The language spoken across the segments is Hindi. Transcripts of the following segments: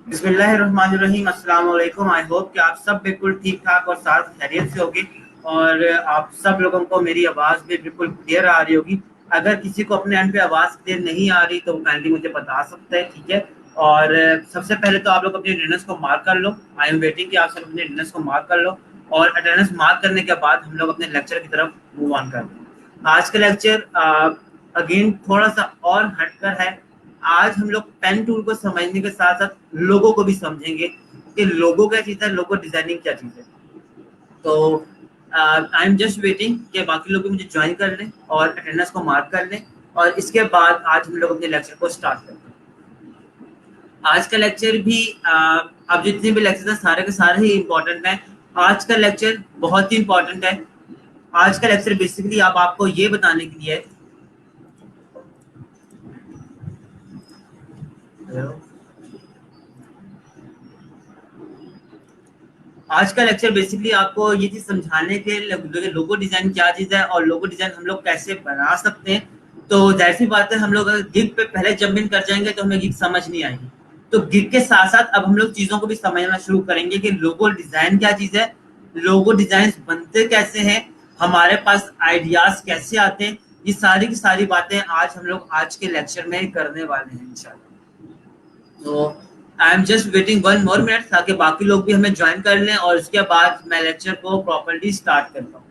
बिस्मिल्लाहिर्रहमानिर्रहीम, अस्सलाम वालेकुम। आई होप कि आप सब बिल्कुल ठीक ठाक और साथ खैरियत से होगी और आप सब लोगों को मेरी आवाज़ भी बिल्कुल क्लियर आ रही होगी। अगर किसी को अपने एंड पे आवाज़ क्लियर नहीं आ रही तो वो काइंडली मुझे बता सकते हैं, ठीक है। और सबसे पहले तो आप लोग अपनी अटेंडेंस को मार्क कर लो। आई एम वेटिंग कि आप सब अपनी अटेंडेंस को मार्क कर लो और अटेंडेंस मार्क करने के बाद हम लोग अपने लेक्चर की तरफ मूव ऑन करते हैं। आज का लेक्चर अगेन थोड़ा सा और हटकर है। आज हम लोग पेन टूल को समझने के साथ साथ लोगों को भी समझेंगे कि लोगो क्या चीज़ है, लोगो डिजाइनिंग क्या चीज़ है। तो आई एम जस्ट वेटिंग कि बाकी लोग भी मुझे ज्वाइन कर लें और अटेंडेंस को मार्क कर लें और इसके बाद आज हम लोग अपने लेक्चर को स्टार्ट करते हैं। आज का लेक्चर भी अब जितने भी लेक्चर हैं सारे के सारे ही इम्पोर्टेंट हैं। आज का लेक्चर बहुत ही इम्पोर्टेंट है। आज का लेक्चर बेसिकली अब आपको ये बताने के लिए है। आज का लेक्चर बेसिकली आपको ये चीज समझाने के लिए लोगो डिजाइन क्या चीज है और लोगो डिजाइन हम लोग कैसे बना सकते हैं। तो जाहिर सी बात है, हम लोग अगर गिग पे पहले जंप इन कर जाएंगे तो हमें गिग समझ नहीं आएगी। तो गिग के साथ साथ अब हम लोग चीजों को भी समझना शुरू करेंगे कि लोगो डिजाइन क्या चीज है, लोगो डिजाइन बनते कैसे हैं, हमारे पास आइडियाज कैसे आते हैं। ये सारी की सारी बातें आज हम लोग आज के लेक्चर में करने वाले हैं इंशाल्लाह। तो I am just waiting 1 more minute ताकि बाकी लोग भी हमें ज्वाइन कर लें और उसके बाद मैं लेक्चर को प्रॉपर्ली स्टार्ट करता हूँ।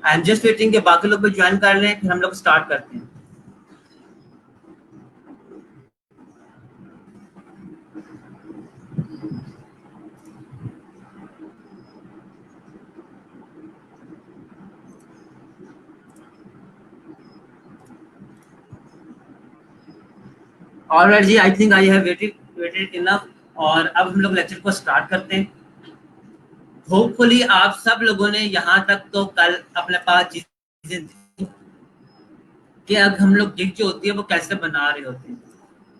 आई एम जस्ट वेटिंग कि बाकी लोग भी ज्वाइन कर लें, फिर हम लोग स्टार्ट करते हैं। ऑलराइट जी, I think I have waited waited enough और अब हम लोग लेक्चर को स्टार्ट करते हैं। होपफुली आप सब लोगों ने यहाँ तक तो कल अपने पास चीजें कि अब हम लोग गिग जो होती है वो कैसे बना रहे होते हैं।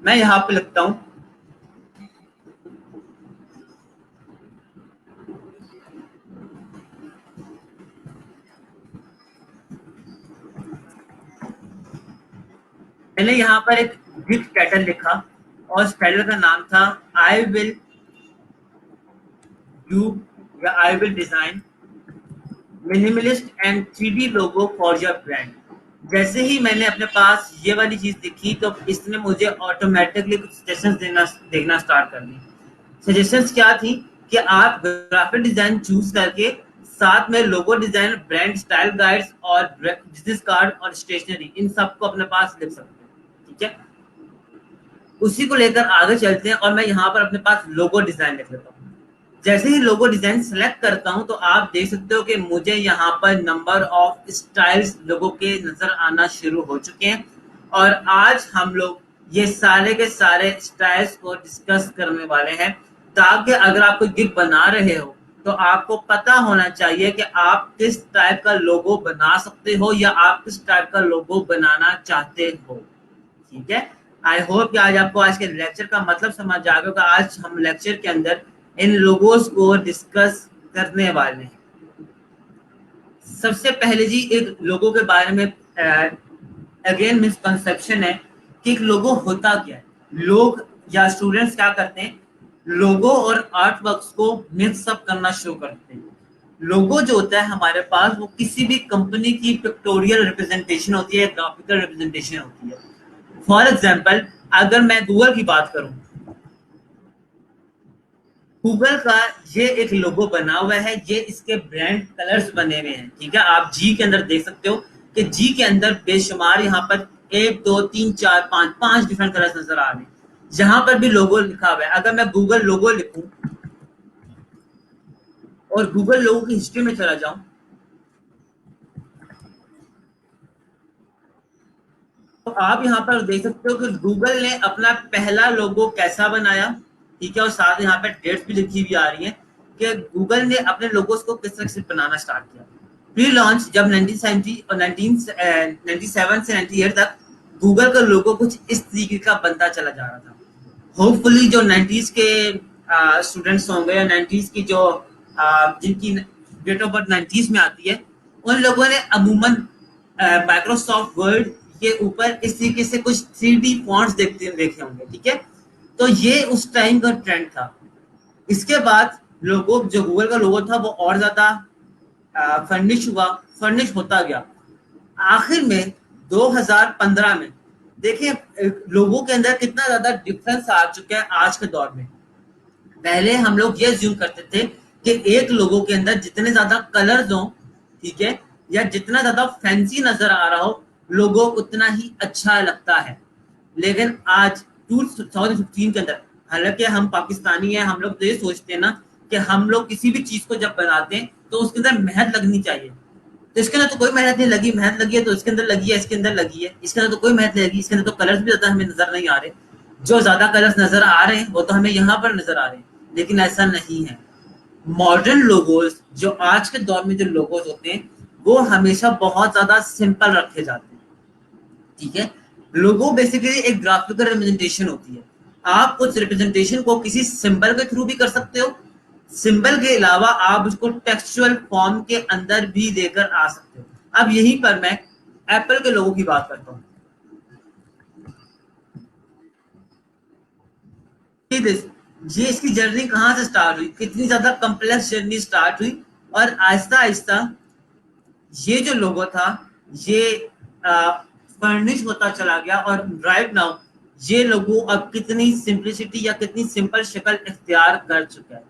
मैं यहाँ पे लगता हूँ। मैंने यहाँ पर एक गिग टाइटल लिखा और उस टाइटल का नाम था आई विल डू या I will design minimalist and 3D logo for your brand. जैसे ही मैंने अपने पास ये वाली चीज दिखी तो इसने मुझे ऑटोमेटिकली कुछ सजेशंस देखना स्टार्ट कर दी। सजेशंस क्या थी कि आप ग्राफिक डिजाइन चूज करके साथ में logo design, brand style guides और बिजनेस कार्ड और स्टेशनरी इन सबको अपने पास लिख सकते हैं, ठीक है। उसी को लेकर आगे चलते हैं और मैं यहाँ पर अपने पास लोगो डिजाइन लिख लेता हूँ। जैसे ही लोगो डिजाइन सेलेक्ट करता हूं तो आप देख सकते हो कि मुझे यहाँ पर नंबर ऑफ स्टाइल्स लोगों के नजर आना शुरू हो चुके हैं और आज हम लोग ये सारे के सारे स्टाइल्स को डिस्कस करने वाले हैं ताकि अगर आप कोई गिग बना रहे हो तो आपको पता होना चाहिए कि आप किस टाइप का लोगो बना सकते हो या आप किस टाइप का लोगो बनाना चाहते हो, ठीक है। आई होप कि आज आपको आज के लेक्चर का मतलब समझ आ गया होगा। आज हम लेक्चर के अंदर इन लोगोस को डिस्कस करने वाले हैं। सबसे पहले जी एक लोगो के बारे में अगेन मिसकंसेप्शन है कि एक लोगो होता क्या है। लोग या स्टूडेंट्स क्या करते हैं, लोगो और आर्ट वर्क्स को मिक्स अप करना शुरू करते हैं। लोगो जो होता है हमारे पास वो किसी भी कंपनी की पिक्टोरियल रिप्रेजेंटेशन होती है, ग्राफिकल रिप्रेजेंटेशन होती है। फॉर एग्जाम्पल अगर मैं गूगल की बात करूं, गूगल का ये एक लोगो बना हुआ है, ये इसके ब्रांड कलर्स बने हुए हैं, ठीक है। आप जी के अंदर देख सकते हो कि जी के अंदर बेशुमार यहाँ पर 1 2 3 4 5 डिफरेंट कलर्स नजर आ रहे हैं। जहां पर भी लोगो लिखा हुआ है, अगर मैं गूगल लोगो लिखूं और गूगल लोगो की हिस्ट्री में चला जाऊं तो आप यहाँ पर देख सकते हो कि गूगल ने अपना पहला लोगो कैसा बनाया। ठीक है, और साथ यहाँ पे डेट्स भी लिखी हुई आ रही है कि गूगल ने अपने लोगोस को किस तरह से बनाना स्टार्ट किया। प्री लॉन्च जब 1970 और 1997 से 98 तक गूगल का लोगो कुछ इस तरीके का बनता चला जा रहा था। होपफुली जो 90s के स्टूडेंट्स होंगे या 90s की जो जिनकी डेट ऑफ बर्थ 90s में आती है, उन लोगों ने अमूमन माइक्रोसॉफ्ट वर्ड के ऊपर इस तरीके से कुछ 3D फॉन्ट्स देखे होंगे, ठीक है। तो ये उस टाइम का ट्रेंड था। इसके बाद लोगो जो गूगल का लोगो था वो और ज्यादा फर्निश होता गया। आखिर में 2015 में देखिए लोगों के अंदर कितना ज्यादा डिफरेंस आ चुका है आज के दौर में। पहले हम लोग ये ज्यूम करते थे कि एक लोगों के अंदर जितने ज्यादा कलर्स हो, ठीक है, या जितना ज्यादा फैंसी नजर आ रहा हो लोगों उतना ही अच्छा लगता है। लेकिन आज 2015 के अंदर, हालांकि हम पाकिस्तानी हैं, हम लोग तो ये सोचते हैं ना कि हम लोग किसी भी चीज को जब बनाते हैं तो उसके अंदर मेहनत लगनी चाहिए। तो इसके अंदर तो कोई मेहनत नहीं लगी, मेहनत लगी है तो इसके अंदर लगी है, इसके अंदर लगी है, इसके अंदर तो कोई मेहनत नहीं लगी, इसके अंदर तो कलर्स भी ज्यादा हमें नजर नहीं आ रहे। जो ज्यादा कलर्स नजर आ रहे हैं वो तो हमें यहाँ पर नजर आ रहे हैं, लेकिन ऐसा नहीं है। मॉडर्न लोगोस जो आज के दौर में जो लोगोस होते हैं वो हमेशा बहुत ज्यादा सिंपल रखे जाते हैं, ठीक है। लोगो बेसिकली एक ग्राफिकल रिप्रेजेंटेशन होती है। आप उस रिप्रेजेंटेशन को किसी सिंबल के थ्रू भी कर सकते हो, सिंबल के अलावा आप उसको टेक्सचुअल फॉर्म के अंदर भी देकर आ सकते हो। अब यहीं पर मैं एप्पल के लोगों की बात करता हूँ। ये इसकी जर्नी कहाँ से स्टार्ट हुई, कितनी ज्यादा कॉम्प्लेक्स जर्नी स्टार्ट हुई, और आहिस्ता आहिस्ता ये जो लोगो था ये फर्निश होता चला गया। और राइट नाउ ये लोगो अब कितनी सिंपलिसिटी या कितनी सिंपल शक्ल इख्तियार कर चुका है।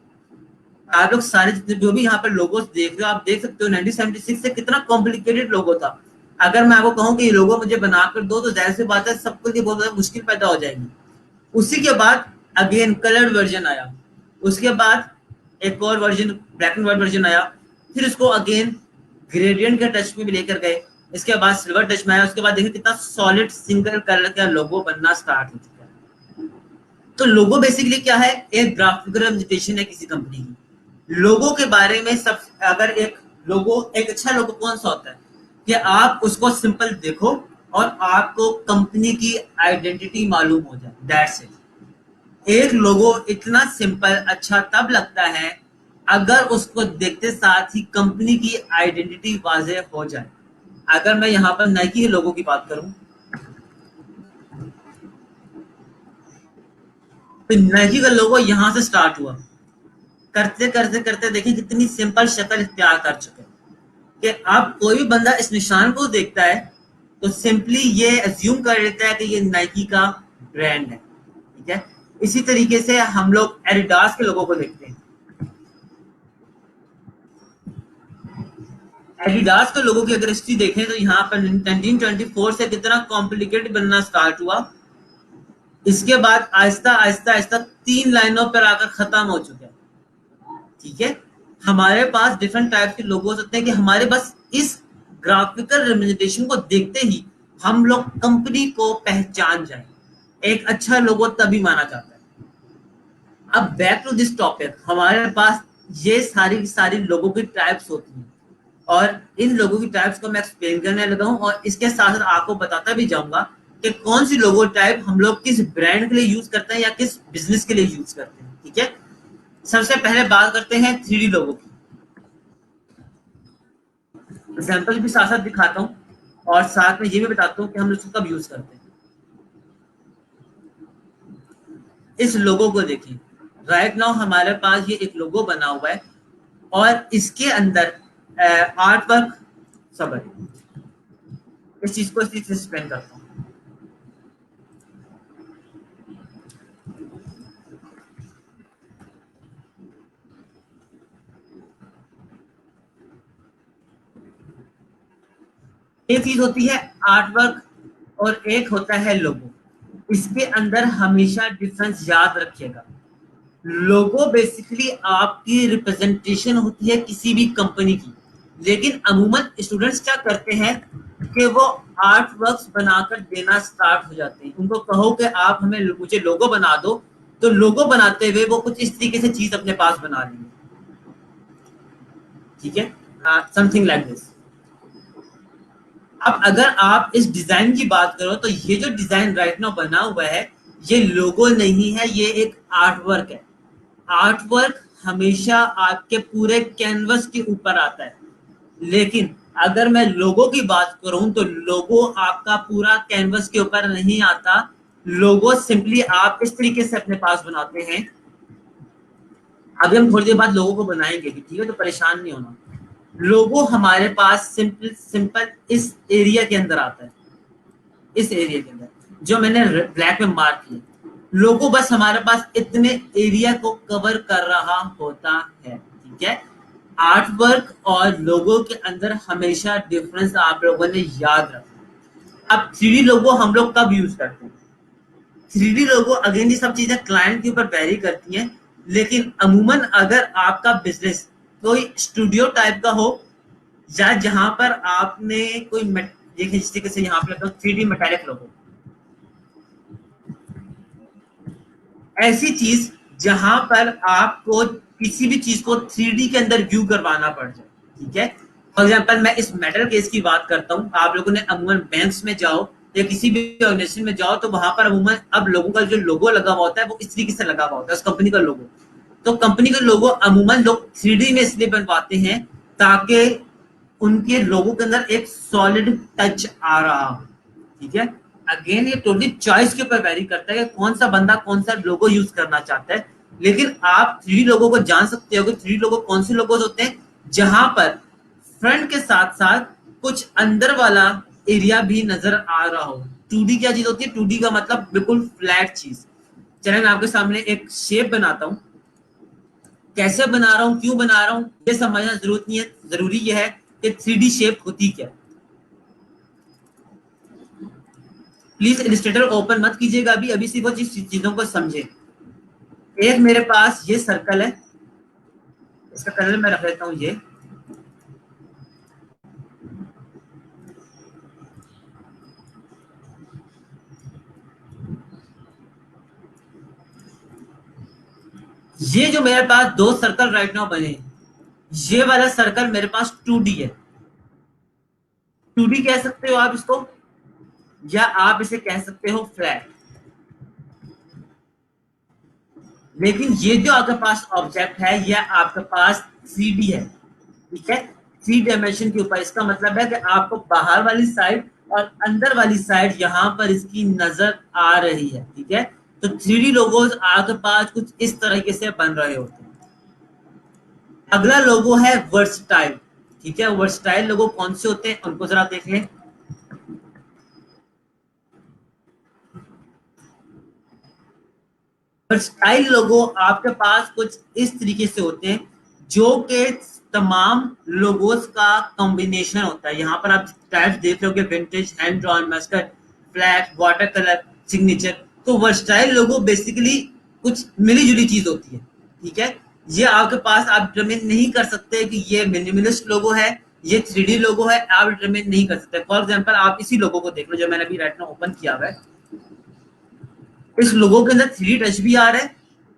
आप लोग सारे जितने जो भी यहाँ पर लोगोस देख रहे हो, आप देख सकते हो 1976 से कितना कॉम्प्लिकेटेड लोगो था। अगर मैं आपको कहूँ कि ये लोगो मुझे बनाकर दो तो जाहिर सी बात है सबको लिए बहुत ज्यादा मुश्किल पैदा हो जाएगी। उसी के बाद अगेन कलर्ड वर्जन आया, उसके बाद एक और version black and white version आया, फिर उसको अगेन ग्रेडियंट के टच में भी लेकर गए, इसके बाद सिल्वर टच में आया, उसके बाद देखिए कितना सॉलिड सिंगल कलर का लोगो बनना स्टार्ट हो चुका है। तो लोगो बेसिकली क्या है, एक ग्राफिकल रिप्रेजेंटेशन है किसी कंपनी की। लोगो के बारे में सब, अगर एक लोगो, एक अच्छा लोगो कौन सा होता है कि आप उसको सिंपल देखो और आपको कंपनी की आइडेंटिटी मालूम हो जाए, दैट्स इट। एक लोगो इतना सिंपल अच्छा तब लगता है अगर उसको देखते साथ ही कंपनी की आइडेंटिटी वाज़ेह हो जाए। अगर मैं यहाँ पर नाइकी के लोगों की बात करूं तो नाइकी का लोगो यहाँ से स्टार्ट हुआ, करते करते करते देखिए कितनी सिंपल शक्ल इख्तियार कर चुके कि अब कोई भी बंदा इस निशान को देखता है तो सिंपली ये अज्यूम कर लेता है कि ये नाइकी का ब्रांड है, ठीक है। इसी तरीके से हम लोग एडिडास के लोगों को देखते हैं। एडिडास के लोगों की अगर हिस्ट्री देखें तो यहाँ पर 1924 से कितना कॉम्प्लिकेटेड बनना स्टार्ट हुआ। इसके बाद आहिस्ता आहिस्ता आहिस्ता 3 लाइनों पर आकर खत्म हो चुका है, ठीक है। हमारे पास डिफरेंट टाइप के लोगो होते हैं कि हमारे पास इस ग्राफिकल रिप्रेजेंटेशन को देखते ही हम लोग कंपनी को पहचान जाए। एक अच्छा लोगो तभी माना जाता है। अब बैक टू दिस टॉपिक, हमारे पास ये सारी की सारी लोगों की टाइप्स होती हैं और इन लोगों की टाइप्स को मैं एक्सप्लेन करने लगा हूं, और इसके साथ साथ आपको बताता भी जाऊंगा कि कौन सी लोगो टाइप हम लोग किस ब्रांड के लिए यूज करते हैं या किस बिजनेस के लिए यूज करते हैं, ठीक है। सबसे पहले बात करते हैं 3D लोगो की। एग्जाम्पल भी साथ साथ दिखाता हूँ और साथ में ये भी बताता हूँ कि हम इसको कब यूज करते हैं। इस लोगो को देखिए, राइट नाउ हमारे पास ये एक लोगो बना हुआ है और इसके अंदर आर्ट वर्क सब है। इस चीज को इस चीज से एक्सप्लेन करता हूँ। एक चीज होती है आर्ट वर्क और एक होता है लोगो। इसके अंदर हमेशा डिफरेंस याद रखिएगा। लोगो बेसिकली आपकी रिप्रेजेंटेशन होती है किसी भी कंपनी की, लेकिन अमूमन स्टूडेंट्स क्या करते हैं कि वो आर्ट वर्क्स बनाकर देना स्टार्ट हो जाते हैं। उनको कहो कि आप हमें मुझे लोगो बना दो तो लोगो बनाते हुए वो कुछ इस तरीके से चीज अपने पास बना लेंगे, ठीक है, समथिंग लाइक दिस। अब अगर आप इस डिजाइन की बात करो तो ये जो डिजाइन राइट नाउ बना हुआ है ये लोगो नहीं है, ये एक आर्ट वर्क है। आर्ट वर्क हमेशा आपके पूरे कैनवस के ऊपर आता है, लेकिन अगर मैं लोगो की बात करूं तो लोगो आपका पूरा कैनवस के ऊपर नहीं आता। लोगो सिंपली आप इस तरीके से अपने पास बनाते हैं। अभी हम थोड़ी देर बाद लोगों को बनाएंगे, ठीक है, तो परेशान नहीं होना। लोगो हमारे पास सिंपल सिंपल इस एरिया के अंदर आता है, इस एरिया के अंदर जो मैंने ब्लैक में मार्क किया। लोगो बस हमारे पास इतने एरिया को कवर कर रहा होता है, ठीक है। आर्ट वर्क और लोगो के अंदर हमेशा डिफरेंस आप लोगों ने याद रखना। अब 3D लोगो हम लोग कब यूज करते हैं? 3D लोगो अगेन ये सब चीजें क्लाइंट के ऊपर वेरी करती हैं, लेकिन अमूमन अगर आपका बिजनेस कोई स्टूडियो टाइप का हो या जहां पर आपने कोई देखिए जिस तरीके से यहाँ पे 3D मेटालिक लोगो, ऐसी चीज जहां पर आपको किसी भी चीज को 3D के अंदर व्यू करवाना पड़ जाए, ठीक है। फॉर एग्जाम्पल मैं इस मेटल केस की बात करता हूँ। आप लोगों ने अमूमन बैंक्स में जाओ या किसी भी ऑर्गेनाइजेशन में जाओ तो वहां पर अमूमन अब लोगों का जो लोगो लगा हुआ होता है वो इस तरीके से लगा हुआ होता है, उस कंपनी का लोगो। तो कंपनी का लोगो अमूमन लोग 3D में इसलिए बनवाते हैं ताकि उनके लोगों के अंदर एक सॉलिड टच आ रहा हो, ठीक है। अगेन ये टोटली चॉइस के ऊपर वेरी करता है कि कौन सा बंदा कौन सा लोगो यूज करना चाहता है। लेकिन आप 3D लोगों को जान सकते हो कि 3D लोगो कौन से लोगोज होते हैं जहां पर फ्रंट के साथ साथ कुछ अंदर वाला एरिया भी नजर आ रहा हो। 2D क्या चीज होती है? 2D का मतलब बिल्कुल फ्लैट चीज। चलिए मैं आपके सामने एक शेप बनाता हूँ। कैसे बना रहा हूँ, क्यों बना रहा हूँ, ये समझना जरूरत नहीं है। जरूरी यह है कि 3D शेप होती क्या। प्लीज इलिस्ट्रेटर ओपन मत कीजिएगा अभी अभी सिर्फ वो चीजों को समझे। एक मेरे पास ये सर्कल है, इसका कलर मैं रख लेता हूँ ये जो मेरे पास दो सर्कल राइट नाउ बने, ये वाला सर्कल मेरे पास 2D है। 2D कह सकते हो आप इसको, या आप इसे कह सकते हो फ्लैट। लेकिन ये जो आपके पास ऑब्जेक्ट है यह आपके पास 3D है, ठीक है। 3 डायमेंशन के ऊपर, इसका मतलब है कि आपको बाहर वाली साइड और अंदर वाली साइड यहाँ पर इसकी नजर आ रही है, ठीक है। तो 3D लोगोज आपके पास कुछ इस तरीके से बन रहे होते हैं। अगला लोगो है वर्सटाइल, ठीक है। वर्सटाइल लोगो कौन से होते हैं उनको जरा देख लें। वर्सटाइल लोगो आपके पास कुछ इस तरीके से होते हैं जो कि तमाम लोगोस का कॉम्बिनेशन होता है। यहाँ पर आप टाइप्स देख रहे हो कि vintage, hand drawn, Muscat, flat, water colour, signature. तो वर्सटाइल लोगो बेसिकली कुछ मिली जुली चीज होती है, ठीक है। ये आपके पास आप डिटरमिन नहीं कर सकते कि ये मिनिमलिस्ट लोगो है, ये 3D लोगो है, आप डिटरमिन नहीं कर सकते। फॉर एग्जाम्पल आप इसी लोगो को देख लो जो मैंने अभी राइट नाउ ओपन किया हुआ है। इस लोगो के अंदर 3D टच भी आ रहा है,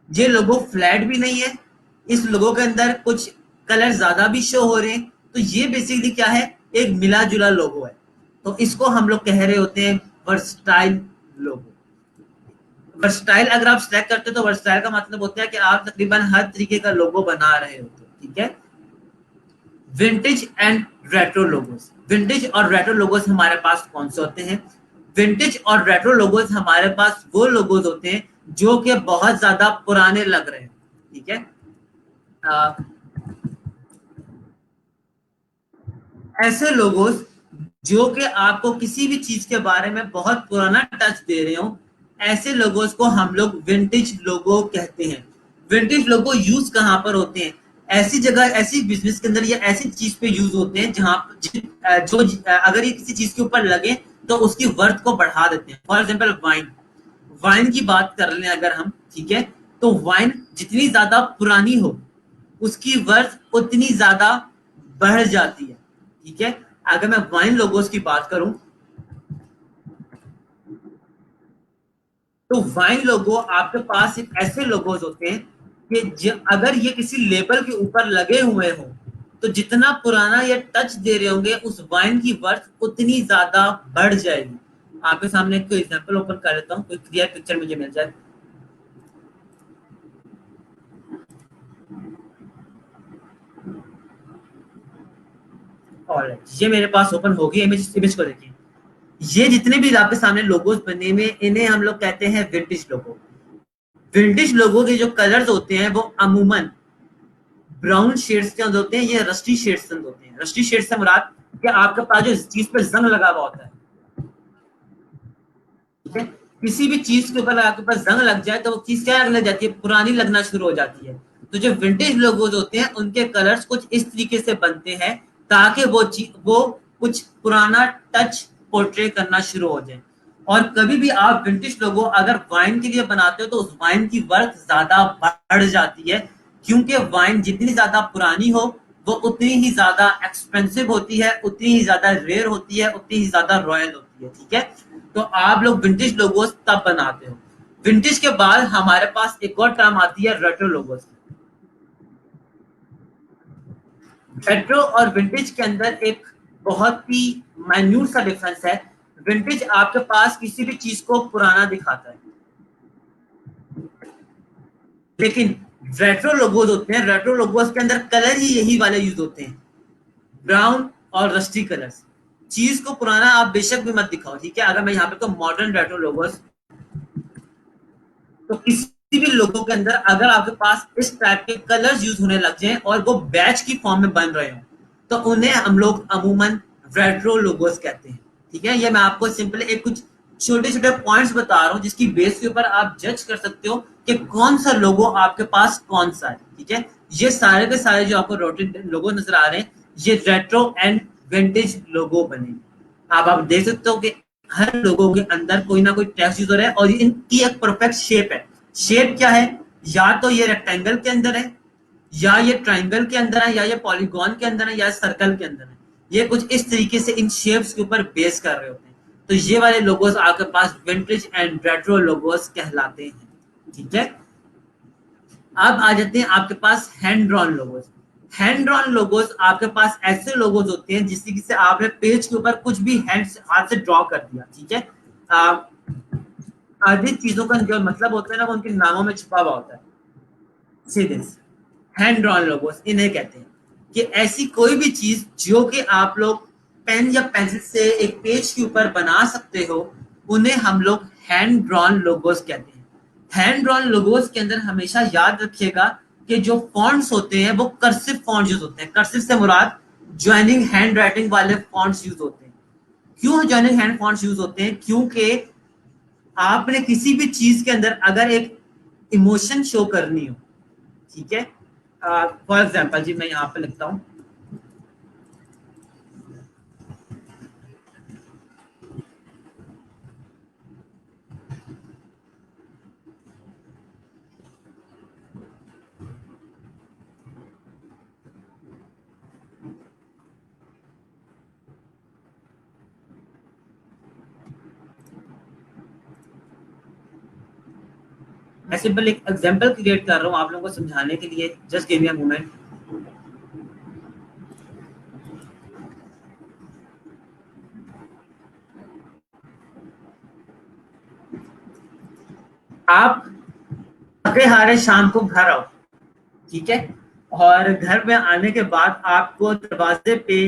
ये लोगो फ्लैट भी नहीं है, इस लोगो के अंदर कुछ कलर ज्यादा भी शो हो रहे हैं। तो ये बेसिकली क्या है? एक मिला जुला लोगो है। तो इसको हम लोग कह रहे होते हैं वर्सटाइल लोगो। वर्सटाइल अगर आप सिलेक्ट करते हो तो वर्सटाइल का मतलब होता है कि आप तकरीबन हर तरीके का लोगो बना रहे होते हो, ठीक है। Vintage and retro logos, vintage और रेट्रो लोगोस हमारे पास कौन से होते हैं? विंटेज और रेट्रो लोगोस हमारे पास वो लोगोस होते हैं जो कि बहुत ज्यादा पुराने लग रहे हैं, ठीक है। आ, ऐसे लोगोस जो कि आपको किसी भी चीज के बारे में बहुत पुराना टच दे रहे हो, ऐसे लोगोस को हम लोग विंटेज लोगो कहते हैं। विंटेज लोगो यूज कहाँ पर होते हैं? ऐसी जगह, ऐसी बिजनेस के अंदर या ऐसी चीज पे यूज होते हैं जहां जो अगर ये किसी चीज के ऊपर लगे तो उसकी वर्थ को बढ़ा देते हैं। फॉर एग्जाम्पल वाइन, वाइन की बात कर लें अगर हम, ठीक है, तो वाइन जितनी ज्यादा पुरानी हो उसकी वर्थ उतनी ज्यादा बढ़ जाती है, ठीक है। अगर मैं वाइन लोगोस की बात करूं तो वाइन लोगो आपके पास एक ऐसे लोगोज होते हैं कि अगर ये किसी लेबल के ऊपर लगे हुए हो तो जितना पुराना ये टच दे रहे होंगे उस वाइन की वर्थ उतनी ज्यादा बढ़ जाएगी। आपके सामने कोई एग्जांपल ओपन कर लेता हूँ, कोई क्लियर पिक्चर मुझे मिल जाए। और ये मेरे पास ओपन होगी इमेज, इमेज को देखिए। ये जितने भी आपके सामने लोगोस बने हुए इन्हें हम लोग कहते हैं विंटेज लोगो। विंटेज लोगो के जो कलर्स होते हैं वो अमूमन ब्राउन शेड्स के अंदर होते हैं, ये रस्टी शेड्स के अंदर होते हैं। रस्टी शेड्स से मुराद कि आपके पास जो चीज पे जंग लगा हुआ होता है, ठीक है, किसी भी चीज के ऊपर आपके पास जंग लग जाए तो वो चीज क्या लगने जाती है, पुरानी लगना शुरू हो जाती है। तो जो विंटेज लोगोज होते हैं उनके कलर्स कुछ इस तरीके से बनते हैं ताकि वो कुछ पुराना टच पोर्ट्रे करना शुरू हो जाए। और कभी भी आप विंटेज लोगो अगर वाइन के लिए बनाते हो तो उस वाइन की वर्थ ज्यादा बढ़ जाती है, क्योंकि वाइन जितनी ज्यादा पुरानी हो वो उतनी ही ज्यादा एक्सपेंसिव होती है, उतनी ही ज्यादा रेयर होती है, उतनी ही ज्यादा रॉयल होती है, ठीक है। तो आप लोग विंटेज लोगोस तब बनाते हो। विंटेज के बाद हमारे पास एक और टर्म आती है रेट्रो लोगोस। रेट्रो और विंटेज के अंदर एक बहुत ही माइन्यूट सा डिफरेंस है। विंटेज आपके पास किसी भी चीज को पुराना दिखाता है, लेकिन रेट्रो लोगोस होते हैं, रेट्रो लोगोस के अंदर कलर ही यही वाले यूज होते हैं, ब्राउन और रस्टी कलर्स। चीज को पुराना आप बेशक भी मत दिखाओ, ठीक है। अगर मैं यहाँ पे तो मॉडर्न रेट्रो लोगोस, तो किसी भी लोगों के अंदर अगर आपके पास इस टाइप के कलर्स यूज होने लग जाएं और वो बैच की फॉर्म में बन रहे हो तो उन्हें हम लोग अमूमन रेट्रो लोगोस कहते हैं, ठीक है। ये मैं आपको सिंपल एक कुछ छोटे छोटे पॉइंट्स बता रहा हूँ जिसकी बेस के ऊपर आप जज कर सकते हो कि कौन सा लोगो आपके पास कौन सा है, ठीक है। ये सारे के सारे जो आपको रोटेट लोगो नजर आ रहे हैं ये रेट्रो एंड विंटेज लोगो बने। अब आप देख सकते हो कि हर लोगों के अंदर कोई ना कोई टेक्स्ट यूजर है और इनकी एक परफेक्ट शेप है। शेप क्या है, या तो ये रेक्टेंगल के अंदर है, या ये ट्राइंगल के अंदर है, या ये पॉलीगॉन के अंदर है, या सर्कल के अंदर है। ये कुछ इस तरीके से इन शेप्स के ऊपर बेस कर रहे होते हैं। तो ये वाले लोगोस आपके पास विंटेज एंड रेट्रो लोगोस कहलाते हैं, ठीक है। अब आ जाते हैं आपके पास hand drawn logos. Hand drawn logos आपके पास ऐसे लोगोस होते हैं जिससे से आपने पेज के ऊपर कुछ भी हाथ से ड्रॉ कर दिया, ठीक है। आधी चीजों का जो मतलब होता है ना वो उनके नामों में छुपा हुआ होता है। सीधे हैंड ड्रॉन लोगोस इन्हें कहते हैं कि ऐसी कोई भी चीज जो कि आप लोग पेन या पेंसिल से एक पेज के ऊपर बना सकते हो उन्हें हम लोग हैंड ड्रॉन लोगोस कहते हैं। हैंड ड्रॉन लोगोस के अंदर हमेशा याद रखिएगा कि जो फॉन्ट्स होते हैं वो कर्सिव फॉन्ट यूज होते हैं। कर्सिव से मुराद ज्वाइनिंग हैंड राइटिंग वाले फॉन्ट्स यूज होते हैं। क्यों ज्वाइनिंग हैंड फॉन्ट्स यूज होते हैं, क्योंकि आपने किसी भी चीज के अंदर अगर एक इमोशन शो करनी हो, ठीक है। फॉर एग्जाम्पल जी मैं यहाँ पे लिखता हूँ, मैं सिंपल एक एग्जांपल क्रिएट कर रहा हूँ आप लोगों को समझाने के लिए। Just give me a moment. आप थके हारे शाम को घर आओ, ठीक है, और घर में आने के बाद आपको दरवाजे पे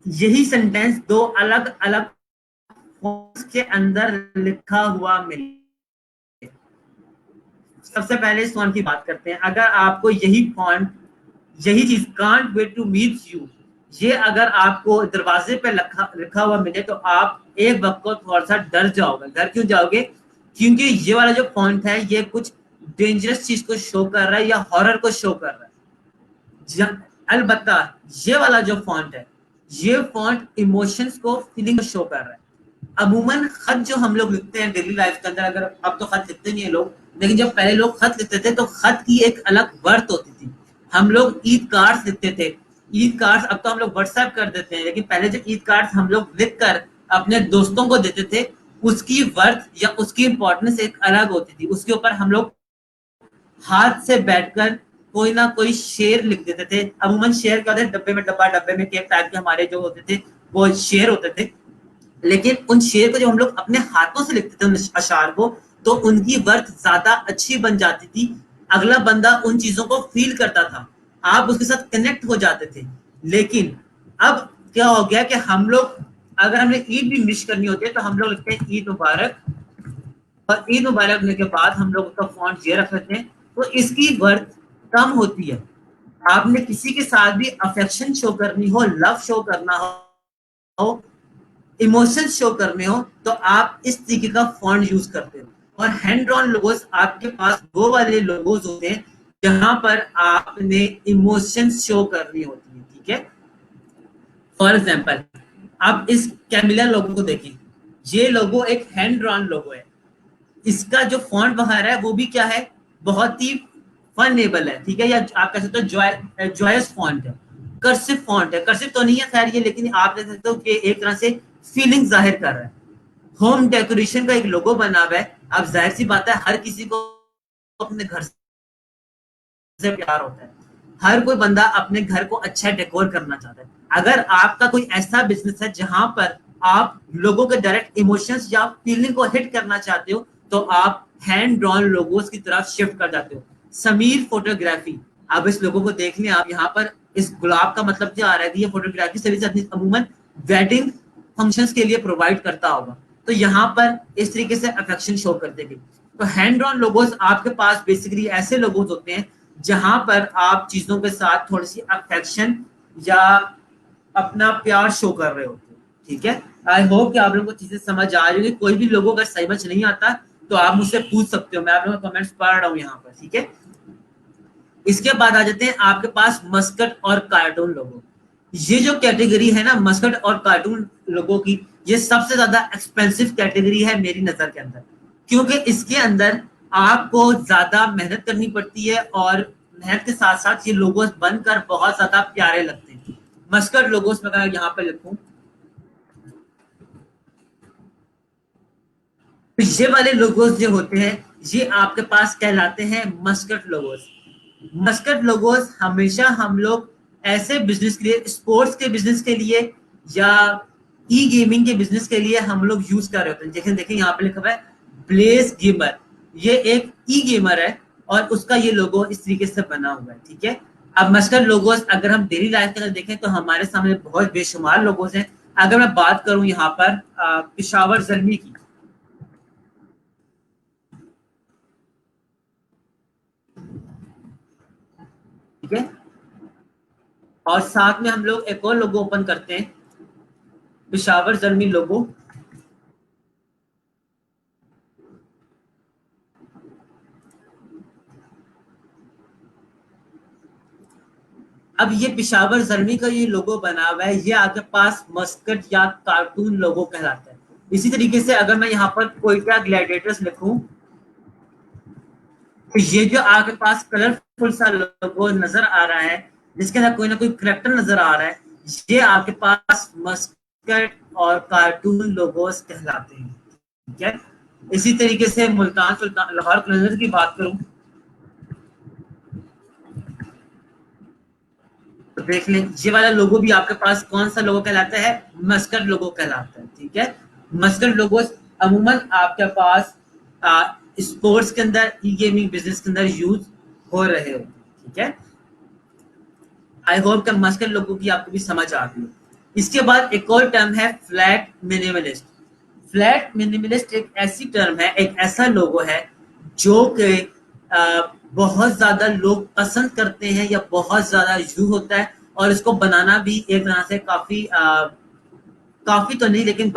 यही सेंटेंस दो अलग अलग फॉन्ट्स के अंदर लिखा हुआ मिले। सबसे पहले इस फॉन्ट की बात करते हैं। अगर आपको यही फॉन्ट, यही चीज can't wait to meet you, ये अगर आपको दरवाजे पे लिखा हुआ मिले तो आप एक वक्त को थोड़ा सा डर जाओगे। डर क्यों जाओगे, क्योंकि ये वाला जो फॉन्ट है ये कुछ डेंजरस चीज को शो कर रहा है या हॉरर को शो कर रहा है। अलबत्ता ये वाला जो फॉन्ट है ये फॉन्ट इमोशंस को, फीलिंग को शो कर रहा है। अमूमन खत जो हम लोग लिखते हैं डेली लाइफ के अंदर, अगर अब तो खत लिखते नहीं है लोग, लेकिन जब पहले लोग खत लिखते थे तो खत की एक अलग वर्थ होती थी। हम लोग ईद कार्ड्स लिखते थे। ईद कार्ड्स अब तो हम लोग व्हाट्सएप कर देते हैं, लेकिन पहले जब ईद कार्ड्स हम लोग लिख कर अपने दोस्तों को देते थे उसकी वर्थ या उसकी इंपॉर्टेंस एक अलग होती थी। उसके ऊपर हम लोग हाथ से बैठकर कोई ना कोई शेर लिख देते थे। अमूमन शेर क्या होते थे, डब्बे में डब्बा, डब्बे में केक टाइप के हमारे जो होते थे वो शेर होते थे। लेकिन उन शेर को जब हम लोग अपने हाथों से लिखते थे उन अशार को, तो उनकी वर्थ ज्यादा अच्छी बन जाती थी। अगला बंदा उन चीजों को फील करता था, आप उसके साथ कनेक्ट हो जाते थे। लेकिन अब क्या हो गया कि हम लोग अगर हमें ईद भी मिस करनी होती है तो हम लोग लिखते हैं ईद मुबारक, और ईद मुबारक होने के बाद हम लोग उसका फॉन्ट ये रख लेते हैं। तो इसकी वर्थ कम होती है। आपने किसी के साथ भी अफेक्शन शो करनी हो, लव शो करना हो, इमोशन शो करने हो, तो आप इस तरीके का फॉन्ट यूज करते हो। और हैंड ड्रॉन लोगोस आपके पास वो वाले लोगोस होते हैं जहां पर आपने इमोशन शो करनी होती है। ठीक है, फॉर एग्जाम्पल आप इस कैमिला लोगो को देखिए, ये लोगो एक हैंड ड्रॉन लोगो है। इसका जो फॉन्ट वगैरह है वो भी क्या है, बहुत ही फनेबल है। ठीक है, या आप कह सकते हो जॉयस फॉन्ट है, कर्सिव फॉन्ट है। कर्सिव तो नहीं है खैर ये, लेकिन आप देख सकते हो कि एक तरह से फीलिंग जाहिर कर रहा है। होम डेकोरेशन का एक लोगो बना हुआ है। अब जाहिर सी बात है हर किसी को अपने घर से प्यार होता है, हर कोई बंदा अपने घर को अच्छा डेकोर करना चाहता है। अगर आपका कोई ऐसा बिजनेस है जहां पर आप लोगों के डायरेक्ट इमोशंस या फीलिंग को हिट करना चाहते हो, तो आप हैंड ड्रॉन लोगोस की तरफ शिफ्ट कर जाते हो। समीर फोटोग्राफी, अब इस लोगों को देख लें आप, यहाँ पर इस गुलाब का मतलब क्या आ रहा है कि ये फोटोग्राफी सर्विस अमूमन वेडिंग फंक्शंस के लिए प्रोवाइड करता होगा। तो यहाँ पर इस तरीके से अफेक्शन शो कर देगी। तो हैंड ड्रॉन लोगोस आपके पास बेसिकली ऐसे लोगोस होते हैं जहां पर आप चीजों के साथ थोड़ी सी अफेक्शन या अपना प्यार शो कर रहे होते हो। ठीक है, आई होप कि आप लोगों को चीजें समझ आ रही होगी। कोई भी लोगों अगर समझ नहीं आता तो आप मुझसे पूछ सकते हो, मैं आप लोगों के कमेंट्स पढ़ रहा हूँ यहाँ पर। ठीक है, इसके बाद आ जाते हैं आपके पास मस्कट और कार्टून लोगो। ये जो कैटेगरी है ना मस्कट और कार्टून लोगो की, ये सबसे ज्यादा एक्सपेंसिव कैटेगरी है मेरी नजर के अंदर, क्योंकि इसके अंदर आपको ज्यादा मेहनत करनी पड़ती है, और मेहनत के साथ साथ ये लोगोस बनकर बहुत ज्यादा प्यारे लगते हैं। मस्कट लोगोस में अगर यहाँ पे लिखूं, तो ये वाले लोगोस जो होते हैं ये आपके पास कहलाते हैं मस्कट लोगोस। मस्कट लोगोस हमेशा हम लोग ऐसे बिजनेस के लिए, स्पोर्ट्स के बिजनेस के लिए या ई गेमिंग के बिजनेस के लिए हम लोग यूज कर रहे होते हैं। देखिए देखिए यहाँ पे लिखा हुआ है ब्लेज गेमर, ये एक ई गेमर है और उसका ये लोगो इस तरीके से बना हुआ है। ठीक है, अब मस्कट लोगोस अगर हम डेली लाइफ के अंदर देखें तो हमारे सामने बहुत बेशुमार लोगोस हैं। अगर मैं बात करूं यहाँ पर पिशावर जर्मी की, ठीक है, और साथ में हम लोग एक और लोगो ओपन करते हैं, पिशावर जर्मी लोगो। अब ये पिशावर जर्मी का ये लोगो बना हुआ है, ये आपके पास मस्कट या कार्टून लोगो कहलाता है। इसी तरीके से अगर मैं यहाँ पर कोयटा ग्लैडिएटर्स लिखूं, तो ये जो आपके पास कलरफुल सा लोगो नजर आ रहा है, जिसके अंदर कोई ना कोई करेक्टर नजर आ रहा है, ये आपके पास मस्कट और कार्टून लोगोस कहलाते हैं। ठीक है, इसी तरीके से मुल्तान सुल्तान लाहौर कलंदर की बात करूं, तो देख लें ये वाला लोगो भी आपके पास कौन सा लोगो कहलाता है, मस्कट लोगो कहलाता है। ठीक है, मस्कट लोगो अमूमन आपके पास स्पोर्ट्स के अंदर, ई गेमिंग बिजनेस के अंदर यूज हो रहे हो। ठीक है, आई होप कि मस्कट लोगों की आपको भी समझ आ गई। इसके बाद एक और टर्म है फ्लैट मिनिमलिस्ट। फ्लैट मिनिमलिस्ट एक ऐसी टर्म है, एक ऐसा लोगो है जो कि बहुत ज्यादा लोग पसंद करते हैं या बहुत ज्यादा यूज होता है, और इसको बनाना भी एक तरह से काफी काफी तो नहीं लेकिन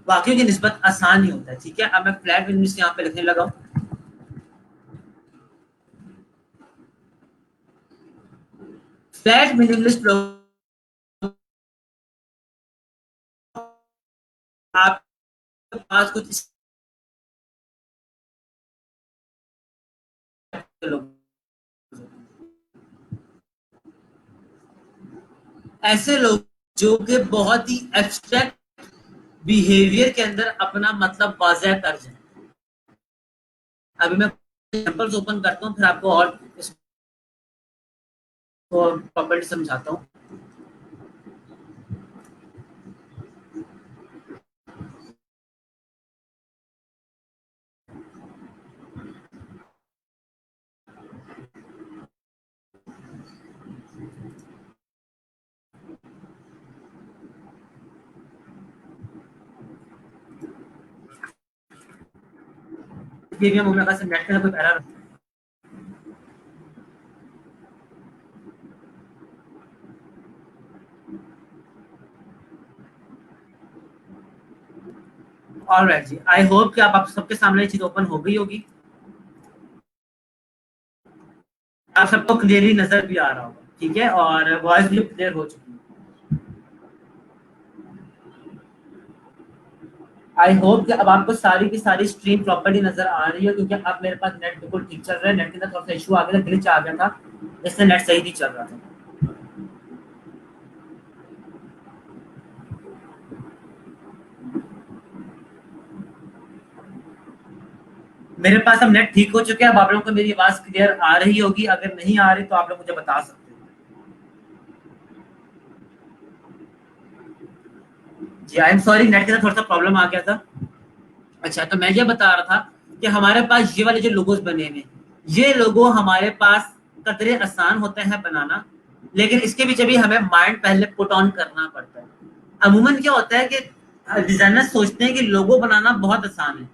बाकियों की निस्बत आसान ही होता है। ठीक है, अब मैं फ्लैट मिनिमलिस्ट यहाँ पे लिखने लगा हूँ। फ्लैट मिनिमलिस्ट लोग आपके पास कुछ लोग, ऐसे लोग जो कि बहुत ही एब्स्ट्रैक्ट बिहेवियर के अंदर अपना मतलब वाज़ह कर जाए। अभी मैं एग्जांपल्स ओपन करता हूँ, फिर आपको और इसको प्रॉपर्ली समझाता हूँ। प्रीमियम ओमेगा से नेट का कोई एरर। ऑलराइट जी, आई होप कि आप सबके सामने ये चीज ओपन हो गई होगी, आप सबको क्लियरली नजर भी आ रहा होगा, ठीक है, और वॉइस भी क्लियर हो चुकी है। आई होप कि अब आपको सारी की सारी स्ट्रीम प्रॉपर्ली नजर आ रही है, क्योंकि अब मेरे पास नेट बिल्कुल ठीक चल रहा है। नेट के अंदर थोड़ा सा इशू आ गया था, ग्लिच आ गया था, इससे नेट सही नहीं चल रहा था। मेरे पास अब नेट ठीक हो चुके हैं। अब आप लोगों को मेरी आवाज क्लियर आ रही होगी, अगर नहीं आ रही तो आप लोग मुझे बता सकते हैं। जी आई एम सॉरी, नेट के अंदर थोड़ा सा प्रॉब्लम आ गया था। अच्छा, तो मैं ये बता रहा था कि हमारे पास ये वाले जो लोगोस बने हुए, ये लोगो हमारे पास कतरे आसान होते हैं बनाना, लेकिन इसके पीछे भी हमें माइंड पहले पुट ऑन करना पड़ता है। अमूमन क्या होता है कि डिजाइनर सोचते हैं कि लोगो बनाना बहुत आसान है,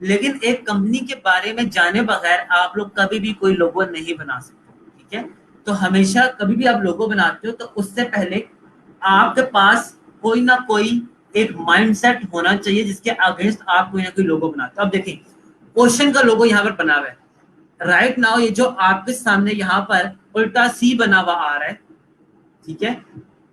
लेकिन एक कंपनी के बारे में जाने बगैर आप लोग कभी भी कोई लोगो नहीं बना सकते, ठीक है। तो हमेशा कभी भी आप लोगो बनाते हो तो उससे पहले आपके पास कोई ना कोई एक माइंडसेट होना चाहिए जिसके अगेंस्ट आप कोई ना कोई लोगो बनाते हो। अब देखिए, ओशन का लोगो यहाँ पर बना हुआ है राइट नाउ, ये जो आपके सामने यहाँ पर उल्टा सी बना हुआ आ रहा है, ठीक है,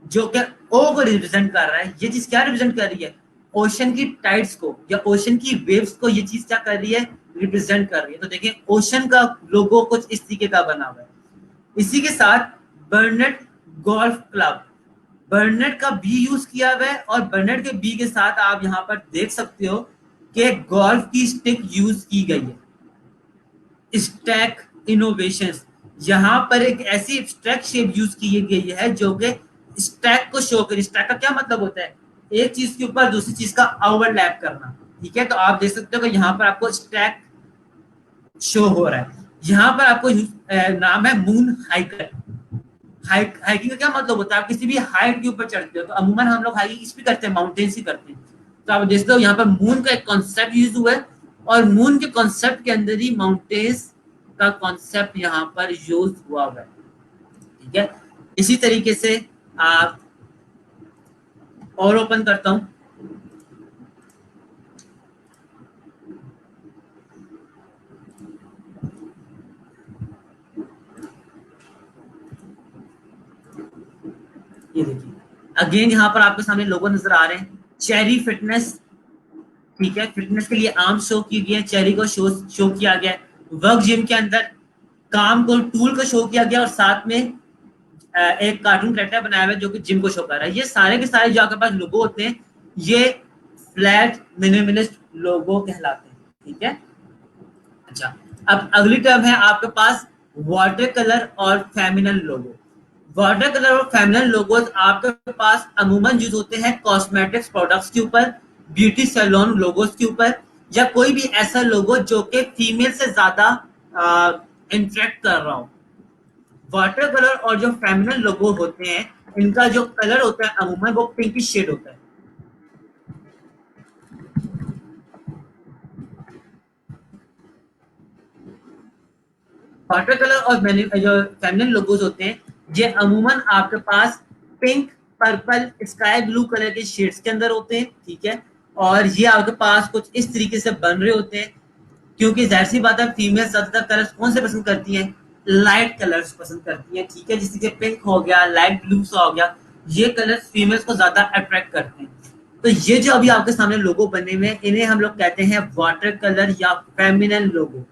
जो कि ओ को रिप्रेजेंट कर रहा है। ये चीज क्या रिप्रेजेंट कर रही है? ओशन की टाइड्स को या ओशन की वेव्स को ये चीज क्या कर रही है? रिप्रेजेंट कर रही है। तो देखिए, ओशन का लोगो कुछ इस तरीके का बना हुआ है। इसी के साथ बर्नेट गोल्फ क्लब, बर्नेट का बी यूज किया हुआ है, और बर्नेट के बी के साथ आप यहाँ पर देख सकते हो कि गोल्फ की स्टिक यूज की गई है। स्टैक इनोवेशंस, यहाँ पर एक ऐसी स्टैक शेप यूज की गई है जो कि स्टैक को शो कर। स्टैक का क्या मतलब होता है? एक चीज के ऊपर दूसरी चीज का ओवरलैप करना, ठीक है। तो आप देख सकते हो कि यहाँ पर आपको स्टैक शो हो रहा है। यहाँ पर आपको नाम है मून हाइकर। हाइकिंग का क्या मतलब होता है? आप किसी भी हाइट के ऊपर चढ़ते हो, तो अमूमन हम लोग हाइकिंग इस भी करते हैं, माउंटेन्स ही करते हैं। तो आप देखते हो यहाँ पर मून का एक कॉन्सेप्ट यूज हुआ है, और मून के कॉन्सेप्ट के अंदर ही माउंटेन्स का कॉन्सेप्ट यहाँ पर यूज हुआ है, ठीक है। इसी तरीके से आप और ओपन करता हूँ। ये देखिए, अगेन यहाँ पर आपके सामने लोगो नजर आ रहे हैं, चेरी फिटनेस, ठीक है। फिटनेस के लिए आर्म शो की गई है, चेरी को शो किया गया है। वर्क जिम के अंदर काम को टूल को शो किया गया, और साथ में एक कार्टून कैरेक्टर बनाया हुआ है जो कि जिम को शो कर रहा है। ये सारे के सारे जो आपके पास लोगो होते हैं, ये फ्लैट मिनिमलिस्ट लोगो कहलाते हैं, ठीक है। अच्छा, अब अगली टर्म है आपके पास वाटर कलर और फेमिनल लोगो। वाटर कलर और फेमिनल लोगोज आपके पास अमूमन यूज होते हैं कॉस्मेटिक्स प्रोडक्ट्स के ऊपर, ब्यूटी सैलून लोगोज के ऊपर, या कोई भी ऐसा लोगो जो कि फीमेल से ज्यादा इंटरेक्ट कर रहा हो। वाटर कलर और जो फेमिनल लोगो होते हैं, इनका जो कलर होता है अमूमन वो पिंकिश शेड होता है। वाटर कलर और जो फेमिनिन लोगोज होते हैं, ये अमूमन आपके पास pink, purple, sky blue colour के शेड्स के अंदर होते हैं, ठीक है। और ये आपके पास कुछ इस तरीके से बन रहे होते हैं, क्योंकि जाहिर सी बात है, फीमेल ज्यादातर कलर्स कौन से पसंद करती हैं? लाइट कलर्स पसंद करती हैं, ठीक है। जैसे कि पिंक हो गया, लाइट ब्लू सा हो गया, ये कलर्स फीमेल्स को ज्यादा अट्रैक्ट करते हैं। तो ये जो अभी आपके सामने लोगो बने हुए हैं, इन्हें हम लोग कहते हैं वाटर कलर या फेमिनिन लोगो।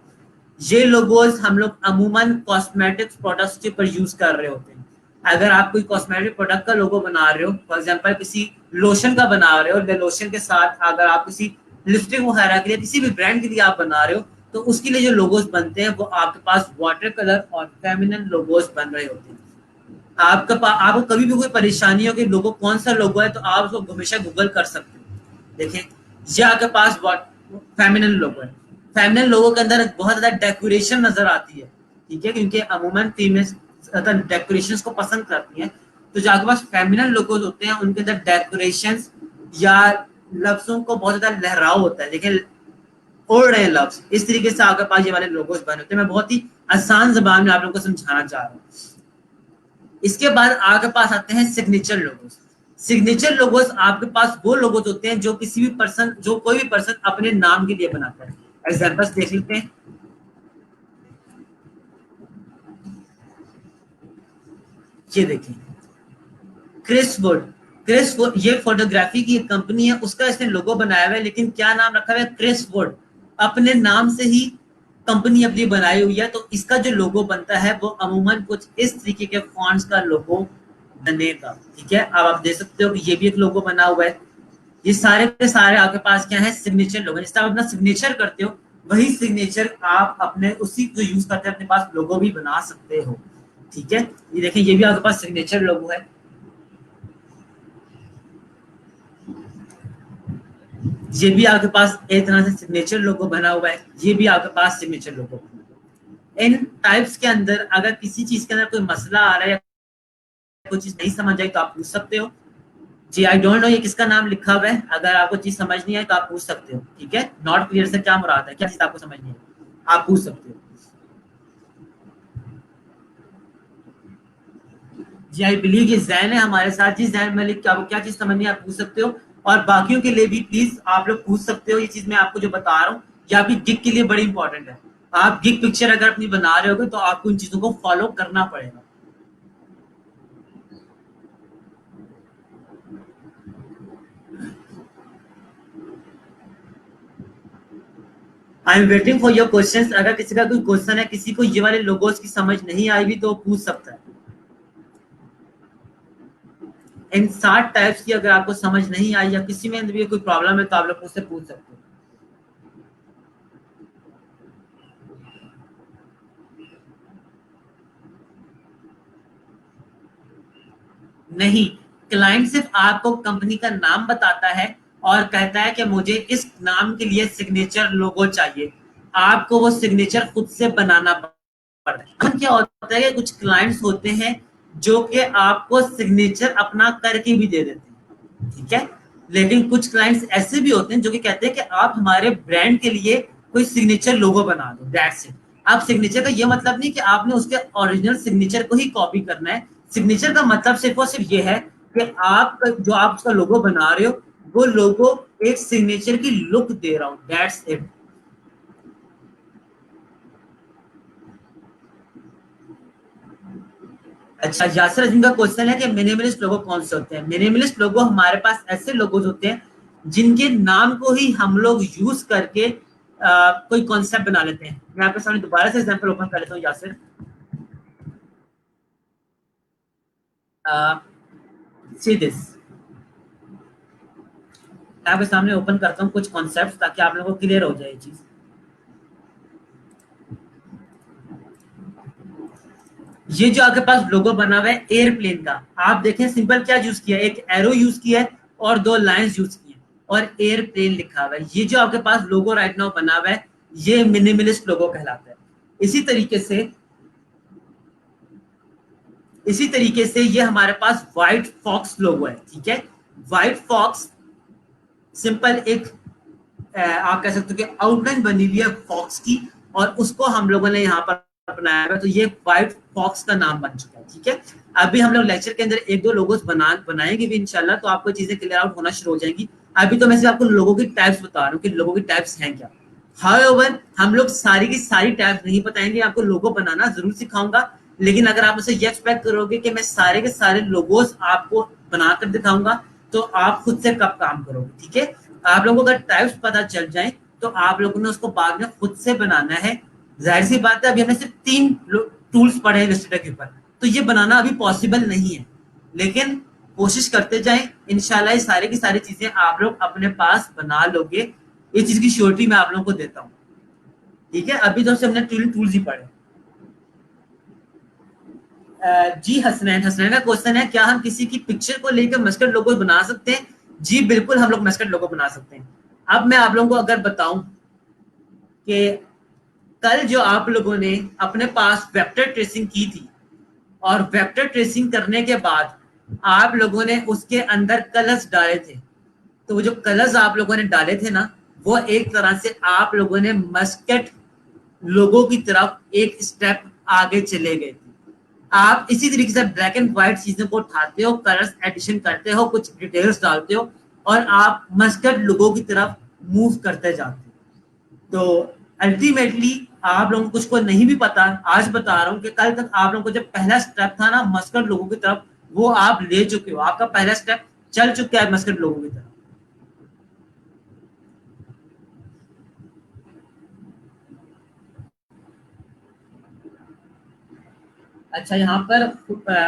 ये लोगोस हम लोग अमूमन कॉस्मेटिक्स प्रोडक्ट्स के ऊपर यूज कर रहे होते हैं। अगर आप कोई कॉस्मेटिक प्रोडक्ट का लोगो बना रहे हो, फॉर एग्जांपल किसी लोशन का बना रहे हो, लोशन के साथ अगर आप किसी लिपस्टिक वगैरह के लिए किसी भी ब्रांड के लिए आप बना रहे हो, तो उसके लिए जो लोगोस बनते हैं वो आपके पास वाटर कलर और फेमिनिन लोगोस बन रहे होते हैं। आपको कभी भी कोई परेशानी हो कि लोगो कौन सा लोगो है, तो आप उसको हमेशा गूगल कर सकते हो। देखें, ये आपके पास फेमिनिन लोगो है। फेमिनिन लोगो के अंदर बहुत ज्यादा डेकोरेशन नजर आती है, ठीक है, क्योंकि अमूमन फीमेल्स डेकोरेशन को पसंद करती हैं। तो जो आपके पास फेमिनिन लोगोज होते हैं उनके अंदर डेकोरेशन या लफ्जों को बहुत ज्यादा लहराव होता है। देखिए, उड़ रहे हैं लफ्ज, इस तरीके से आपके पास ये वाले लोगोज बने होते हैं। मैं बहुत ही आसान जबान में आप लोगों को समझाना चाह रहा हूँ। इसके बाद आपके पास आते हैं सिग्नेचर लोगोस। सिग्नेचर लोगोस आपके पास वो लोगोस होते हैं जो किसी भी पर्सन, जो कोई भी पर्सन अपने नाम के लिए बनाता है। एग्जांपल्स देख लेते हैं। ये देखिए, क्रिस वुड। क्रिस वुड ये फोटोग्राफी की एक कंपनी है, उसका इसने लोगो बनाया हुआ है, लेकिन क्या नाम रखा हुआ है? Chris Wood. अपने नाम से ही कंपनी अपनी बनाई हुई है। तो इसका जो लोगो बनता है वो अमूमन कुछ इस तरीके के फॉन्ट्स का लोगो बनेगा, ठीक है। अब आप देख सकते हो कि ये भी एक लोगो बना हुआ है। ये सारे के सारे आपके पास क्या है? सिग्नेचर लोगो। जिस तरह आप अपना सिग्नेचर करते हो, वही सिग्नेचर आप अपने उसी जो यूज करते हैं अपने पास लोगो भी बना सकते हो, ठीक है। ये देखिए, ये भी आपके पास सिग्नेचर लोगो है। ये भी आपके पास एक तरह से सिग्नेचर लोगो बना हुआ है। ये भी आपके पास सिग्नेचर लोगो बना हुआ है। इन टाइप्स के अंदर अगर किसी चीज के अंदर कोई मसला आ रहा है या कोई चीज नहीं समझ आई तो आप पूछ सकते हो। जी, आई डोंट नो ये किसका नाम लिखा हुआ है। अगर आपको चीज समझ नहीं आए तो आप पूछ सकते हो, ठीक है। नॉट क्लियर से क्या मुराद है, क्या चीज आपको समझ नहीं है, आप पूछ सकते हो। जी, आई बिलीव ये जैन है हमारे साथ। जी जैन मलिक, क्या क्या चीज समझनी है आप पूछ सकते हो। और बाकियों के लिए भी प्लीज आप लोग पूछ सकते हो। ये चीज मैं आपको जो बता रहा हूँ ये आपकी गिग के लिए बड़ी इंपॉर्टेंट है। आप गिग पिक्चर अगर अपनी बना रहे होगे तो आपको इन चीजों को फॉलो करना पड़ेगा। I am waiting for your questions. अगर किसी का कोई क्वेश्चन है, किसी को ये वाले लोगोस की समझ नहीं आएगी तो पूछ सकता है। इन 7 टाइप्स की अगर आपको समझ नहीं आई या किसी में भी कोई प्रॉब्लम है तो आप लोग मुझसे पूछ सकते हो। नहीं, क्लाइंट सिर्फ आपको कंपनी का नाम बताता है और कहता है कि मुझे इस नाम के लिए सिग्नेचर लोगो चाहिए। आपको वो सिग्नेचर खुद से बनाना पड़ता है। क्या होता है कि कुछ क्लाइंट्स होते हैं जो कि आपको सिग्नेचर अपना करके भी दे देते हैं, ठीक है। लेकिन कुछ क्लाइंट्स ऐसे भी होते हैं जो कि कहते हैं कि आप हमारे ब्रांड के लिए कोई सिग्नेचर लोगो बना दो, दैट्स इट। आप सिग्नेचर का ये मतलब नहीं कि आपने उसके ओरिजिनल सिग्नेचर को ही कॉपी करना है। सिग्नेचर का मतलब सिर्फ और सिर्फ ये है कि आप जो आप उसका लोगो बना रहे हो वो लोगो एक सिग्नेचर की लुक दे रहा हूं, दैट्स इट। अच्छा, यासर अजीम का क्वेश्चन है कि मिनिमलिस्ट लोगो कौन से होते हैं। मिनिमलिस्ट लोगो हमारे पास ऐसे लोगोज होते हैं जिनके नाम को ही हम लोग यूज करके कोई कॉन्सेप्ट बना लेते हैं। मैं आपके सामने दोबारा से एग्जांपल ओपन कर लेता हूँ यासर। सी दिस, मैं आपके सामने ओपन करता हूँ कुछ कॉन्सेप्ट ताकि आप लोगों को क्लियर हो जाए ये चीज। ये जो आपके पास लोगो बना हुआ है एयरप्लेन का, आप देखें सिंपल क्या यूज किया है, एक एरो यूज किया है और 2 लाइंस यूज की है और एयरप्लेन लिखा हुआ है। ये जो आपके पास लोगो राइट नाउ बना हुआ है ये मिनिमलिस्ट लोगो कहलाता है। इसी तरीके से इसी तरीके से ये हमारे पास व्हाइट फॉक्स लोगो है, ठीक है। व्हाइट फॉक्स सिंपल एक आप कह सकते हो कि आउटलाइन बनी हुई है फॉक्स की और उसको हम लोगों ने यहाँ पर बनाया है। तो ये व्हाइट फॉक्स का नाम बन चुका है, ठीक है। अभी हम लोग लेक्चर के अंदर एक दो लोगोस बनाएंगे भी इंशाल्लाह, तो आपको चीजें क्लियर आउट होना शुरू हो जाएंगी। अभी तो मैं सिर्फ आपको लोगों की टाइप्स बता रहा हूँ कि लोगों की टाइप्स हैं क्या। हाउएवर हम लोग सारी की सारी टाइप्स नहीं बताएंगे, आपको लोगो बनाना जरूर सिखाऊंगा। लेकिन अगर आप मुझसे ये एक्सपेक्ट करोगे कि मैं सारे के सारे लोगोस आपको बनाकर दिखाऊंगा तो आप खुद से कब काम करोगे, ठीक है। आप लोगों को अगर टाइप्स पता चल जाए तो आप लोगों ने उसको बाद में खुद से बनाना है। जाहिर सी बात है, अभी हमने सिर्फ 3 टूल्स पढ़े हैं इलस्ट्रेटर के ऊपर। तो ये बनाना अभी पॉसिबल नहीं है, लेकिन कोशिश करते जाएं, इंशाल्लाह ये सारी की सारी चीजें आप लोग अपने पास बना लोगे। ये चीज की श्योरिटी मैं आप लोगों को देता हूँ। ठीक है, अभी तो हमने टूल्स ही पढ़े। जी हसनैन, हसनैन का क्वेश्चन है, क्या हम किसी की पिक्चर को लेकर मस्कट लोगो बना सकते हैं? जी बिल्कुल, हम लोग मस्कट लोगो बना सकते हैं। अब मैं आप लोगों को अगर बताऊं कि कल जो आप लोगों ने अपने पास वेक्टर ट्रेसिंग की थी, और वेक्टर ट्रेसिंग करने के बाद आप लोगों ने उसके अंदर कलर्स डाले थे, तो वो जो कलर्स आप लोगों ने डाले थे ना, वो एक तरह से आप लोगों ने मस्कट लोगों की तरफ एक स्टेप आगे चले गए थे। आप इसी तरीके से ब्लैक एंड व्हाइट चीजों को उठाते हो, कलर्स एडिशन करते हो, कुछ डिटेल्स डालते हो, और आप मस्कट लोगों की तरफ मूव करते जाते हो। तो अल्टीमेटली आप लोगों को कुछ को नहीं भी पता, आज बता रहा हूं कि कल तक आप लोगों को जब पहला स्टेप था ना मस्कट लोगों की तरफ, वो आप ले चुके हो, आपका पहला स्टेप चल चुका है मस्कट लोगों की तरफ। अच्छा, यहाँ पर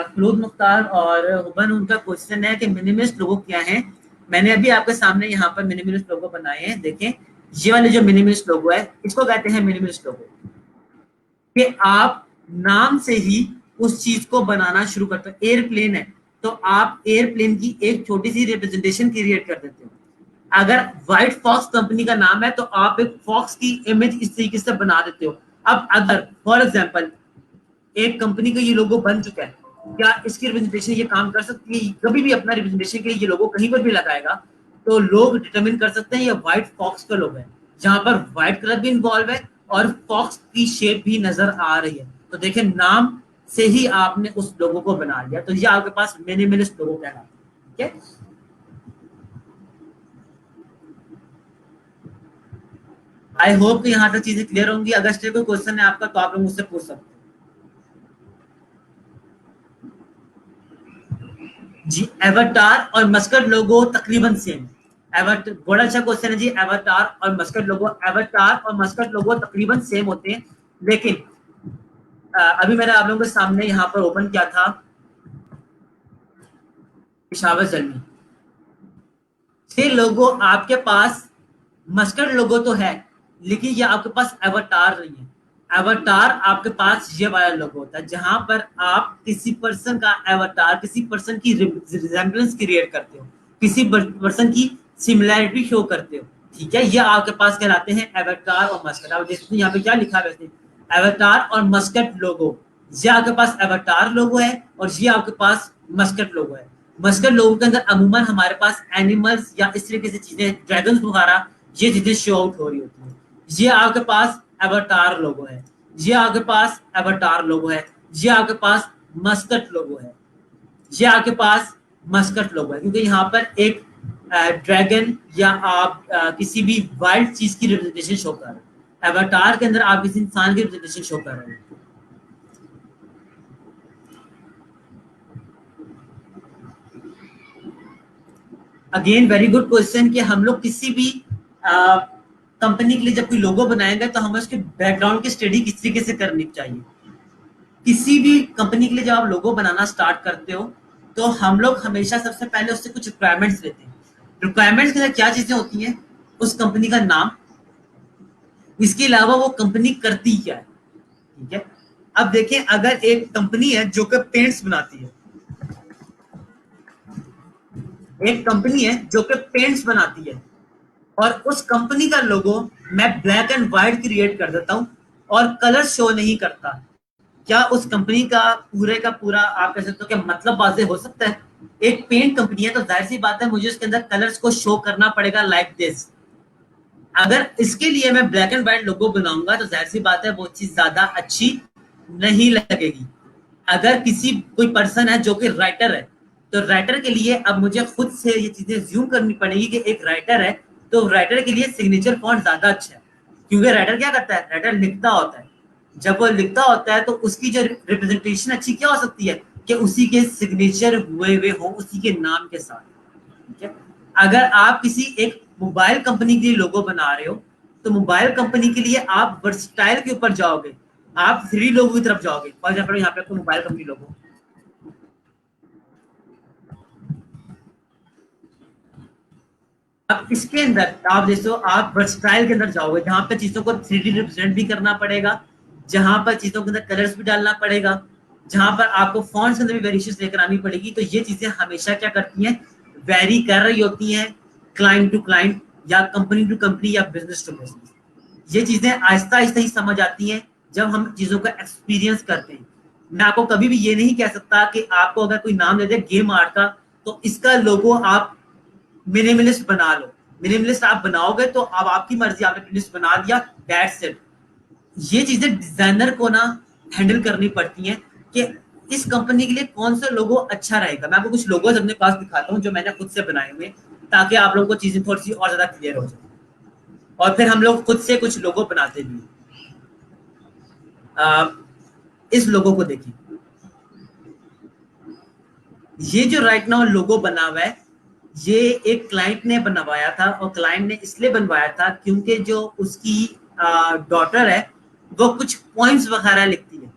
फलूद मुख्तार और हुबन उनका क्वेश्चन है कि मिनिमलिस्ट लोगो क्या है। मैंने अभी आपके सामने यहाँ पर मिनिमलिस्ट लोगो बनाए हैं, देखें। ये वाले जो मिनिमलिस्ट लोगो है, इसको कहते हैं मिनिमलिस्ट लोगो, कि आप नाम से ही उस चीज को बनाना शुरू करते हो। एयरप्लेन है तो आप एयरप्लेन की एक छोटी सी रिप्रेजेंटेशन क्रिएट कर देते हो। अगर व्हाइट फॉक्स कंपनी का नाम है तो आप एक फॉक्स की इमेज इस तरीके से बना देते हो। अब अगर फॉर एग्जाम्पल एक कंपनी का ये लोगो बन चुका है, क्या इसकी रिप्रेजेंटेशन ये काम कर सकती है? कभी भी अपना रिप्रेजेंटेशन के लिए ये लोगो कहीं पर भी लगाएगा तो लोग डिटरमिन कर सकते हैं ये व्हाइट फॉक्स का लोगो है, जहां पर व्हाइट कलर भी इन्वॉल्व है और फॉक्स की शेप भी नजर आ रही है। तो देखिए, नाम से ही आपने उस लोगो को बना लिया, तो ये आपके पास मिनिमलिस्ट लोगो कहलाता है। ठीक है, आई होप कि यहाँ तक चीजें क्लियर होंगी। अगर कोई क्वेश्चन है आपका तो आप लोग मुझसे पूछ सकते हैं। जी, एवटार और मस्कट लोगो तकरीबन सेम। एवट बड़ा अच्छा क्वेश्चन है जी। एवटार और मस्कट लोगो, एवटार और मस्कट लोगो तकरीबन सेम होते हैं, लेकिन अभी मैंने आप लोगों के सामने यहाँ पर ओपन किया था पेशावर जलमी। ये लोगो आपके पास मस्कट लोगो तो है, लेकिन ये आपके पास एवटार नहीं है। एवटार आपके पास ये वाला लोगो होता है, जहां पर आप किसी पर्सन का एवटार, किसी पर्सन की रिजेम्बलेंस क्रिएट करते हो, किसी पर्सन की सिमिलैरिटी शो करते हो। ठीक है, ये आपके पास कहलाते हैं एवटार और मस्कट। आप देखते हैं यहाँ पे क्या लिखा है वैसे, एवटार और मस्कट लोगो। ये आपके पास एवटार लोगो है और ये आपके पास मस्कट लोगो है। मस्कट लोगो के अंदर अमूमन हमारे पास एनिमल्स या इस तरीके से चीजें, ड्रैगन वगैरह, ये चीजें शो आउट हो रही होती है। ये आपके पास एवटार लोगो है, ये आपके पास एवटार लोगो है, ये आपके पास मस्कट लोगो है, ये आपके पास मस्कट लोगो है, क्योंकि यहाँ पर एक ड्रैगन या आप किसी भी वाइल्ड चीज की रिप्रेजेंटेशन शो कर रहे हैं। एवटार के अंदर आप किसी इंसान की रिप्रेजेंटेशन शो कर रहे हैं। अगेन वेरी गुड क्वेश्चन, कि हम लोग किसी भी कंपनी के लिए जब कोई लोगो बनाएंगे तो हमें उसके बैकग्राउंड की स्टडी किस तरीके से करनी चाहिए। किसी भी कंपनी के लिए जब आप लोगो बनाना स्टार्ट करते हो तो हम लोग हमेशा सबसे पहले उससे कुछ रिक्वायरमेंट्स लेते हैं। रिक्वायरमेंट्स के अंदर क्या चीजें होती हैं? उस कंपनी का नाम, इसके अलावा वो कंपनी करती क्या है। ठीक है, अब देखें, अगर एक कंपनी है जो कि पेंट्स बनाती है, एक कंपनी है जो कि पेंट्स बनाती है, और उस कंपनी का लोगो मैं ब्लैक एंड व्हाइट क्रिएट कर देता हूं और कलर शो नहीं करता, क्या उस कंपनी का पूरा आप कह सकते हो कि मतलब वाजे हो सकता है? एक पेंट कंपनी है तो जाहिर सी बात है मुझे उसके अंदर कलर्स को शो करना पड़ेगा लाइक दिस। अगर इसके लिए मैं ब्लैक एंड व्हाइट लोगो बनाऊंगा तो जाहिर सी बात है वो चीज ज्यादा अच्छी नहीं लगेगी। अगर किसी कोई पर्सन है जो कि राइटर है, तो राइटर के लिए अब मुझे खुद से ये चीजें ज्यूम करनी पड़ेगी कि एक राइटर है तो राइटर के लिए सिग्नेचर फॉन्ट ज्यादा अच्छा है, क्योंकि राइटर क्या करता है? राइटर लिखता होता है। जब वो लिखता होता है तो उसकी जो रिप्रेजेंटेशन अच्छी क्या हो सकती है कि उसी के सिग्नेचर हुए हुए हो, उसी के नाम के साथ। ठीक है, अगर आप किसी एक मोबाइल कंपनी के लिए लोगो बना रहे हो तो मोबाइल कंपनी के लिए आप वर्सटाइल के ऊपर जाओगे, आप 3D लोगो की तरफ जाओगे। फॉर एग्जाम्पल यहाँ पे आपको मोबाइल कंपनी लोगो, अब इसके अंदर आप जैसे आप वर्सटाइल के अंदर जाओगे जहां पे चीजों को 3D रिप्रेजेंट भी करना पड़ेगा, जहां पर चीजों के अंदर कलर्स भी डालना पड़ेगा, जहां पर आपको फॉन्ट्स के अंदर भी वेरिएशंस लेकर आनी पड़ेगी। तो ये चीजें हमेशा क्या करती हैं, वेरी कर रही होती हैं, क्लाइंट टू क्लाइंट या कंपनी टू कंपनी या बिजनेस टू बिजनेस। ये चीजें आहिस्ता आहिस्ता ही समझ आती हैं जब हम चीजों का एक्सपीरियंस करते हैं। मैं आपको कभी भी ये नहीं कह सकता कि आपको अगर कोई नाम दे दे गेम आर्ट का, तो इसका लोगो आप मिनिमलिस्ट बना लो। मिनिमलिस्ट आप बनाओगे तो अब आपकी मर्जी, आपने मिनिमलिस्ट बना दिया, दैट्स इट। ये चीजें डिजाइनर को ना हैंडल करनी पड़ती हैं कि इस कंपनी के लिए कौन सा लोगो अच्छा रहेगा। मैं आपको कुछ लोगोज अपने पास दिखाता हूँ जो मैंने खुद से बनाए हुए, ताकि आप लोगों को चीजें थोड़ी सी और ज्यादा क्लियर हो जाए। और फिर हम लोग खुद से कुछ लोगो बनाते भी। इस लोगो को देखिए, ये जो राइट नाउ लोगो बना हुआ है, ये एक क्लाइंट ने बनवाया था। और क्लाइंट ने इसलिए बनवाया था क्योंकि जो उसकी डॉटर है वो कुछ पॉइंट्स वगैरह लिखती है,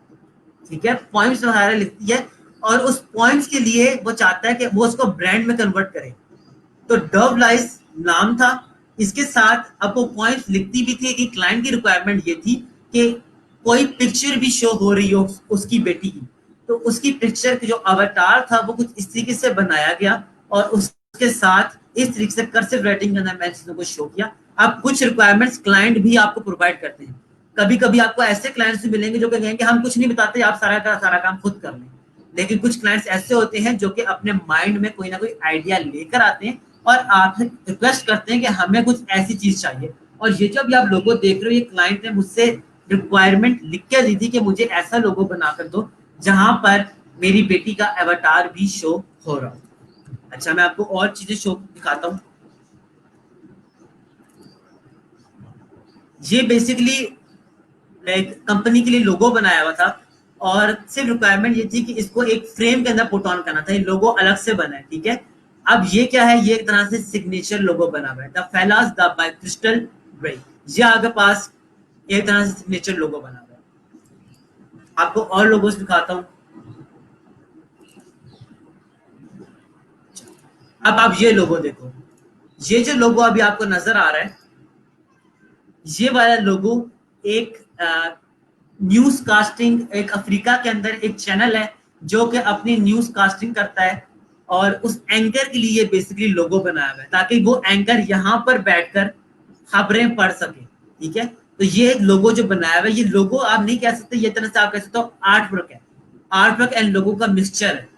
ठीक है, पॉइंट्स वगैरह लिखती है, और उस पॉइंट्स के लिए वो चाहता है कि वो उसको ब्रांड में कन्वर्ट करे। तो डव लाइस नाम था। इसके साथ अब वो पॉइंट्स लिखती भी थी कि क्लाइंट की रिक्वायरमेंट ये थी कि कोई पिक्चर भी शो हो रही हो उसकी बेटी की, तो उसकी पिक्चर की जो अवतार था वो कुछ इस तरीके से बनाया गया, और उसके साथ इस तरीके से कर्सिव राइटिंग के अंदर मैंने चीजों को शो किया। अब कुछ रिक्वायरमेंट्स क्लाइंट भी आपको प्रोवाइड करते हैं। कभी कभी आपको ऐसे क्लाइंट्स भी मिलेंगे जो कहेंगे हम कुछ नहीं बताते, आप सारा का सारा काम खुद कर लें। लेकिन कुछ क्लाइंट्स ऐसे होते हैं जो कि अपने माइंड में कोई ना कोई आइडिया लेकर आते हैं और आपसे रिक्वेस्ट करते हैं कि हमें कुछ ऐसी चीज चाहिए। और ये जो भी आप लोगो देख रहे हो, ये क्लाइंट ने मुझसे रिक्वायरमेंट लिख के दी थी कि मुझे ऐसा लोगो बना कर दो जहां पर मेरी बेटी का एवटार भी शो हो रहा हो। अच्छा, मैं आपको और चीजें शो दिखाता हूँ। ये बेसिकली लाइक कंपनी के लिए लोगो बनाया हुआ था, और सिर्फ रिक्वायरमेंट ये थी कि इसको एक फ्रेम के अंदर पुट ऑन करना था। ये लोगो अलग से बना है, ठीक है। अब ये क्या है, ये एक तरह से सिग्नेचर लोगो बना हुआ है, द फैलास द बाय क्रिस्टल ब्रे। ये आपके पास एक तरह से सिग्नेचर लोगो बना हुआ है। आपको और लोगोस दिखाता हूँ। अब आप ये लोगो देखो, ये जो लोगो अभी आपको नजर आ रहा है, ये वाला लोगो एक न्यूज कास्टिंग, एक अफ्रीका के अंदर एक चैनल है जो कि अपनी न्यूज कास्टिंग करता है, और उस एंकर के लिए बेसिकली लोगो बनाया हुआ है ताकि वो एंकर यहाँ पर बैठकर खबरें पढ़ सके, ठीक है। तो ये लोगो जो बनाया हुआ है, ये लोगो आप नहीं कह सकते, ये तरह से आप कह सकते हो आर्ट वर्क है। आर्ट वर्क एंड लोगो का मिक्सचर है।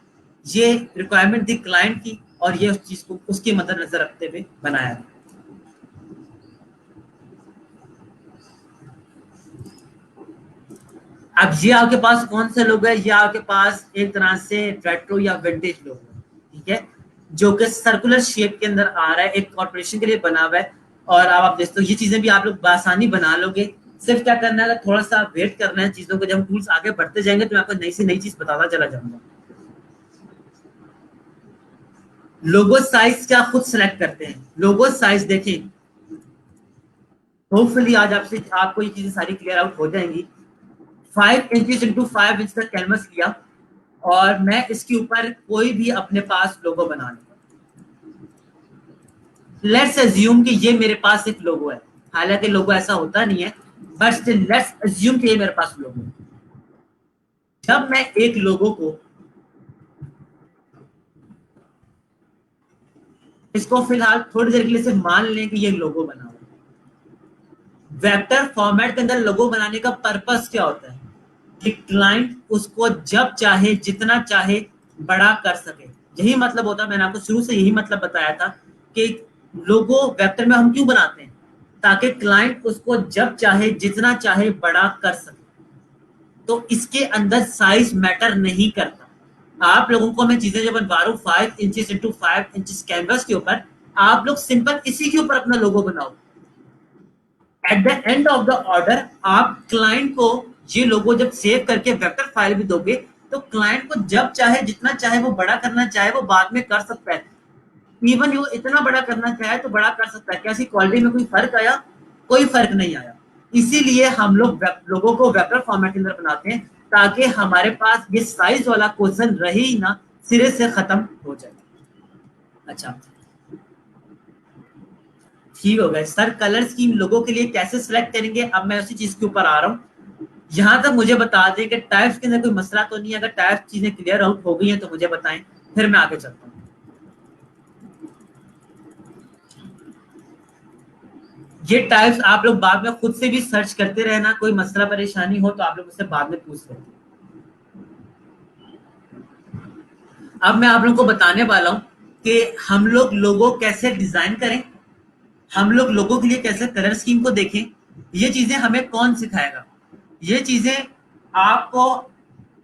ये रिक्वायरमेंट थी क्लाइंट की, और ये उस चीज को उसकी मद्देनजर नजर रखते हुए बनाया है। अब ये आपके पास कौन से लोग है, ये आपके पास एक तरह से रेट्रो या विंटेज लोग है, ठीक है, जो कि सर्कुलर शेप के अंदर आ रहा है, एक कॉर्पोरेशन के लिए बना हुआ है। और अब आप देखते हो ये चीजें भी आप लोग आसानी बना लोगे। सिर्फ क्या करना है, थोड़ा सा वेट करना है चीजों को। जब हम टूल्स आगे बढ़ते जाएंगे तो मैं आपको नई से नई चीज बताता चला जाऊंगा। लोगो साइज क्या खुद सेलेक्ट करते हैं। लोगो साइज देखें, होपफुली आज आपसे आपको ये चीजें सारी क्लियर आउट हो जाएंगी। 5 इंच इंटू 5 इंच का कैनवस लिया, और मैं इसके ऊपर कोई भी अपने पास लोगो बना लूंगा। लेट्स अज्यूम कि ये मेरे पास एक लोगो है, हालांकि लोगो ऐसा होता नहीं है, बट स्टिल लेट्स अज्यूम कि ये मेरे पास लोगो है। जब मैं एक लोगो को, इसको फिलहाल थोड़ी देर के लिए सिर्फ मान लें कि ये लोगो बना हुआ है। वेक्टर फॉर्मेट के अंदर लोगो बनाने का पर्पस क्या होता है कि क्लाइंट उसको जब चाहे जितना चाहे बड़ा कर सके। यही मतलब होता है, मैंने आपको शुरू से यही मतलब बताया था कि लोगो वेक्टर में हम क्यों बनाते हैं, ताकि क्लाइंट उसको जब चाहे जितना चाहे बड़ा कर सके। तो इसके अंदर साइज मैटर नहीं करता। आप लोगों को मैं चीजें जब बनवा रहा हूँ 5 इंच इंटू 5 इंच कैनवस के ऊपर, आप लोग सिंपल इसी के ऊपर अपना लोगो बनाओ। At the end of the order आप क्लाइंट को ये लोगो जब सेव करके वेक्टर फाइल भी दोगे, तो क्लाइंट को जब चाहे जितना चाहे वो बड़ा करना चाहे वो बाद में कर सकता है। इवन वो इतना बड़ा करना चाहे तो बड़ा कर सकता है। कैसी क्वालिटी में कोई फर्क आया? कोई फर्क नहीं आया। इसीलिए हम लोग लोगों को वेक्टर फॉर्मेट के अंदर बनाते हैं, ताकि हमारे पास ये साइज वाला क्वेश्चन रहे ही ना, सिरे से खत्म हो जाए। अच्छा, ठीक हो गया सर। कलर स्कीम लोगों के लिए कैसे सिलेक्ट करेंगे, अब मैं उसी चीज के ऊपर आ रहा हूँ। यहाँ तक मुझे बता दें कि टाइप्स के अंदर कोई मसला तो नहीं है। अगर टाइप चीजें क्लियर आउट हो गई हैं तो मुझे बताएं, फिर मैं आगे चलता हूँ। ये टाइप्स आप लोग बाद में खुद से भी सर्च करते रहना, कोई मसला परेशानी हो तो आप लोग मुझसे बाद में पूछ सकते हैं। अब मैं आप लोगों को बताने वाला हूँ कि हम लोग लोगो कैसे डिजाइन करें, हम लोग लोगों के लिए कैसे कलर स्कीम को देखें। ये चीजें हमें कौन सिखाएगा? ये चीजें आपको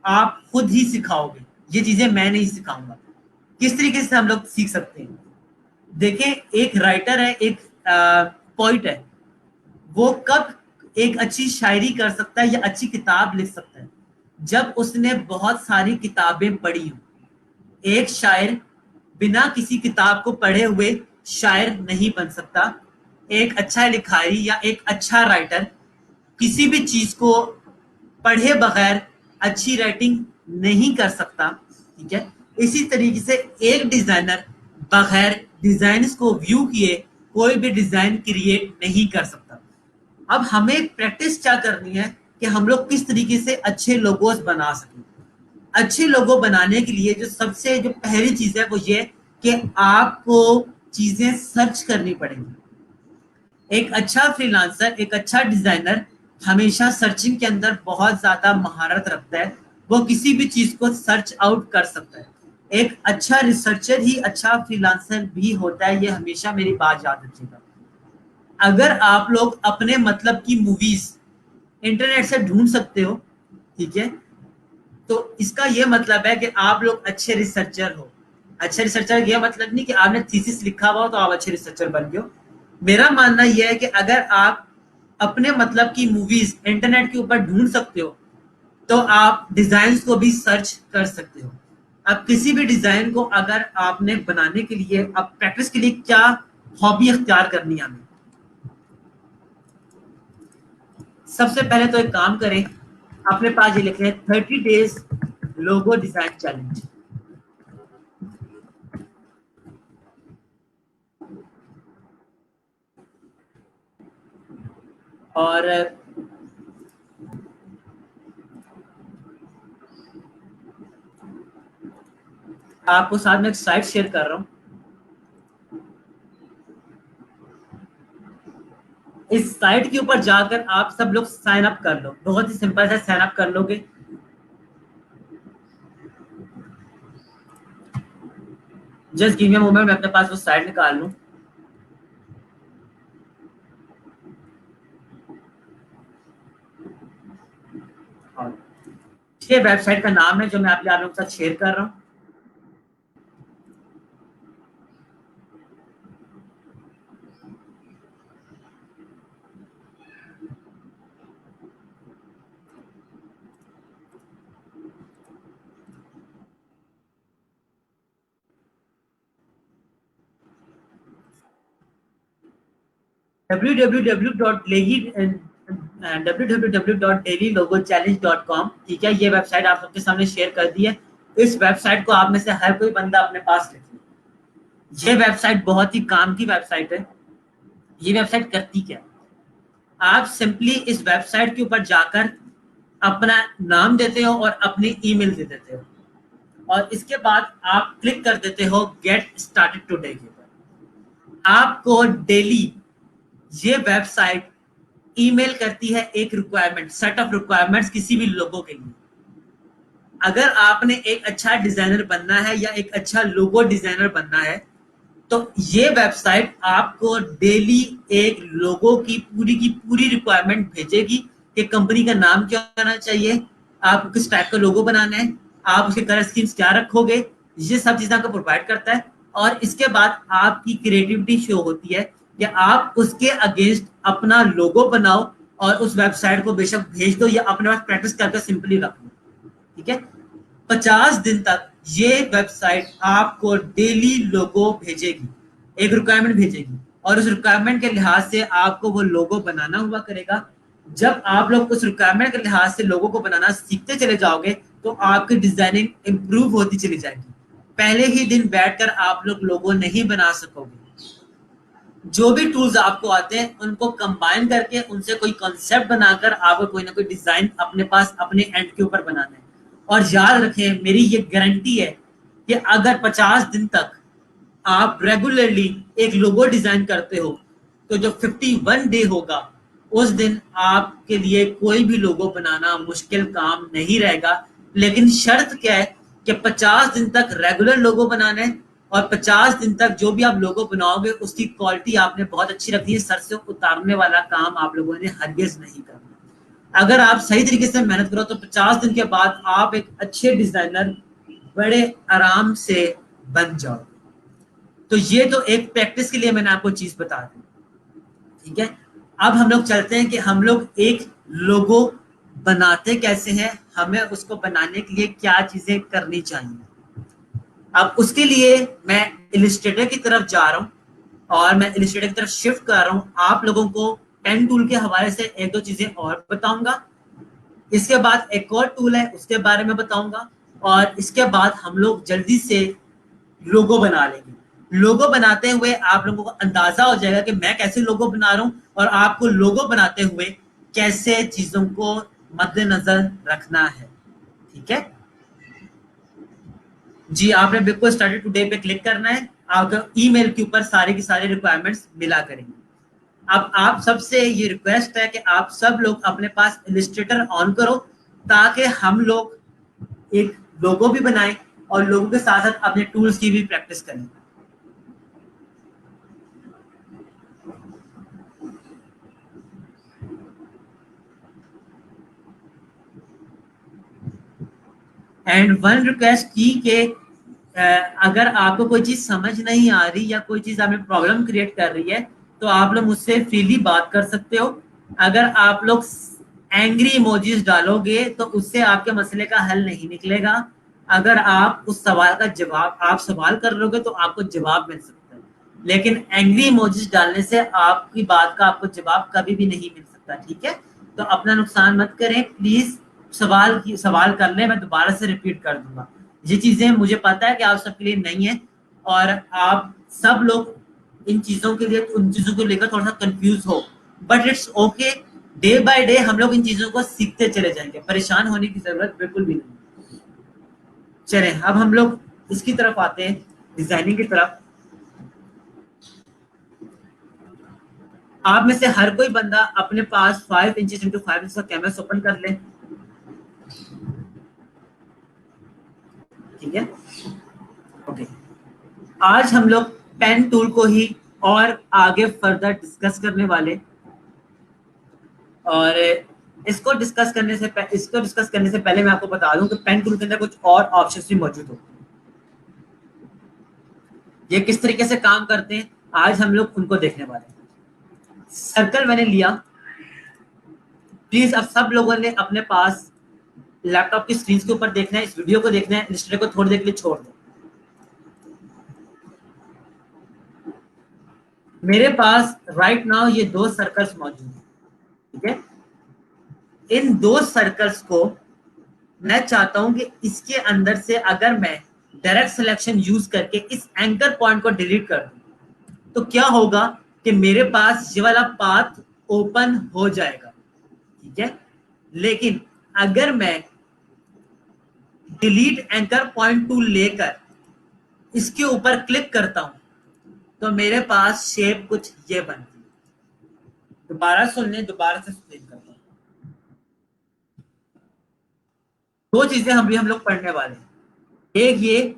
आप खुद ही सिखाओगे, ये चीजें मैं नहीं सिखाऊंगा। किस तरीके से हम लोग सीख सकते हैं? देखें, एक राइटर है, एक पोइट है, वो कब एक अच्छी शायरी कर सकता है या अच्छी किताब लिख सकता है? जब उसने बहुत सारी किताबें पढ़ी हो। एक शायर बिना किसी किताब को पढ़े हुए शायर नहीं बन सकता। एक अच्छा लिखारी या एक अच्छा राइटर किसी भी चीज को पढ़े बगैर अच्छी राइटिंग नहीं कर सकता। ठीक है, इसी तरीके से एक डिजाइनर बगैर डिजाइन को व्यू किए कोई भी डिजाइन क्रिएट नहीं कर सकता। अब हमें प्रैक्टिस क्या करनी है कि हम लोग किस तरीके से अच्छे लोगोस बना सकें। अच्छे लोगो बनाने के लिए जो पहली चीज है वो ये कि आपको चीजें सर्च करनी पड़ेंगी। एक अच्छा फ्रीलांसर, एक अच्छा डिजाइनर हमेशा सर्चिंग के अंदर बहुत ज्यादा महारत रखता है। वो किसी भी चीज को सर्च आउट कर सकता है। एक अच्छा रिसर्चर ही अच्छा फ्रीलांसर भी होता है, ये हमेशा मेरी बात याद रखिएगा। अगर आप लोग अपने मतलब की मूवीज इंटरनेट से ढूंढ सकते हो, ठीक है, तो इसका यह मतलब है कि आप लोग अच्छे रिसर्चर हो। अच्छे रिसर्चर यह मतलब नहीं कि आपने थीसिस लिखा हुआ हो तो आप अच्छे रिसर्चर बन गए हो। मेरा मानना यह है कि अगर आप अपने मतलब की मूवीज इंटरनेट के ऊपर ढूंढ सकते हो तो आप डिजाइन को भी सर्च कर सकते हो। अब किसी भी डिजाइन को अगर आपने बनाने के लिए, अब प्रैक्टिस के लिए क्या हॉबी अख्तियार करनी है हमें? सबसे पहले तो एक काम करें, अपने पास ये लिख लें 30 डेज लोगो डिजाइन चैलेंज। और आपको साथ में एक साइट शेयर कर रहा हूँ। इस साइट के ऊपर जाकर आप सब लोग साइन अप कर लो। बहुत ही सिंपल है, साइन अप कर लोगे। Just give me a moment, मैं अपने पास वो साइट निकाल लूँ। ये वेबसाइट का नाम है जो मैं आप लोगों के साथ शेयर कर रहा हूँ। www.dailylogochallenge.com। ठीक है, ये वेबसाइट आप सबके सामने शेयर कर दी है। इस वेबसाइट को आप में से हर कोई बंदा अपने पास रखे। ये वेबसाइट बहुत ही काम की वेबसाइट है। ये वेबसाइट करती क्या है? आप सिंपली इस वेबसाइट के ऊपर जाकर अपना नाम देते हो और अपनी ईमेल दे देते हो, और इसके बाद आप क्लिक कर देते हो गेट स्टार्टेड टुडे के ऊपर। आपको डेली ये वेबसाइट ईमेल करती है एक रिक्वायरमेंट, सेट ऑफ रिक्वायरमेंट्स किसी भी लोगों के लिए। अगर आपने एक अच्छा डिजाइनर बनना है या एक अच्छा लोगो डिजाइनर बनना है तो ये वेबसाइट आपको डेली एक लोगो की पूरी रिक्वायरमेंट भेजेगी कि कंपनी का नाम क्या होना चाहिए, आपको किस टाइप का लोगो बनाना है, आप उसके कलर स्कीम्स क्या रखोगे, ये सब चीजें आपको प्रोवाइड करता है। और इसके बाद आपकी क्रिएटिविटी शो होती है कि आप उसके अगेंस्ट अपना लोगो बनाओ और उस वेबसाइट को बेशक भेज दो या अपने पास प्रैक्टिस करके सिंपली रख लो। ठीक है, 50 दिन तक ये वेबसाइट आपको डेली लोगो भेजेगी, एक रिक्वायरमेंट भेजेगी, और उस रिक्वायरमेंट के लिहाज से आपको वो लोगो बनाना हुआ करेगा। जब आप लोग उस रिक्वायरमेंट के लिहाज से लोगों को बनाना सीखते चले जाओगे तो आपकी डिजाइनिंग इंप्रूव होती चली जाएगी। पहले ही दिन बैठकर आप लोग लोगो नहीं बना सकोगे। जो भी टूल्स आपको आते हैं उनको कंबाइन करके उनसे कोई कॉन्सेप्ट बनाकर आपको कोई ना कोई डिजाइन अपने पास अपने एंड के ऊपर बनाना है। और याद रखें, मेरी ये गारंटी है कि अगर 50 दिन तक आप रेगुलरली एक लोगो डिजाइन करते हो तो जो 51 डे होगा उस दिन आपके लिए कोई भी लोगो बनाना मुश्किल काम नहीं रहेगा। लेकिन शर्त क्या है कि 50 दिन तक रेगुलर लोगो बनाना है और 50 दिन तक जो भी आप लोगो बनाओगे उसकी क्वालिटी आपने बहुत अच्छी रखनी है। सर से उतारने वाला काम आप लोगों ने हरगिज नहीं करना। अगर आप सही तरीके से मेहनत करो तो 50 दिन के बाद आप एक अच्छे डिजाइनर बड़े आराम से बन जाओगे। तो ये तो एक प्रैक्टिस के लिए मैंने आपको चीज बता दी, ठीक है। अब हम लोग चलते हैं कि हम लोग एक लोगो बनाते कैसे हैं, हमें उसको बनाने के लिए क्या चीजें करनी चाहिए। अब उसके लिए मैं इलिस्ट्रेटर की तरफ जा रहा हूँ और मैं इलिस्ट्रेटर की तरफ शिफ्ट कर रहा हूँ। आप लोगों को पेन टूल के हवाले से एक दो चीजें और बताऊंगा। इसके बाद एक और टूल है उसके बारे में बताऊंगा और इसके बाद हम लोग जल्दी से लोगो बना लेंगे। लोगो बनाते हुए आप लोगों को अंदाजा हो जाएगा कि मैं कैसे लोगो बना रहा हूं और आपको लोगो बनाते हुए कैसे चीजों को मद्देनजर रखना है, ठीक है जी। आपने बिल्कुल स्टार्टेड टुडे पे क्लिक करना है, आपको ईमेल के ऊपर सारे की सारी रिक्वायरमेंट्स मिला करेंगे। अब आप सबसे ये रिक्वेस्ट है कि आप सब लोग अपने पास इलिस्ट्रेटर ऑन करो ताकि हम लोग एक लोगो भी बनाएं और लोगों के साथ साथ अपने टूल्स की भी प्रैक्टिस करें। एंड वन रिक्वेस्ट की कि अगर आपको कोई चीज समझ नहीं आ रही या कोई चीज आपने प्रॉब्लम क्रिएट कर रही है तो आप लोग मुझसे फ्रीली बात कर सकते हो। अगर आप लोग एंग्री इमोजीज डालोगे तो उससे आपके मसले का हल नहीं निकलेगा। अगर आप उस सवाल का जवाब आप सवाल कर रहे हो तो आपको जवाब मिल सकता है, लेकिन एंग्री इमोजीज डालने से आपकी बात का आपको जवाब कभी भी नहीं मिल सकता, ठीक है। तो अपना नुकसान मत करें प्लीज। सवाल कर ले, मैं दोबारा से रिपीट कर दूंगा। ये चीजें मुझे पता है कि आप सबके लिए नहीं है और आप सब लोग इन चीजों के लिए उन चीजों को लेकर थोड़ा सा कंफ्यूज हो, but it's okay. Day by day हम लोग इन चीजों को सीखते चले जाएंगे, परेशान होने की जरूरत बिल्कुल भी नहीं। चले अब हम लोग इसकी तरफ आते हैं, डिजाइनिंग की तरफ। आप में से हर कोई बंदा अपने पास 5 इंच x 5 इंच का कैनवस ओपन कर ले, ठीक है ओके। आज हम लोग पेन टूल को ही और आगे फर्दर डिस्कस करने वाले और इसको डिस्कस करने से पहले मैं आपको बता दूं कि पेन टूल के अंदर कुछ और ऑप्शंस भी मौजूद होते हैं। ये किस तरीके से काम करते हैं आज हम लोग उनको देखने वाले हैं। सर्कल मैंने लिया, प्लीज अब सब लोगों ने अपने पास लैपटॉप की स्क्रीन के ऊपर देखना है, इस वीडियो को देखना है, इलिस्ट्रेटर को थोड़ी देर के लिए छोड़ दो। मेरे पास राइट नाउ ये दो सर्कल्स मौजूद हैं, ठीक है। इन दो सर्कल्स को मैं चाहता हूं कि इसके अंदर से अगर मैं डायरेक्ट सिलेक्शन यूज करके इस एंकर पॉइंट को डिलीट कर दूं तो क्या होगा कि मेरे पास ये वाला पाथ ओपन हो जाएगा, ठीक है। लेकिन अगर मैं डिलीट एंकर पॉइंट टूल लेकर इसके ऊपर क्लिक करता हूं तो मेरे पास शेप कुछ ये बनती है। दोबारा सुन लें, दोबारा से एक्सप्लेन करता हूं। दो चीजें हम लोग पढ़ने वाले हैं, एक ये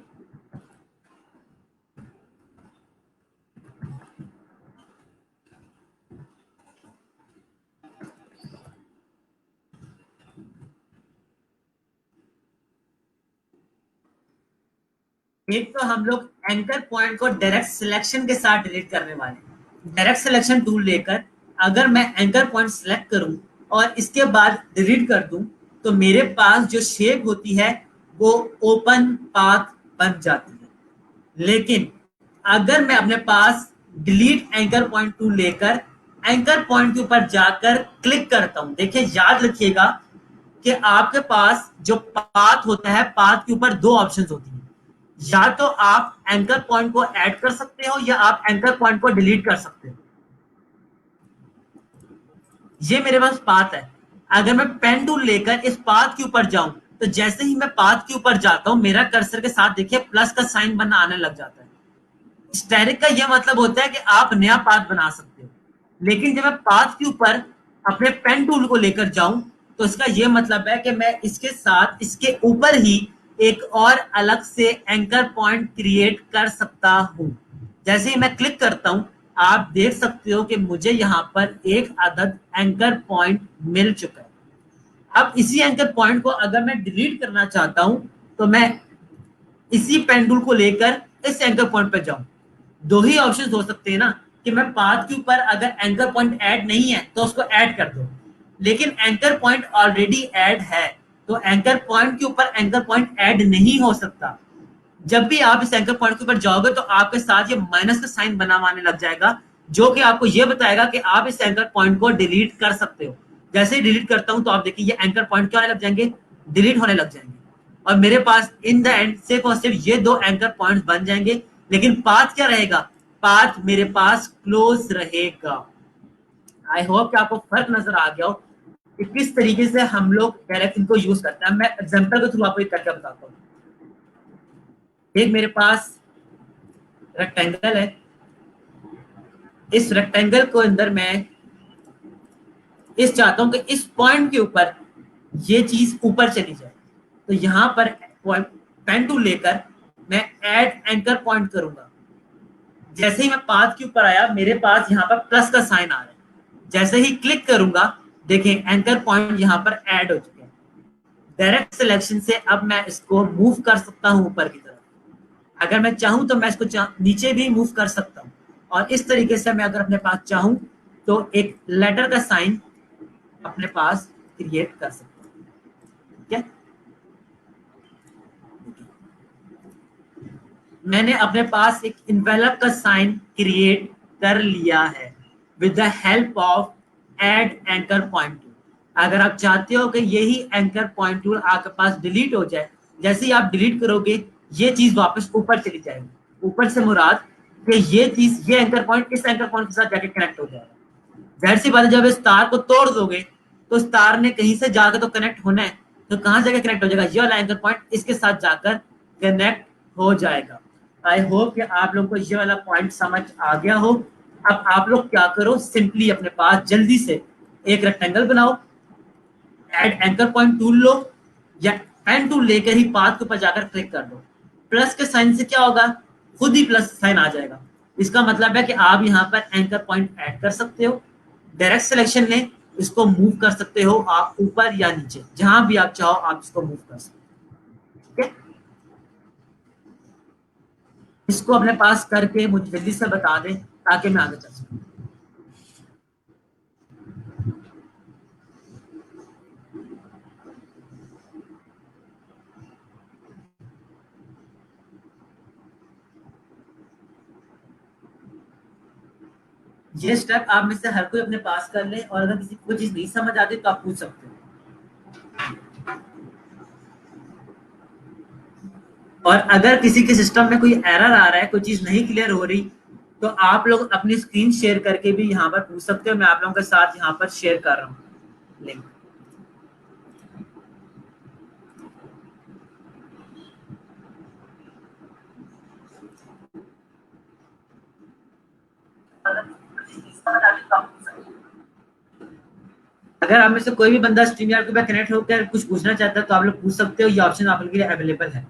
एक तो हम लोग एंकर पॉइंट को डायरेक्ट सिलेक्शन के साथ डिलीट करने वाले हैं। डायरेक्ट सिलेक्शन टूल लेकर अगर मैं एंकर पॉइंट सिलेक्ट करूं और इसके बाद डिलीट कर दूं तो मेरे पास जो शेप होती है वो ओपन पाथ बन जाती है। लेकिन अगर मैं अपने पास डिलीट एंकर पॉइंट टूल लेकर एंकर पॉइंट के ऊपर जाकर क्लिक करता हूं, देखिए याद रखिएगा कि आपके पास जो पाथ होता है, पाथ के ऊपर दो ऑप्शंस होती हैं। या तो आप एंकर पॉइंट को ऐड कर सकते हो या आप एंकर पॉइंट को डिलीट कर सकते हो। ये मेरे पास पाथ है। अगर मैं पेन टूल लेकर इस पाथ के ऊपर जाऊं तो जैसे ही मैं पाथ के ऊपर जाता हूं मेरा कर्सर के साथ देखिए प्लस का साइन बनना आने लग जाता है। स्टैरिक का यह मतलब होता है कि आप नया पाथ बना सकते हो। लेकिन जब मैं पाथ के ऊपर अपने पेन टूल को लेकर जाऊं तो इसका यह मतलब है कि मैं इसके साथ इसके ऊपर ही एक और अलग से एंकर पॉइंट क्रिएट कर सकता हूं। जैसे ही मैं क्लिक करता हूं आप देख सकते हो कि मुझे यहां पर एक अदद एंकर पॉइंट मिल चुका है। अब इसी एंकर पॉइंट को अगर मैं डिलीट करना चाहता हूं तो मैं इसी पेंडुल को लेकर इस एंकर पॉइंट पर जाऊं। दो ही ऑप्शन हो सकते हैं ना, कि मैं पाथ के ऊपर अगर एंकर पॉइंट ऐड नहीं है तो उसको ऐड कर दो, लेकिन एंकर पॉइंट ऑलरेडी ऐड है तो एंकर पॉइंट के ऊपर एंकर पॉइंट ऐड नहीं हो सकता। जब भी आप इस एंकर पॉइंट के ऊपर जाओगे तो आपके साथ ये माइनस का साइन बना हुआ आने लग जाएगा, जो कि आपको ये बताएगा कि आप इस एंकर पॉइंट को डिलीट कर सकते हो। जैसे ही डिलीट करता हूं तो आप देखिए ये एंकर पॉइंट क्या होने लग जाएंगे, डिलीट होने लग जाएंगे। और मेरे पास इन द एंड सिर्फ और सिर्फ ये दो एंकर पॉइंट्स बन जाएंगे। लेकिन पाथ क्या रहेगा, पाथ मेरे पास क्लोज रहेगा। आई होप कि आपको फर्क नजर आ गया हो कि किस तरीके से हम लोग डायरेक्ट इनको यूज करते हैं। मैं एग्जांपल के थ्रू आपको एक करके बताता हूँ। एक मेरे पास रेक्टेंगल है, इस रेक्टेंगल को अंदर मैं इस चाहता हूं कि इस पॉइंट के ऊपर ये चीज ऊपर चली जाए। तो यहां पर पेन टूल लेकर मैं ऐड एंकर पॉइंट करूंगा। जैसे ही मैं पाथ के ऊपर आया मेरे पास यहाँ पर प्लस का साइन आ रहा है। जैसे ही क्लिक करूंगा देखें एंकर पॉइंट यहाँ पर ऐड हो चुके हैं। डायरेक्ट सिलेक्शन से अब मैं इसको मूव कर सकता हूँ ऊपर की तरफ। अगर मैं चाहूं तो मैं इसको नीचे भी मूव कर सकता हूँ। और इस तरीके से मैं अगर अपने पास चाहूं तो एक लेटर का साइन अपने पास क्रिएट कर सकता हूँ। ठीक है, मैंने अपने पास एक इन्वेलप का साइन क्रिएट कर लिया है with the help of add anchor point tool. अगर आप चाहते हो कि यही एंकर पॉइंट टूल आपके पास डिलीट हो जाए, जैसे ही आप डिलीट करोगे ये चीज वापस ऊपर चली जाएगी। ऊपर से मुराद कि ये चीज ये एंकर पॉइंट इस एंकर पॉइंट के साथ जाके कनेक्ट हो जाएगा। जाहिर सी बात है जब इस तार को तोड़ दोगे तो इस तार ने कहीं से जाकर तो कनेक्ट होना है। तो कहां जाकर कनेक्ट हो जाएगा, ये वाला एंकर पॉइंट इसके साथ जाकर कनेक्ट हो जाएगा। आई होप कि आप लोग को ये वाला पॉइंट समझ आ गया हो। अब आप लोग क्या करो, सिंपली अपने पास जल्दी से एक रेक्टेंगल बनाओ, एड एंकर पॉइंट टूल लो या पेन टूल लेकर ही पाथ के ऊपर जाकर क्लिक कर दो। प्लस के साइन से क्या होगा, खुद ही प्लस साइन आ जाएगा। इसका मतलब है कि आप यहाँ पर एंकर पॉइंट ऐड कर सकते हो। डायरेक्ट सिलेक्शन लें, इसको मूव कर सकते हो आप ऊपर या नीचे, जहां भी आप चाहो आप इसको मूव कर सकते हो। ठीक है, इसको अपने पास करके मुझे जल्दी से बता दें ताकि मैं आगे चल सकूं। ये स्टेप आप में से हर कोई अपने पास कर ले, और अगर किसी को चीज नहीं समझ आती तो आप पूछ सकते हो। और अगर किसी के सिस्टम में कोई एरर आ रहा है, कोई चीज नहीं क्लियर हो रही, तो आप लोग अपनी स्क्रीन शेयर करके भी यहाँ पर पूछ सकते हो। मैं आप लोगों के साथ यहाँ पर शेयर कर रहा हूँ लिंक। अगर आप में से कोई भी बंदा स्ट्रीम यार्ड के ऊपर कनेक्ट होकर कुछ पूछना चाहता है तो आप लोग पूछ सकते हो, ये ऑप्शन आप लोगों के लिए अवेलेबल है।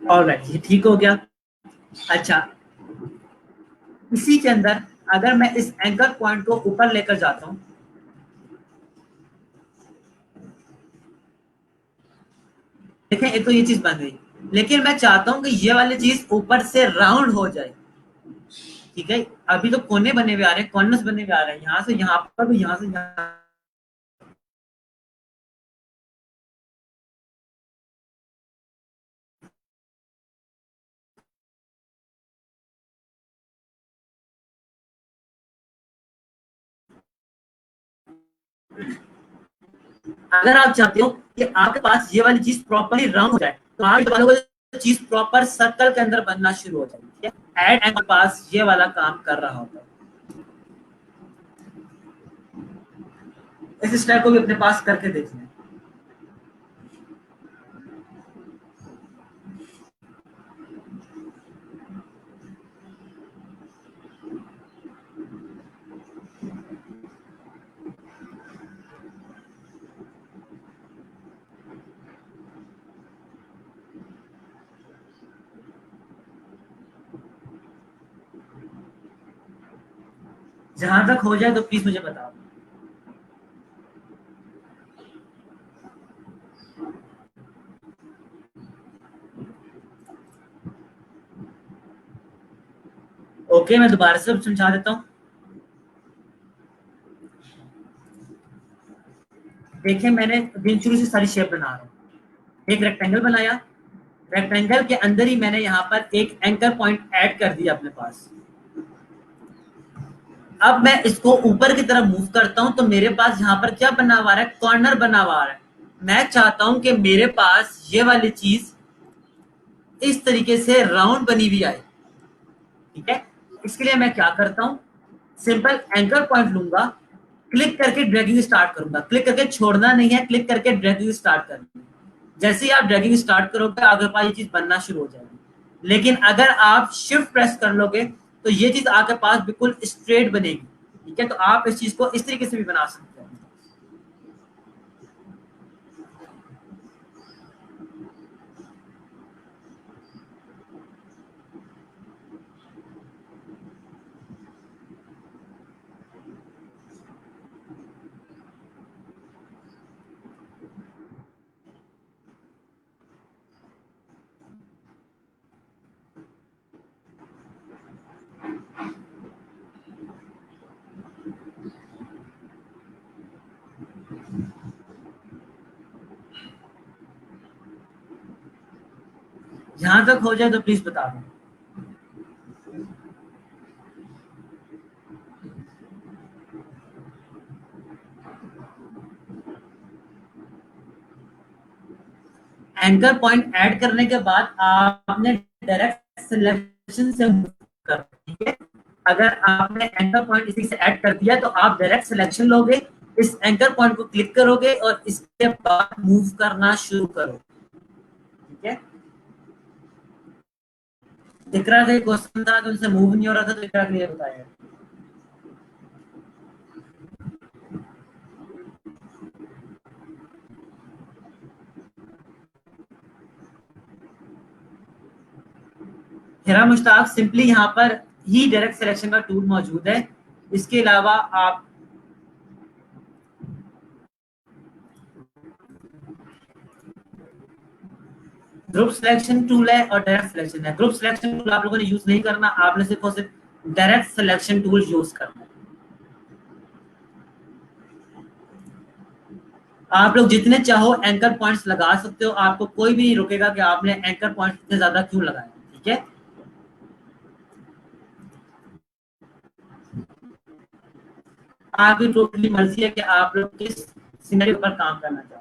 ऑलराइट, ये ठीक हो गया। अच्छा, इसी के अंदर अगर मैं इस एंकर पॉइंट को ऊपर लेकर जाता हूँ, देखें एक तो ये चीज बन गई, लेकिन मैं चाहता हूं कि ये वाली चीज ऊपर से राउंड हो जाए। ठीक है, अभी तो कोने बने हुए आ रहे हैं, कॉर्नर्स बने हुए आ रहे हैं, यहाँ से यहाँ पर भी, यहाँ से यहाँ अगर आप चाहते हो कि आपके पास ये वाली चीज प्रॉपरली राउंड हो जाए तो आप वालों को चीज प्रॉपर सर्कल के अंदर बनना शुरू हो जाएगी। एड एंड पास ये वाला काम कर रहा होता है। इस स्टेप को भी अपने पास करके देख लें। जहां तक हो जाए तो प्लीज मुझे बताओ। ओके, मैं दोबारा से समझा देता हूँ। देखिए, मैंने दिन शुरू से सारी शेप बना रहा हूँ। एक रेक्टेंगल बनाया, रेक्टेंगल के अंदर ही मैंने यहाँ पर एक एंकर पॉइंट ऐड कर दिया अपने पास। अब मैं इसको ऊपर की तरफ मूव करता हूं तो मेरे पास यहाँ पर क्या बना हुआ है, कॉर्नर बना हुआ है। मैं चाहता हूं कि मेरे पास ये वाली चीज इस तरीके से राउंड बनी हुई आए। ठीक है, इसके लिए मैं क्या करता हूं, सिंपल एंकर पॉइंट लूंगा, क्लिक करके ड्रैगिंग स्टार्ट करूंगा। क्लिक करके छोड़ना नहीं है, क्लिक करके ड्रैगिंग स्टार्ट करनी है। जैसे ही आप ड्रैगिंग स्टार्ट करोगे आगे पास ये चीज बनना शुरू हो जाएगी। लेकिन अगर आप शिफ्ट प्रेस कर लोगे तो ये चीज आपके पास बिल्कुल स्ट्रेट बनेगी। ठीक है, तो आप इस चीज को इस तरीके से भी बना सकते हैं। जहां तक हो जाए तो प्लीज बता दो। एंकर पॉइंट ऐड करने के बाद आपने डायरेक्ट सिलेक्शन से move करना है। ठीक है, अगर आपने एंकर पॉइंट इसी से ऐड कर दिया तो आप डायरेक्ट सिलेक्शन लोगे, इस एंकर पॉइंट को क्लिक करोगे और इसके बाद मूव करना शुरू करोगे। ठीक है, दिख रहा था क्वेश्चन था तो उनसे मूव नहीं हो रहा था तो इकरा क्लियर बताया। हेरा मुश्ताक, सिंपली यहाँ पर ही डायरेक्ट सिलेक्शन का टूल मौजूद है। इसके अलावा आप ग्रुप सिलेक्शन टूल है और डायरेक्ट सिलेक्शन है। ग्रुप सिलेक्शन टूल आप लोगों ने यूज नहीं करना, आपने सिर्फ और सिर्फ डायरेक्ट सिलेक्शन टूल यूज करना है। आप लोग जितने चाहो एंकर पॉइंट्स लगा सकते हो, आपको कोई भी नहीं रोकेगा कि आपने एंकर पॉइंट्स इतने ज्यादा क्यों लगाए। ठीक है, आपकी टोटली मर्जी है कि आप लोग किस सिनेरियो पर काम करना चाहते हैं।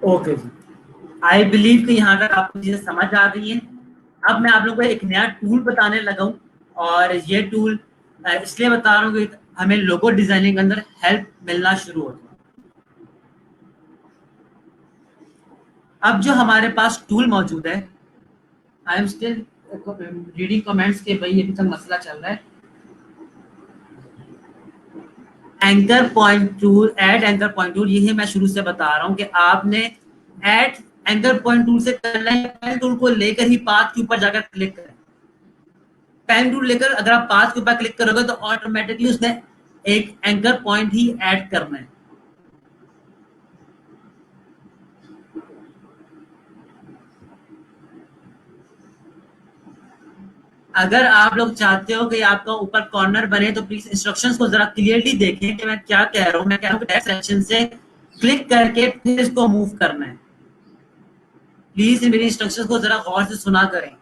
ओके जी, आई बिलीव कि यहाँ तक आपको चीजें समझ आ गई हैं। अब मैं आप लोगों को एक नया टूल बताने लगा हूँ, और ये टूल इसलिए बता रहा हूँ कि हमें लोगो डिजाइनिंग के अंदर हेल्प मिलना शुरू हो जाए। अब जो हमारे पास टूल मौजूद है, I am still reading comments के भाई अभी तक मसला चल रहा है। Anchor point tool, add anchor point tool, यही मैं शुरू से बता रहा हूँ कि आपने ऐड एंकर पॉइंट टूल से करना है। पेन टूल को लेकर ही पाथ के ऊपर जाकर क्लिक करें। पेन टूल लेकर अगर आप पाथ के ऊपर क्लिक करोगे तो ऑटोमेटिकली उसने एक एंकर पॉइंट ही ऐड करना है। अगर आप लोग चाहते हो कि आपका ऊपर कॉर्नर बने तो प्लीज इंस्ट्रक्शंस को जरा क्लियरली देखें कि मैं क्या कह रहा हूँ। मैं कह रहा हूँ कि सेक्शन से क्लिक करके फिर इसको मूव करना है। प्लीज मेरी इंस्ट्रक्शंस को जरा गौर से सुना करें।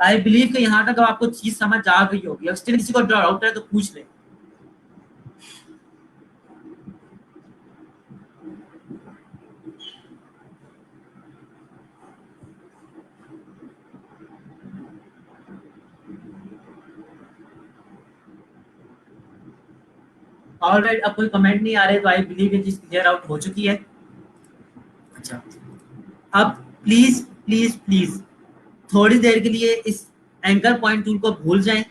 आई बिलीव कि यहाँ तक अब आपको चीज समझ आ गई होगी। अब स्टिल किसी को डाउट है तो पूछ ले। ऑलराइट, अब कोई कमेंट नहीं आ रहे तो आई बिलीव ये चीज क्लियर आउट हो चुकी है। अच्छा, अब प्लीज प्लीज प्लीज थोड़ी देर के लिए इस एंकर पॉइंट टूल को भूल जाएं,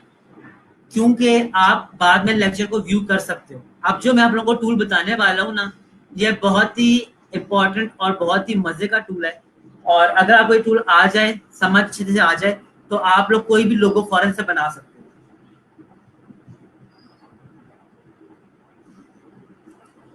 क्योंकि आप बाद में लेक्चर को व्यू कर सकते हो। अब जो मैं आप लोगों को टूल बताने वाला हूँ ना, ये बहुत ही इम्पोर्टेंट और बहुत ही मजे का टूल है। और अगर आपको ये टूल आ जाए, समझ अच्छे से आ जाए, तो आप लोग कोई भी लोगो फौरन से बना सकते हो।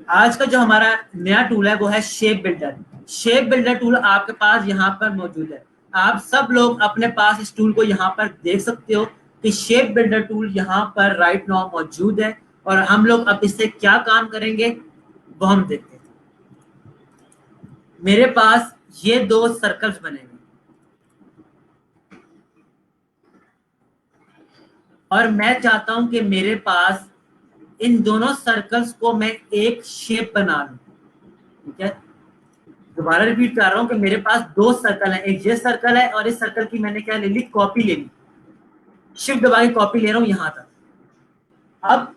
आज का जो हमारा नया टूल है वो है shape builder. Shape builder tool आपके पास यहाँ पर मौजूद है। आप सब लोग अपने पास इस टूल को यहाँ पर देख सकते हो कि शेप बिल्डर टूल यहाँ पर राइट नाउ मौजूद है। और हम लोग अब इससे क्या काम करेंगे वो हम देखते हैं। मेरे पास ये दो सर्कल्स बने हुए और मैं चाहता हूं कि मेरे पास इन दोनों सर्कल्स को मैं एक शेप बना लूं। ठीक है, दोबारा रिपीट कर रहा हूं कि मेरे पास दो सर्कल है, एक ये सर्कल है और इस सर्कल की मैंने क्या ले ली, कॉपी ले ली। शिफ्ट दबा के कॉपी ले रहा हूं यहां तक। अब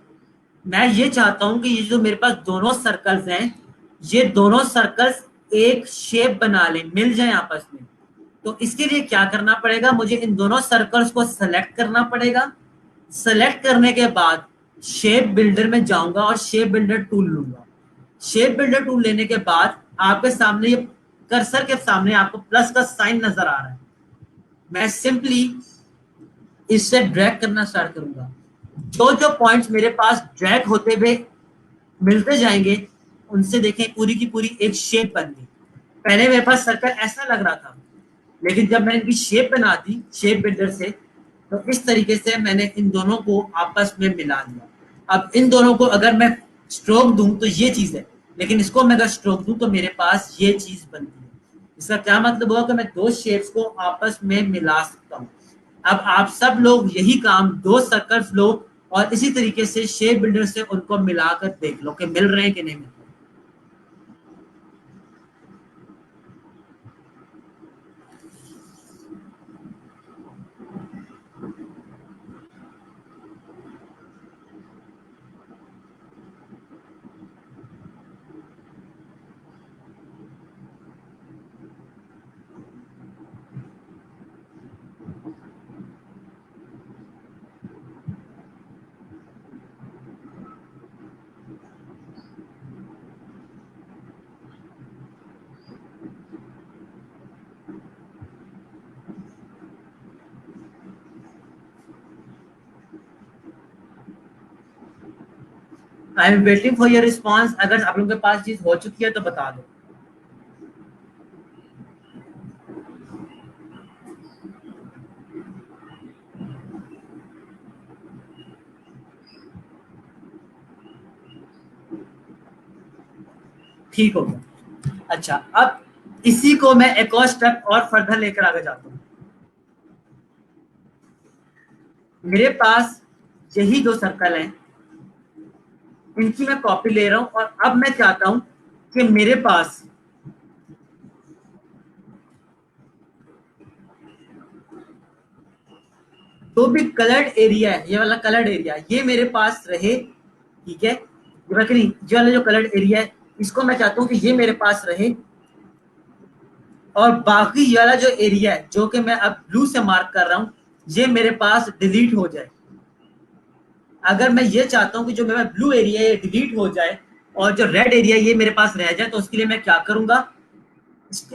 मैं ये चाहता हूं कि ये जो मेरे पास दोनों सर्कल्स हैं, ये दोनों सर्कल्स एक शेप बना लें, मिल जाए आपस में। तो इसके लिए क्या करना पड़ेगा, मुझे इन दोनों सर्कल्स को सेलेक्ट करना पड़ेगा। सेलेक्ट करने के बाद शेप बिल्डर में जाऊंगा और शेप बिल्डर टूल लूंगा। शेप बिल्डर टूल लेने के बाद आपके सामने ये कर्सर के सामने आपको प्लस का साइन नजर आ रहा है। मैं सिंपली इससे ड्रैग करना स्टार्ट करूंगा। जो जो पॉइंट्स मेरे पास ड्रैग होते हुए मिलते जाएंगे, उनसे देखें पूरी की पूरी एक शेप बन गई। पहले मेरे पास सर्कल ऐसा लग रहा था, लेकिन जब मैंने इनकी शेप बना दी शेप बिल्डर से, तो इस तरीके से मैंने इन दोनों को आपस में मिला दिया। अब इन दोनों को अगर मैं स्ट्रोक दूं तो ये चीज है, लेकिन इसको मैं अगर स्ट्रोक दूं तो मेरे पास ये चीज बनती है। इसका क्या मतलब हुआ कि मैं दो शेप्स को आपस में मिला सकता हूँ। अब आप सब लोग यही काम, दो सर्कल्स लो और इसी तरीके से शेप बिल्डर से उनको मिलाकर देख लो कि मिल रहे हैं कि नहीं मिल रहे। I am waiting for your response. अगर आप लोगों के पास चीज हो चुकी है तो बता दो। ठीक हो गया। अच्छा, अब इसी को मैं एक और स्टेप और फर्दर लेकर आगे जाता हूँ। मेरे पास यही दो सर्कल हैं, इनकी मैं कॉपी ले रहा हूं और अब मैं चाहता हूं कि मेरे पास जो भी कलर्ड एरिया है, ये वाला कलर्ड एरिया, ये मेरे पास रहे। ठीक है, ये वाला जो कलर्ड एरिया है, इसको मैं चाहता हूं कि ये मेरे पास रहे। और बाकी ये वाला जो एरिया है, जो कि मैं अब ब्लू से मार्क कर रहा हूं, ये मेरे पास डिलीट हो जाए। अगर मैं ये चाहता हूं कि जो मेरा ब्लू एरिया है ये डिलीट हो जाए और जो रेड एरिया ये मेरे पास रह जाए, तो उसके लिए मैं क्या करूंगा,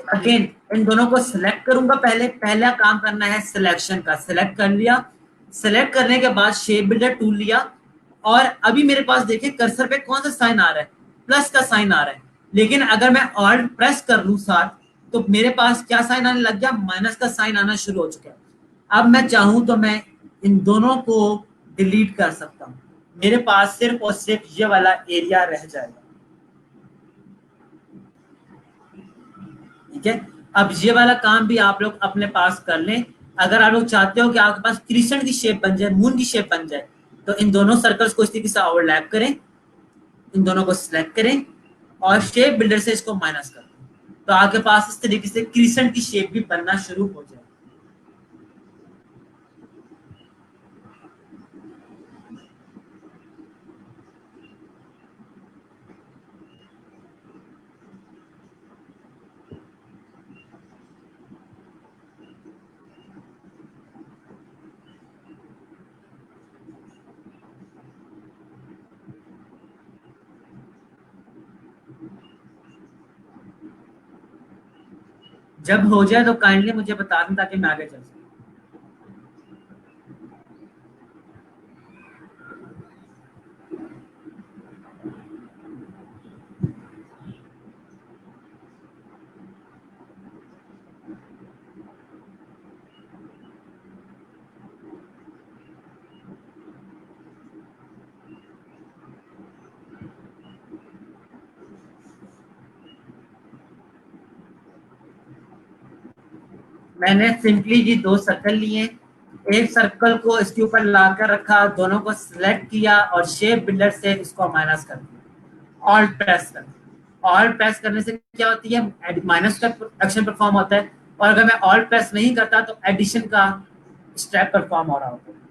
अगेन इन दोनों को सिलेक्ट करूंगा। पहला काम करना है सिलेक्शन का, सिलेक्ट कर लिया। सिलेक्ट करने के बाद शेप बिल्डर टूल लिया और अभी मेरे पास देखिए कर्सर पे कौन सा साइन आ रहा है, प्लस का साइन आ रहा है। लेकिन अगर मैं ऑल्ट प्रेस कर लूं साथ, तो मेरे पास क्या साइन आने लग गया, माइनस का साइन आना शुरू हो चुका है। अब मैं चाहूं तो मैं इन दोनों को डिलीट कर सकता हूं। मेरे पास सिर्फ और सिर्फ ये वाला एरिया रह जाएगा। ठीक है, अब ये वाला काम भी आप लोग अपने पास कर लें। अगर आप लोग चाहते हो कि आपके पास क्रिसेंट की शेप बन जाए, मून की शेप बन जाए, तो इन दोनों सर्कल्स को इस तरीके से ओवरलैप करें, इन दोनों को सिलेक्ट करें और शेप बिल्डर से इसको माइनस कर दें, तो आपके पास इस तरीके से क्रिसेंट की शेप भी बनना शुरू हो जाए। जब हो जाए तो काइंडली मुझे बता दें ताकि मैं आगे चल सकूं। मैंने सिंपली जी दो सर्कल लिए, एक सर्कल को इसके ऊपर लाकर रखा, दोनों को सिलेक्ट किया और शेप बिल्डर से इसको माइनस कर दिया, ऑल्ट प्रेस कर दिया। ऑल्ट प्रेस करने से क्या होती है, माइनस का एक्शन परफॉर्म होता है, और अगर मैं ऑल्ट प्रेस नहीं करता तो एडिशन का स्टेप परफॉर्म हो रहा होता है।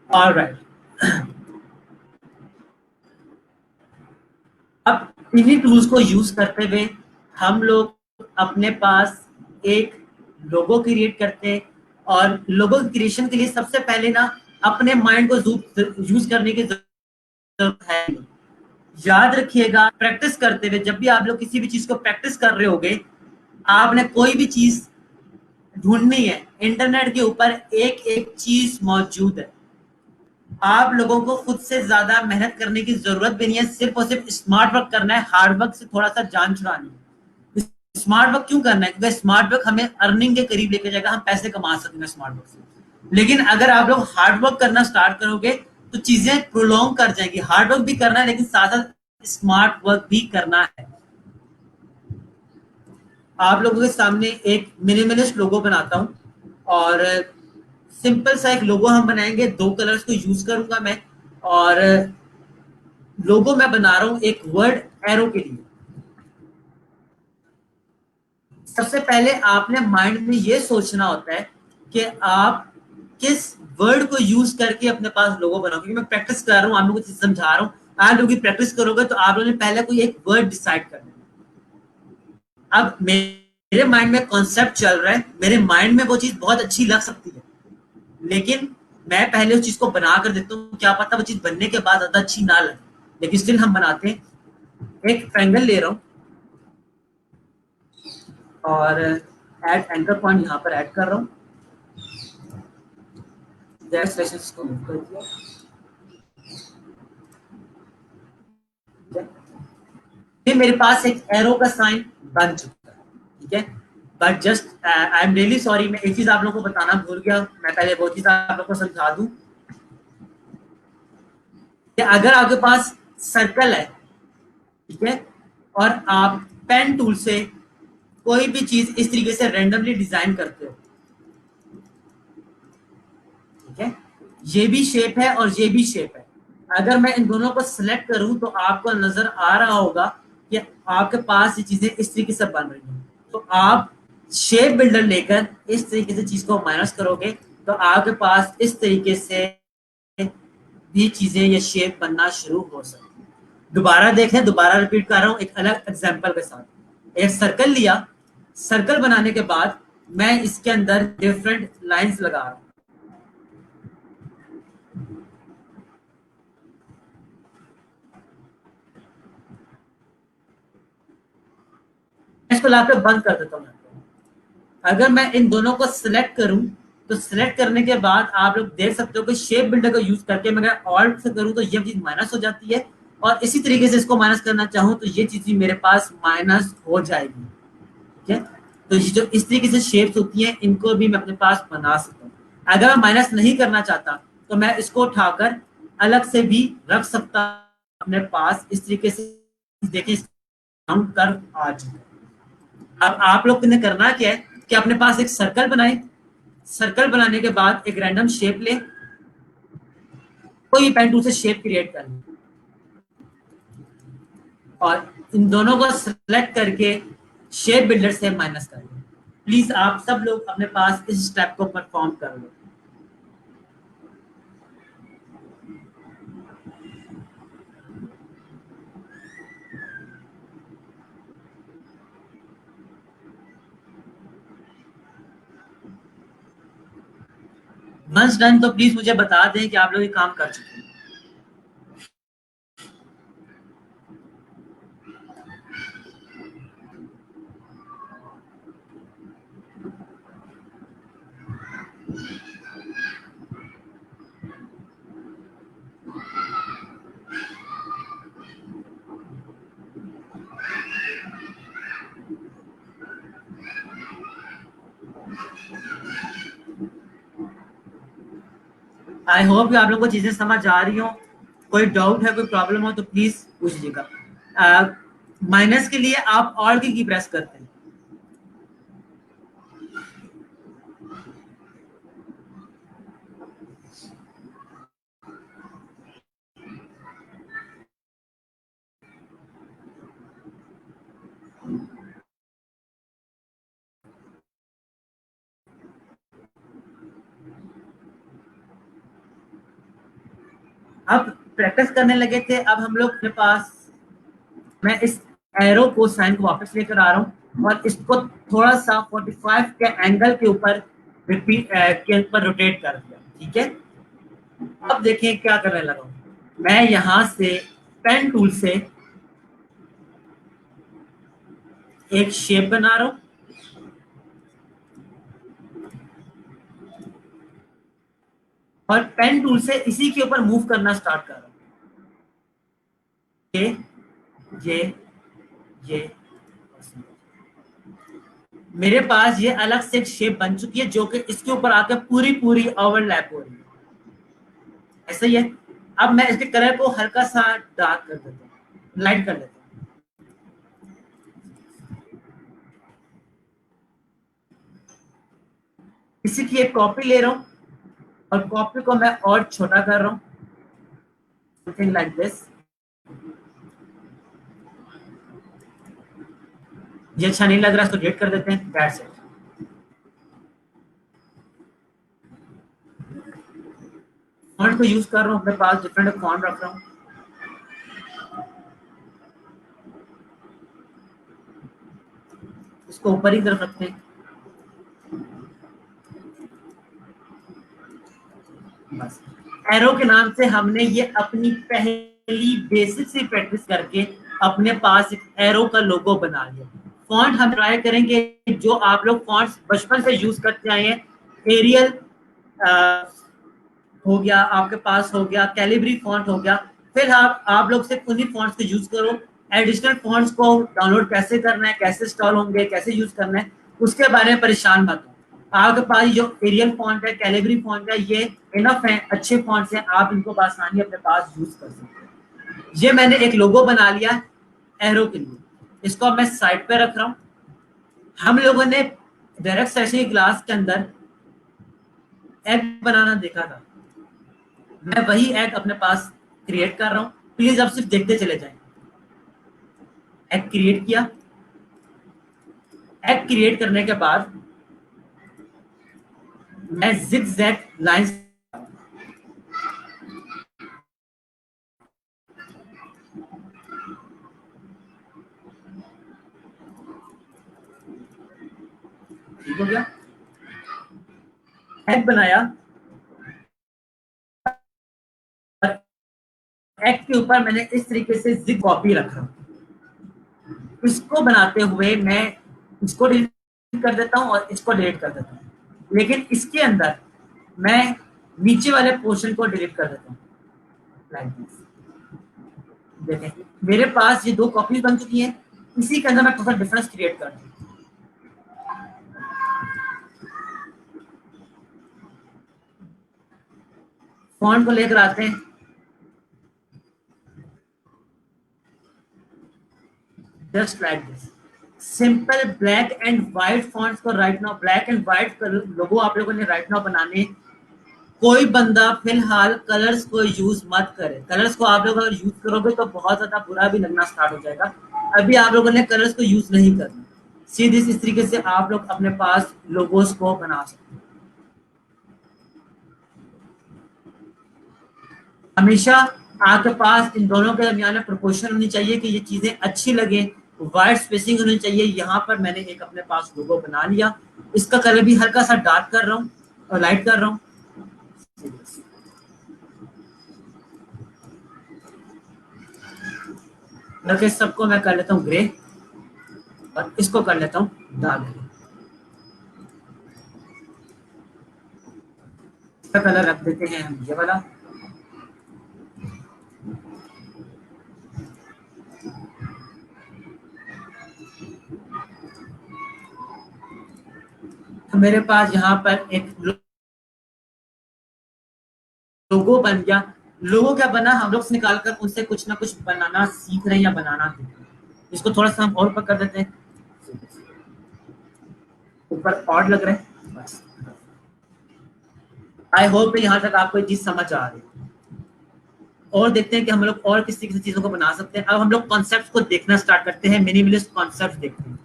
ऑलराइट, अब इन्हीं टूल्स को यूज करते हुए हम लोग अपने पास एक लोगो क्रिएट करते हैं, और लोगो क्रिएशन के लिए सबसे पहले ना अपने माइंड को यूज करने की जरूरत है। याद रखिएगा, प्रैक्टिस करते हुए जब भी आप लोग किसी भी चीज को प्रैक्टिस कर रहे होगे, आपने कोई भी चीज ढूंढनी है, इंटरनेट के ऊपर एक एक चीज मौजूद है। आप लोगों को खुद से ज्यादा मेहनत करने की जरूरत भी नहीं है, सिर्फ और सिर्फ स्मार्ट वर्क करना है, हार्ड वर्क से थोड़ा सा जान छुड़ानी है। स्मार्ट वर्क क्यों करना है, क्योंकि स्मार्ट वर्क हमें अर्निंग के करीब लेके जाएगा, हम पैसे कमा सकते हैं स्मार्ट वर्क से। लेकिन अगर आप लोग हार्ड वर्क करना स्टार्ट करोगे तो चीजें प्रोलॉन्ग कर जाएंगी। हार्ड वर्क भी करना है लेकिन साथ साथ स्मार्ट वर्क भी करना है। आप लोगों के सामने एक मिनिमलिस्ट लोगो बनाता हूं, और सिंपल सा एक लोगो हम बनाएंगे, दो कलर्स को यूज करूंगा मैं, और लोगो मैं बना रहा हूं एक वर्ड एरो के लिए। सबसे पहले आपने माइंड में ये सोचना होता है कि आप किस वर्ड को यूज करके अपने पास लोगो बनाओ, क्योंकि मैं प्रैक्टिस कर रहा हूँ, आप लोगों को समझा रहा हूँ। आप लोग प्रैक्टिस करोगे तो आप लोगों ने पहले कोई एक वर्ड डिसाइड करना है। अब मेरे माइंड में कॉन्सेप्ट चल रहा है, मेरे माइंड में वो चीज बहुत अच्छी लग सकती है, लेकिन मैं पहले उस चीज को बना कर देता हूँ, क्या पता वो चीज बनने के बाद ज्यादा अच्छी ना लगे, लेकिन स्टिल हम बनाते हैं। एक ट्रायंगल ले रहा हूँ और ऐड एंकर पॉइंट यहाँ पर ऐड कर रहा हूँ, को मूव कर दिया। फिर मेरे पास एक एरो का साइन बन चुका है, ठीक है। But just I am really sorry, मैं एक चीज आप लोगों को बताना भूल गया, मैं पहले वो चीज आप लोगों को समझा दूं कि अगर आपके पास सर्कल है, ठीक है, और आप पेन टूल से कोई भी चीज इस तरीके से रैंडमली डिजाइन करते हो, ठीक है, ये भी शेप है और ये भी शेप है। अगर मैं इन दोनों को सिलेक्ट करूं तो आपको नजर आ रहा होगा कि आपके पास ये चीजें इस तरीके से बन रही हैं। तो आप शेप बिल्डर लेकर इस तरीके से चीज को माइनस करोगे तो आपके पास इस तरीके से भी चीजें या शेप बनना शुरू हो सकती है। दोबारा देखें, दोबारा रिपीट कर रहा हूं एक अलग एग्जांपल के साथ। एक सर्कल लिया, सर्कल बनाने के बाद मैं इसके अंदर डिफरेंट लाइंस लगा रहा हूं। इसको लाकर बंद कर देता हूँ। अगर मैं इन दोनों को सिलेक्ट करूं तो सिलेक्ट करने के बाद आप लोग देख सकते हो कि शेप बिल्डर का यूज करके मैं अगर ऑल्ट से करूं तो ये चीज माइनस हो जाती है, और इसी तरीके से इसको माइनस करना चाहूं तो ये चीज मेरे पास माइनस हो जाएगी, ठीक है। तो ये जो इस तरीके से शेप्स होती हैं इनको भी मैं अपने पास बना सकता हूँ। अगर मैं माइनस नहीं करना चाहता तो मैं इसको उठाकर अलग से भी रख सकता अपने पास इस तरीके से। देखिए हम कर आ चुके। अब आप लोग ने करना क्या है कि अपने पास एक सर्कल बनाए। सर्कल बनाने के बाद एक रैंडम शेप ले, कोई पेन टूल से शेप क्रिएट कर ले और इन दोनों को सिलेक्ट करके शेप बिल्डर से माइनस कर लो। प्लीज आप सब लोग अपने पास इस स्टेप को परफॉर्म कर लो। वंस डन तो प्लीज मुझे बता दें कि आप लोग ये काम कर चुके हैं। आई होप कि आप लोगों को चीजें समझ आ रही हो। कोई डाउट है, कोई प्रॉब्लम हो तो प्लीज पूछ लीजिएगा। माइनस के लिए आप ऑल की प्रेस करते हैं। अब प्रैक्टिस करने लगे थे, अब हम लोग के पास मैं इस एरो को साइन को वापस लेकर आ रहा हूँ और इसको थोड़ा सा 45 के एंगल के ऊपर रिपीट के ऊपर रोटेट कर दिया। ठीक है, अब देखें क्या करने लगा हूँ। मैं यहां से पेन टूल से एक शेप बना रहा हूँ और पेन टूल से इसी के ऊपर मूव करना स्टार्ट कर रहा हूँ। ये ये ये मेरे पास ये अलग से एक शेप बन चुकी है जो कि इसके ऊपर आकर पूरी पूरी ओवरलैप हो रही है। ऐसा ही है। अब मैं इसके कलर को हल्का सा डार्क कर देता हूँ, लाइट कर देता हूँ। इसी की एक कॉपी ले रहा हूँ और कॉपी को मैं और छोटा कर रहा हूँ, समथिंग लाइक दिस। ये अच्छा नहीं लग रहा तो डिलीट कर देते हैं। That's it. फॉन्ट को यूज कर रहा हूँ, अपने पास डिफरेंट फॉन्ट रख रहा हूँ। इसको ऊपर ही तरफ रखते हैं बस। एरो के नाम से हमने ये अपनी पहली बेसिक सी प्रैक्टिस करके अपने पास एक एरो का लोगो बना लिया। फॉन्ट हम ट्राई करेंगे जो आप लोग फॉन्ट्स बचपन से यूज करते आए हैं। एरियल हो गया आपके पास, हो गया कैलिब्री फॉन्ट हो गया। फिर आप लोग सिर्फ उन्हीं फॉन्ट्स को यूज करो। एडिशनल फॉन्ट्स को डाउनलोड कैसे करना है, कैसे इंस्टॉल होंगे, कैसे यूज करना है, उसके बारे में परेशान मत हो। आपके पास जो एरियल फॉन्ट है, कैलिब्री फॉन्ट है, ये इनफ है, अच्छे फॉन्ट्स हैं, आप इनको आसानी अपने पास यूज कर सकते हैं। ये मैंने एक लोगो बना लिया एरो के लिए, इसको अब मैं साइड पे रख रहा हूँ। हम लोगों ने डायरेक्ट सेशन की क्लास के अंदर एग बनाना देखा था, मैं वही एग अपने पास क्रिएट कर रहा हूँ। प्लीज अब सिर्फ देखते चले जाएं। एग क्रिएट किया। एग क्रिएट करने के बाद मैं जिगजैग लाइंस, ठीक हो गया, एग बनाया। एग के ऊपर मैंने इस तरीके से जिग कॉपी रखा। इसको बनाते हुए मैं इसको डिलीट कर देता हूँ और इसको डिलीट कर देता हूँ, लेकिन इसके अंदर मैं नीचे वाले पोर्शन को डिलीट कर देता हूँ लाइक दिस। देखें मेरे पास ये दो कॉपीज बन चुकी हैं। इसी के अंदर मैं थोड़ा डिफरेंस क्रिएट कर दूँ। फॉन्ट को लेकर आते हैं, just like this, simple black and white fonts को right now, black and white logo आप लोगों ने राइट नाउ बनाने। कोई बंदा फिलहाल कलर्स को यूज मत करे, कलर्स को आप लोग अगर यूज करोगे तो बहुत ज्यादा बुरा भी लगना स्टार्ट हो जाएगा। अभी आप लोगों ने कलर्स को यूज नहीं करना, सीधे इस तरीके से आप लोग अपने पास लोगोस को बना सकते हैं। हमेशा आपके पास इन दोनों के दरमियान में प्रोपोर्शन होनी चाहिए कि ये चीजें अच्छी लगे, वाइट स्पेसिंग होनी चाहिए। यहाँ पर मैंने एक अपने पास लोगो बना लिया, इसका कलर भी हल्का सा डार्क कर रहा हूँ और लाइट कर रहा हूँ। करके सबको मैं कर लेता हूँ ग्रे और इसको कर लेता हूँ डार्क ग्रे। इसका कलर रख देते हैं हम ये वाला। तो मेरे पास यहाँ पर एक लोगो बन गया। लोगो क्या बना, हम लोग निकाल कर उनसे कुछ ना कुछ बनाना सीख रहे हैं या बनाना सीख रहे हैं। इसको थोड़ा सा हम और ऊपर कर देते हैं, ऊपर ऑड लग रहा है बस। आई होप यहाँ तक आपको ये चीज समझ आ रही है। और देखते हैं कि हम लोग और किस किसी चीजों को बना सकते हैं। अब हम लोग कॉन्सेप्ट को देखना स्टार्ट करते हैं, मिनिमलिस्ट कॉन्सेप्ट देखते हैं।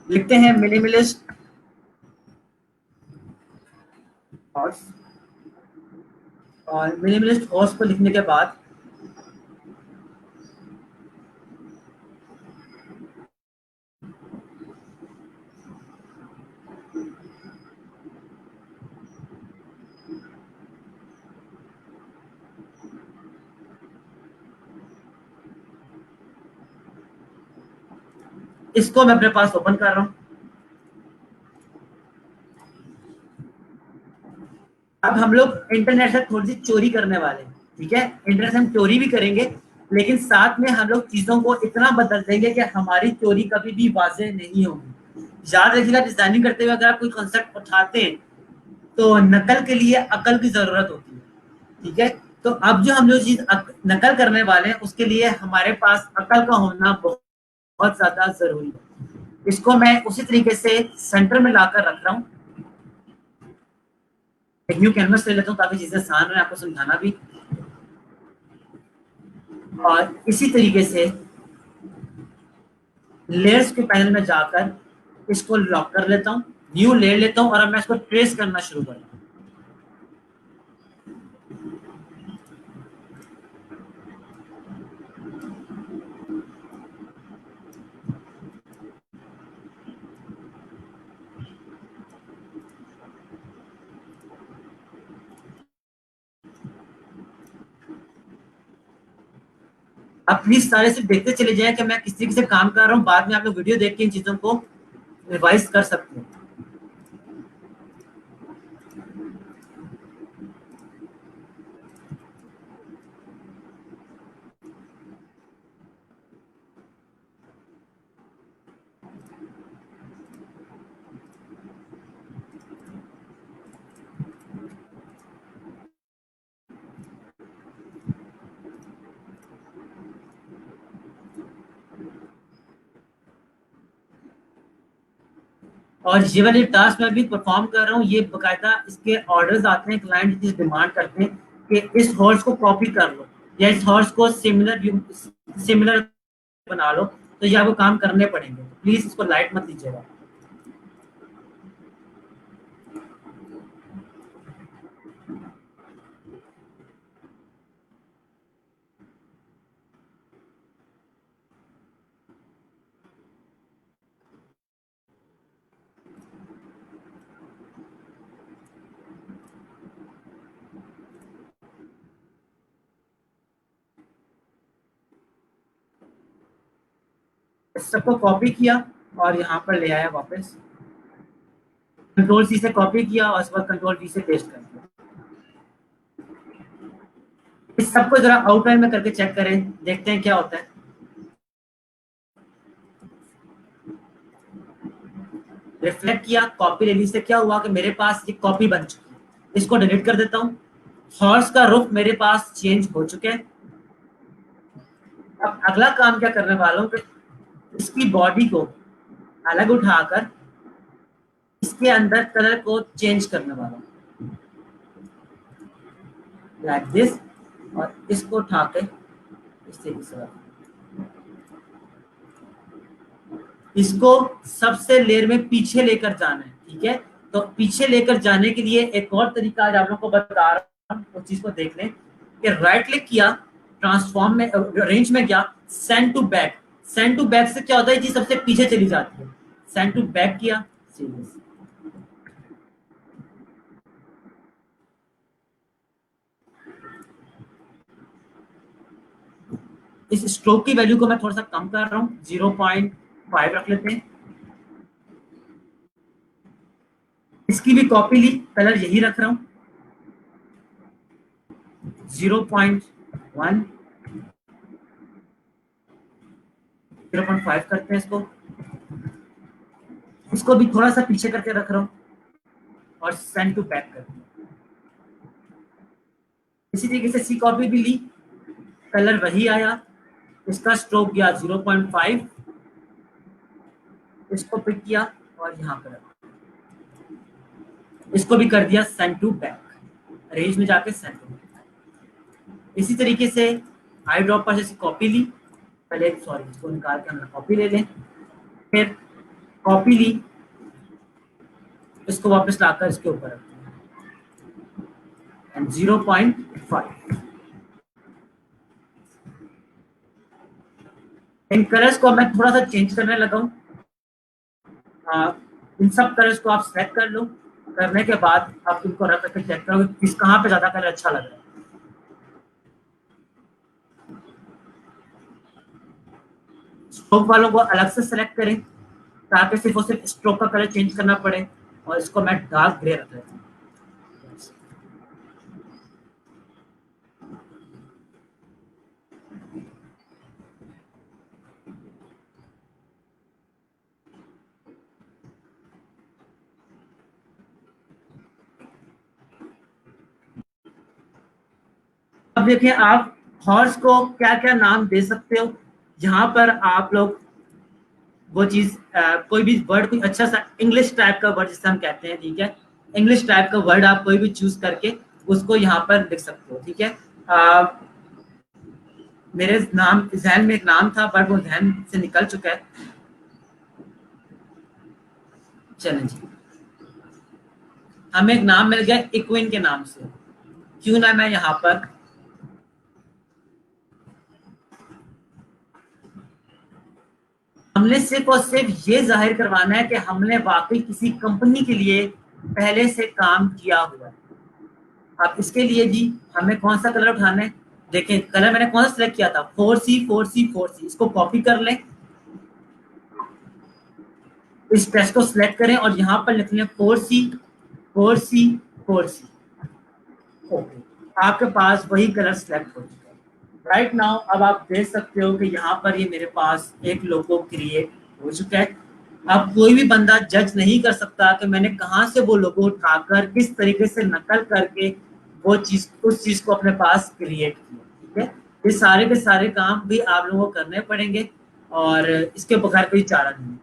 लिखते हैं मिनिमलिस्ट हॉर्स, और मिनिमलिस्ट हॉर्स को लिखने के बाद इसको मैं अपने पास ओपन कर रहा हूँ। अब हम लोग इंटरनेट से थोड़ी सी चोरी करने वाले हैं, ठीक है। इंटरनेट से हम चोरी भी करेंगे, लेकिन साथ में हम लोग चीजों को इतना बदल देंगे कि हमारी चोरी कभी भी वाजे नहीं होगी। याद रखिएगा, डिजाइनिंग करते हुए अगर आप कोई कॉन्सेप्ट उठाते हैं तो नकल के लिए अकल की जरूरत होती है, ठीक है। तो अब जो हम जो चीज नकल करने वाले हैं उसके लिए हमारे पास अकल का होना बहुत ज्यादा जरूरी है। इसको मैं उसी तरीके से सेंटर में लाकर रख रहा हूँ। एक न्यू कैनवस ले लेता हूँ ताकि चीजें आसान रहे आपको समझाना भी। और इसी तरीके से लेयर्स के पैनल में जाकर इसको लॉक कर लेता हूँ, न्यू लेयर लेता हूँ और अब मैं इसको ट्रेस करना शुरू करता हूँ। आप प्लीज सारे से देखते चले जाएं कि मैं किस तरीके से काम कर रहा हूँ, बाद में आप लोग वीडियो देख के इन चीजों को रिवाइज कर सकते हैं। और ये वाले टास्क मैं भी परफॉर्म कर रहा हूँ, ये बकायदा इसके ऑर्डर्स आते हैं, क्लाइंट चीज डिमांड करते हैं कि इस हॉर्स को कॉपी कर लो या इस हॉर्स को सिमिलर बना लो, तो ये आपको काम करने पड़ेंगे। तो प्लीज इसको लाइट मत लीजिएगा। इस सबको कॉपी किया और यहाँ पर ले आया वापस, कंट्रोल सी से कॉपी किया और उसके बाद कंट्रोल वी से पेस्ट कर दिया। इस सबको जरा आउटलाइन में करके चेक करें, देखते हैं क्या होता है। रिफ्लेक्ट किया, कॉपी ले ली, से क्या हुआ कि मेरे पास ये कॉपी बन चुकी है। इसको डिलीट कर देता हूँ। हॉर्स का रुख मेरे पास चेंज हो चुके हैं। अब अगला काम क्या करने वाला हूँ कि इसकी बॉडी को अलग उठाकर इसके अंदर कलर को चेंज करने वाला हूँ, लाइक दिस, और इसको उठा के इस तरीके से इसको सबसे लेयर में पीछे लेकर जाना है। ठीक है, तो पीछे लेकर जाने के लिए एक और तरीका आज आप लोगों को बता रहा हूँ, उस चीज को देख लें कि राइट क्लिक किया, ट्रांसफॉर्म में रेंज में गया, send to back. Send to back से क्या होता है, चीज सबसे पीछे चली जाती है। सेंड टू बैक किया, सीरीज इस स्ट्रोक की वैल्यू को मैं थोड़ा सा कम कर रहा हूँ, 0.5 रख लेते हैं। इसकी भी कॉपी ली, कलर यही रख रहा हूँ, 0.1, 0.5 करते हैं इसको। इसको भी थोड़ा सा पीछे करके रख रहा हूँ और सेंड टू बैक करते हैं। इसी तरीके से सी कॉपी भी ली, कलर वही आया, इसका स्ट्रोक गया 0.5, इसको पिक किया और यहाँ पर इसको भी कर दिया सेंड टू बैक, रेंज में जाके सेंड टू बैक। इसी तरीके से आई ड्रॉप पर से कॉपी ली, पहले सॉरी इसको निकाल के हम कॉपी ले लें, फिर कॉपी ली, इसको वापस लाकर इसके ऊपर रखते हैं एंड 0.5। इन कलर्स को मैं थोड़ा सा चेंज करने लगा हूँ। इन सब कलर्स को आप सेलेक्ट कर लो, करने के बाद आप इनको रख करके चेक करो किस कहाँ पे ज्यादा कलर अच्छा लग रहा है। स्ट्रोक वालों को अलग से सेलेक्ट करें ताकि सिर्फ और सिर्फ स्ट्रोक का कलर चेंज करना पड़े, और इसको मैं डार्क ग्रे रख लेता हूँ। अब देखिए, आप हॉर्स को क्या क्या नाम दे सकते हो। यहाँ पर आप लोग वो चीज कोई भी वर्ड, कोई अच्छा सा इंग्लिश टाइप का वर्ड जिसे हम कहते हैं, ठीक है, इंग्लिश टाइप का वर्ड आप कोई भी चूज करके उसको यहाँ पर लिख सकते हो। ठीक है, मेरे नाम जहन में एक नाम था बट वो जहन से निकल चुका है। चलें जी, हमें एक नाम मिल गया इक्विन के नाम से। क्यों ना मैं यहाँ पर हमने सिर्फ और सिर्फ ये जाहिर करवाना है कि हमने वाकई किसी कंपनी के लिए पहले से काम किया हुआ है। अब इसके लिए जी हमें कौन सा कलर उठाना है, देखें कलर मैंने कौन सा सिलेक्ट किया था, 4C 4C 4C। इसको कॉपी कर लें, इस टेक्स्ट को सिलेक्ट करें और यहाँ पर लिख लें 4C 4C 4C। ओके, आपके पास वही कलर सिलेक्ट हो चुका है। राइट नाउ अब आप देख सकते हो कि यहाँ पर ये मेरे पास एक लोगो क्रिएट हो चुका है। अब कोई भी बंदा जज नहीं कर सकता कि मैंने कहाँ से वो लोगो उठाकर किस तरीके से नकल करके वो चीज उस चीज को अपने पास क्रिएट किया। ठीक है, ये सारे के सारे काम भी आप लोगों को करने पड़ेंगे और इसके बगैर कोई चारा नहीं।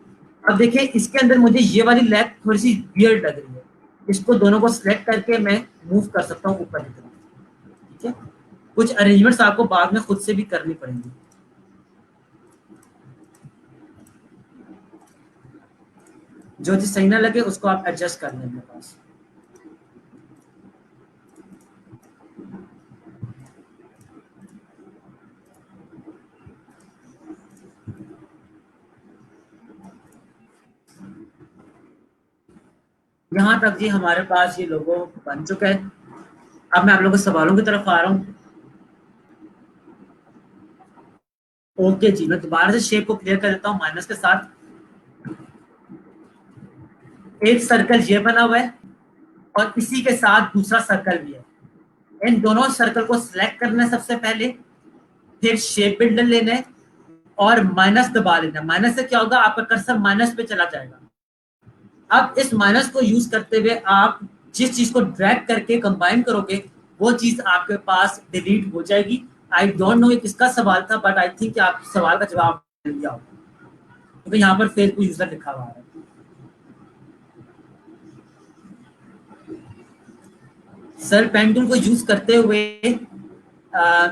अब देखिए, इसके अंदर मुझे ये वाली लैग थोड़ी सी वियर्ड लग रही है, इसको दोनों को सिलेक्ट करके मैं मूव कर सकता हूँ ऊपर की तरफ। ठीक है, कुछ अरेंजमेंट्स आपको बाद में खुद से भी करनी पड़ेंगी। जो चीज सही ना लगे उसको आप एडजस्ट कर लें अपने पास। यहाँ तक जी हमारे पास ये लोगो बन चुका है। अब मैं आप लोगों के सवालों की तरफ आ रहा हूँ। ओके जी, मैं दोबारा से शेप को क्लियर कर देता हूँ माइनस के साथ। एक सर्कल ये बना हुआ है और इसी के साथ दूसरा सर्कल भी है। इन दोनों सर्कल को सिलेक्ट करना है सबसे पहले, फिर शेप बिल्डर लेना है और माइनस दबा लेना है। माइनस से क्या होगा, आपका कर्सर माइनस पे चला जाएगा। अब इस माइनस को यूज करते हुए आप जिस चीज को ड्रैग करके कंबाइन करोगे वो चीज आपके पास डिलीट हो जाएगी। आई डोंट नो ये किसका सवाल था, बट आई थिंक आप सवाल का जवाब दे दिया होगा, क्योंकि यहाँ पर फेसबुक यूजर लिखा हुआ है। सर पेंटूल को यूज करते हुए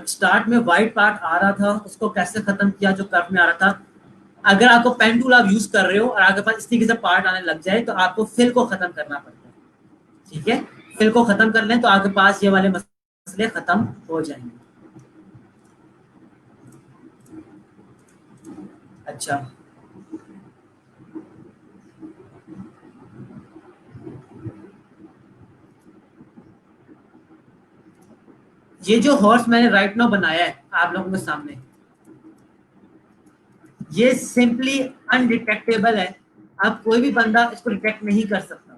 स्टार्ट में व्हाइट पार्ट आ रहा था, उसको कैसे खत्म किया जो कर्व में आ रहा था। अगर आपको पेन टूल आप यूज कर रहे हो और आपके पास इस तरीके से पार्ट आने लग जाए तो आपको फिल को खत्म करना पड़ता है। ठीक है, फिल को खत्म कर लें तो आपके पास ये वाले मसले खत्म हो जाएंगे। अच्छा, ये जो हॉर्स मैंने राइट नाउ बनाया है आप लोगों के सामने, ये सिंपली अनडिटेक्टेबल है। अब कोई भी बंदा इसको डिटेक्ट नहीं कर सकता।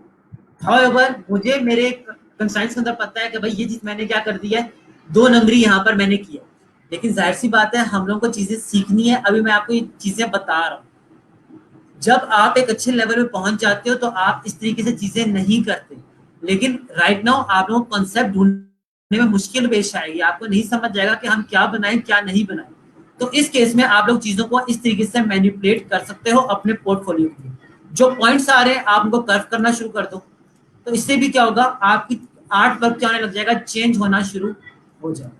हाउएवर मुझे मेरे कंसाइंस के अंदर पता है कि भाई ये चीज मैंने क्या कर दी है, दो नंबरी यहाँ पर मैंने की है। लेकिन जाहिर सी बात है हम लोगों को चीजें सीखनी है। अभी मैं आपको ये चीजें बता रहा हूँ। जब आप एक अच्छे लेवल में पहुंच जाते हो तो आप इस तरीके से चीजें नहीं करते। लेकिन राइट नाउ आप लोगों को कॉन्सेप्ट ढूंढने में मुश्किल पेश आएगी, आपको नहीं समझ जाएगा कि हम क्या बनाएं क्या नहीं बनाएं। तो इस केस में आप लोग चीजों को इस तरीके से मैनिपुलेट कर सकते हो अपने पोर्टफोलियो के लिए। जो पॉइंट्स आ रहे हैं आप उनको कर्व करना शुरू कर दो, तो इससे भी क्या होगा, आपकी आर्ट वर्क क्या होने लग जाएगा, चेंज होना शुरू हो जाएगा।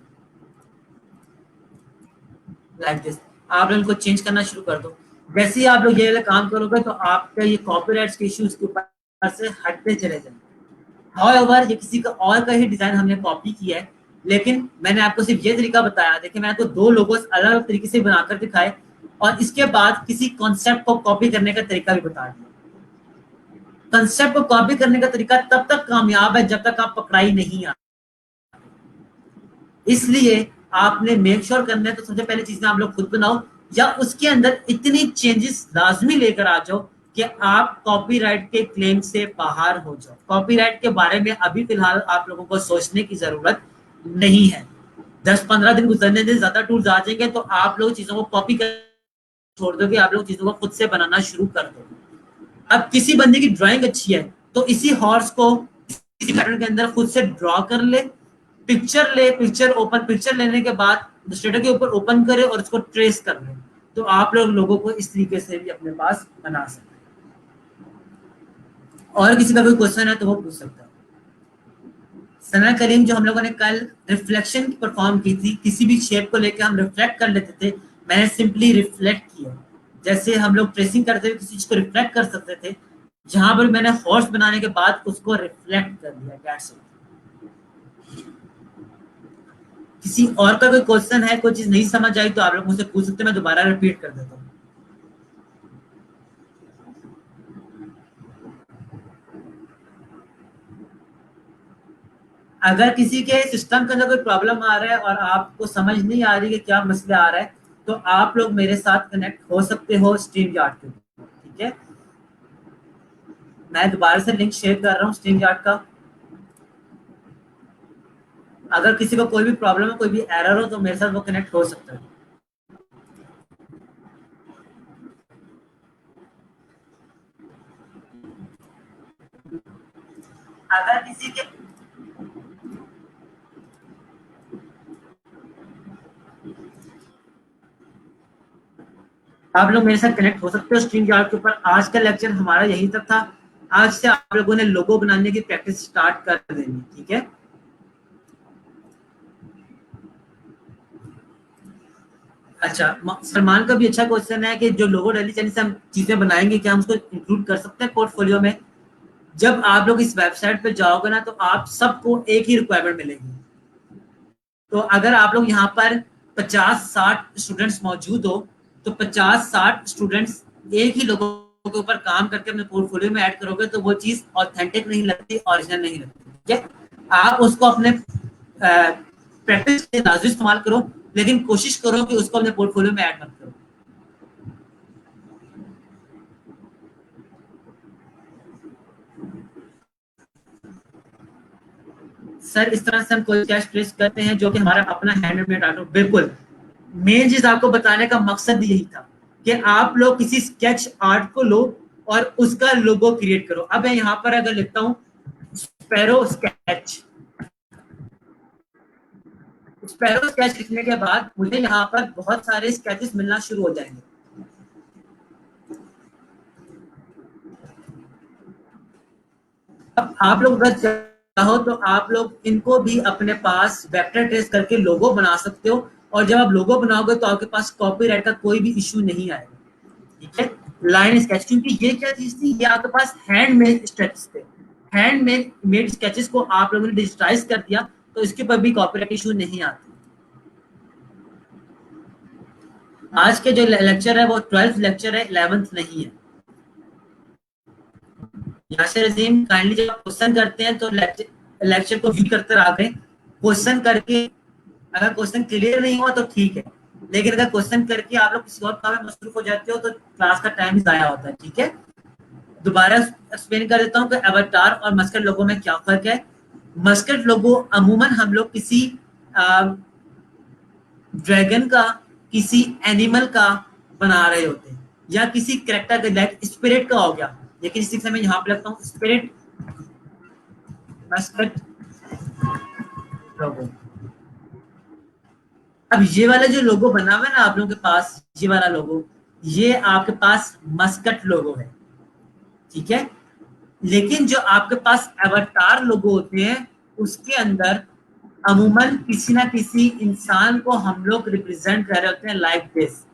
लाइक दिस, आप लोग इनको चेंज करना शुरू कर दो। जैसे ही आप लोग ये वाला काम करोगे तो आपका ये कॉपीराइट्स के इश्यूज के ऊपर से हटते चले जाएंगे। हाउएवर ये किसी का और का ही डिजाइन हमने कॉपी किया है, लेकिन मैंने आपको सिर्फ ये तरीका बताया। देखिए मैंने आपको दो लोगोस अलग अलग तरीके से बनाकर दिखाए और इसके बाद किसी कॉन्सेप्ट को कॉपी करने का तरीका भी बता दिया। कंसेप्ट को कॉपी करने का तरीका तब तक कामयाब है जब तक आप पकड़ाई नहीं आ। इसलिए आपने मेक श्योर करना है तो सबसे पहले चीजें आप लोग खुद बनाओ, या उसके अंदर इतनी चेंजेस लाजमी लेकर आ जाओ कि आप कॉपीराइट के क्लेम से बाहर हो जाओ। कॉपीराइट के बारे में अभी फिलहाल आप लोगों को सोचने की जरूरत नहीं है। 10-15 दिन गुजरने से ज्यादा टूल्स आ जाएंगे तो आप लोग चीजों को कॉपी कर छोड़ दोगे, आप लोग चीजों को खुद से बनाना शुरू कर दोगे। अब किसी बंदे की ड्राइंग अच्छी है तो इसी हॉर्स को इसी पैटर्न के अंदर खुद से ड्रॉ कर ले, पिक्चर ले, पिक्चर ओपन, पिक्चर लेने के बाद स्टेटस के ऊपर ओपन करे और इसको ट्रेस कर ले। तो आप लोग लोगों को इस तरीके से भी अपने पास बना सकते हैं। और किसी का कोई क्वेश्चन है तो वो पूछ सकता है। सना करीम, जो हम लोगों ने कल रिफ्लेक्शन परफॉर्म की थी, किसी भी शेप को लेकर हम रिफ्लेक्ट कर लेते थे, मैंने सिंपली रिफ्लेक्ट किया। जैसे हम लोग ट्रेसिंग करते हुए किसी चीज को रिफ्लेक्ट कर सकते थे, जहां पर मैंने हॉर्स बनाने के बाद उसको रिफ्लेक्ट कर दिया। That's it. किसी और का कोई क्वेश्चन है, कोई चीज नहीं समझ आई तो आप लोग मुझसे पूछ सकते हैं, मैं दोबारा रिपीट कर देता हूँ। अगर किसी के सिस्टम के अंदर कोई प्रॉब्लम आ रहा है और आपको समझ नहीं आ रही है क्या मसला आ रहा है, तो आप लोग मेरे साथ कनेक्ट हो सकते हो स्ट्रीम यार्ड के ऊपर। ठीक है, मैं दोबारा से लिंक शेयर कर रहा हूँ स्ट्रीम यार्ड का। अगर किसी को कोई भी प्रॉब्लम है, कोई भी एरर हो, तो मेरे साथ वो कनेक्ट हो सकता है। अगर किसी के आप लोग मेरे साथ कनेक्ट हो सकते हो स्ट्रीम यार्ड के ऊपर। आज का लेक्चर हमारा यही तक था। आज से आप लोगों ने लोगो बनाने की प्रैक्टिस स्टार्ट कर देनी। ठीक है, अच्छा, सलमान का भी अच्छा क्वेश्चन है कि जो लोगो डेली चैनल से हम चीजें बनाएंगे क्या हम उसको इंक्लूड कर सकते हैं पोर्टफोलियो में। जब आप लोग इस वेबसाइट पे जाओगे ना तो आप सबको एक ही रिक्वायरमेंट मिलेगी। तो अगर आप लोग यहाँ पर 50-60 स्टूडेंट्स मौजूद हो तो 50-60 स्टूडेंट्स एक ही लोगों के ऊपर काम करके अपने पोर्टफोलियो में ऐड करोगे तो वो चीज ऑथेंटिक नहीं लगती, ओरिजिनल नहीं लगती। ठीक है, आप उसको अपने प्रैक्टिस के लाजमी इस्तेमाल करो, लेकिन कोशिश करो कि उसको अपने पोर्टफोलियो में ऐड मत करो। सर इस तरह से हम कोई स्केच ट्रेस करते हैं जो कि हमारा अपना हैंडमेड आर्ट हो। बिल्कुल, मेन चीज आपको बताने का मकसद यही था कि आप लोग किसी स्केच आर्ट को लो और उसका लोगो क्रिएट करो। अब मैं यहाँ पर अगर लिखता हूँ स्पैरो स्केच, स्पैरो स्केच लिखने के बाद मुझे यहाँ पर बहुत सारे स्केचेस मिलना शुरू हो जाएंगे। अब आप लोग अगर चाहो तो आप लोग इनको भी अपने पास वेक्टर ट्रेस करके लोगो बना सकते हो, और जब आप लोगो बनाओगे तो आपके पास कॉपीराइट का कोई भी इशू नहीं आएगा। ठीक है, लाइन स्केच, क्योंकि ये क्या चीज थी, ये आपके पास हैंडमेड स्केचेस थे। हैंडमेड मेड स्केचेस को आप लोगों ने डिजिटाइज कर दिया तो इसके ऊपर भी कॉपीराइट इशू नहीं आती। आज के जो लेक्चर है वो 12th लेक्चर है, 11th नहीं है। यासिर अजीम, काइंडली जब आप क्वेश्चन करते हैं तो लेक्चर को व्यू करते रहा करें, क्वेश्चन करके। अगर क्वेश्चन क्लियर नहीं हुआ तो ठीक है, लेकिन अगर क्वेश्चन करके आप लोग किसी और काम में मसरूफ हो जाते हो तो क्लास का टाइम जाया होता है। ठीक है, दोबारा एक्सप्लेन कर देता हूँ कि अवतार और मस्कट लोगो में क्या फर्क है। मस्कट लोगो अमूमन हम लोग किसी ड्रैगन का, किसी एनिमल का बना रहे होते हैं, या किसी करेक्टर का, लाइक स्पिरिट का हो गया। लेकिन इसी समय यहाँ पे लगता हूँ स्पिरिट मस्कट लोगो। अब ये वाला जो लोगो बना हुआ है ना आप लोगों के पास, ये वाला लोगो, ये आपके पास मस्कट लोगो है। ठीक है, लेकिन जो आपके पास अवतार लोगो होते हैं उसके अंदर अमूमन किसी ना किसी इंसान को हम लोग रिप्रेजेंट कर रहे होते हैं, लाइक दिस।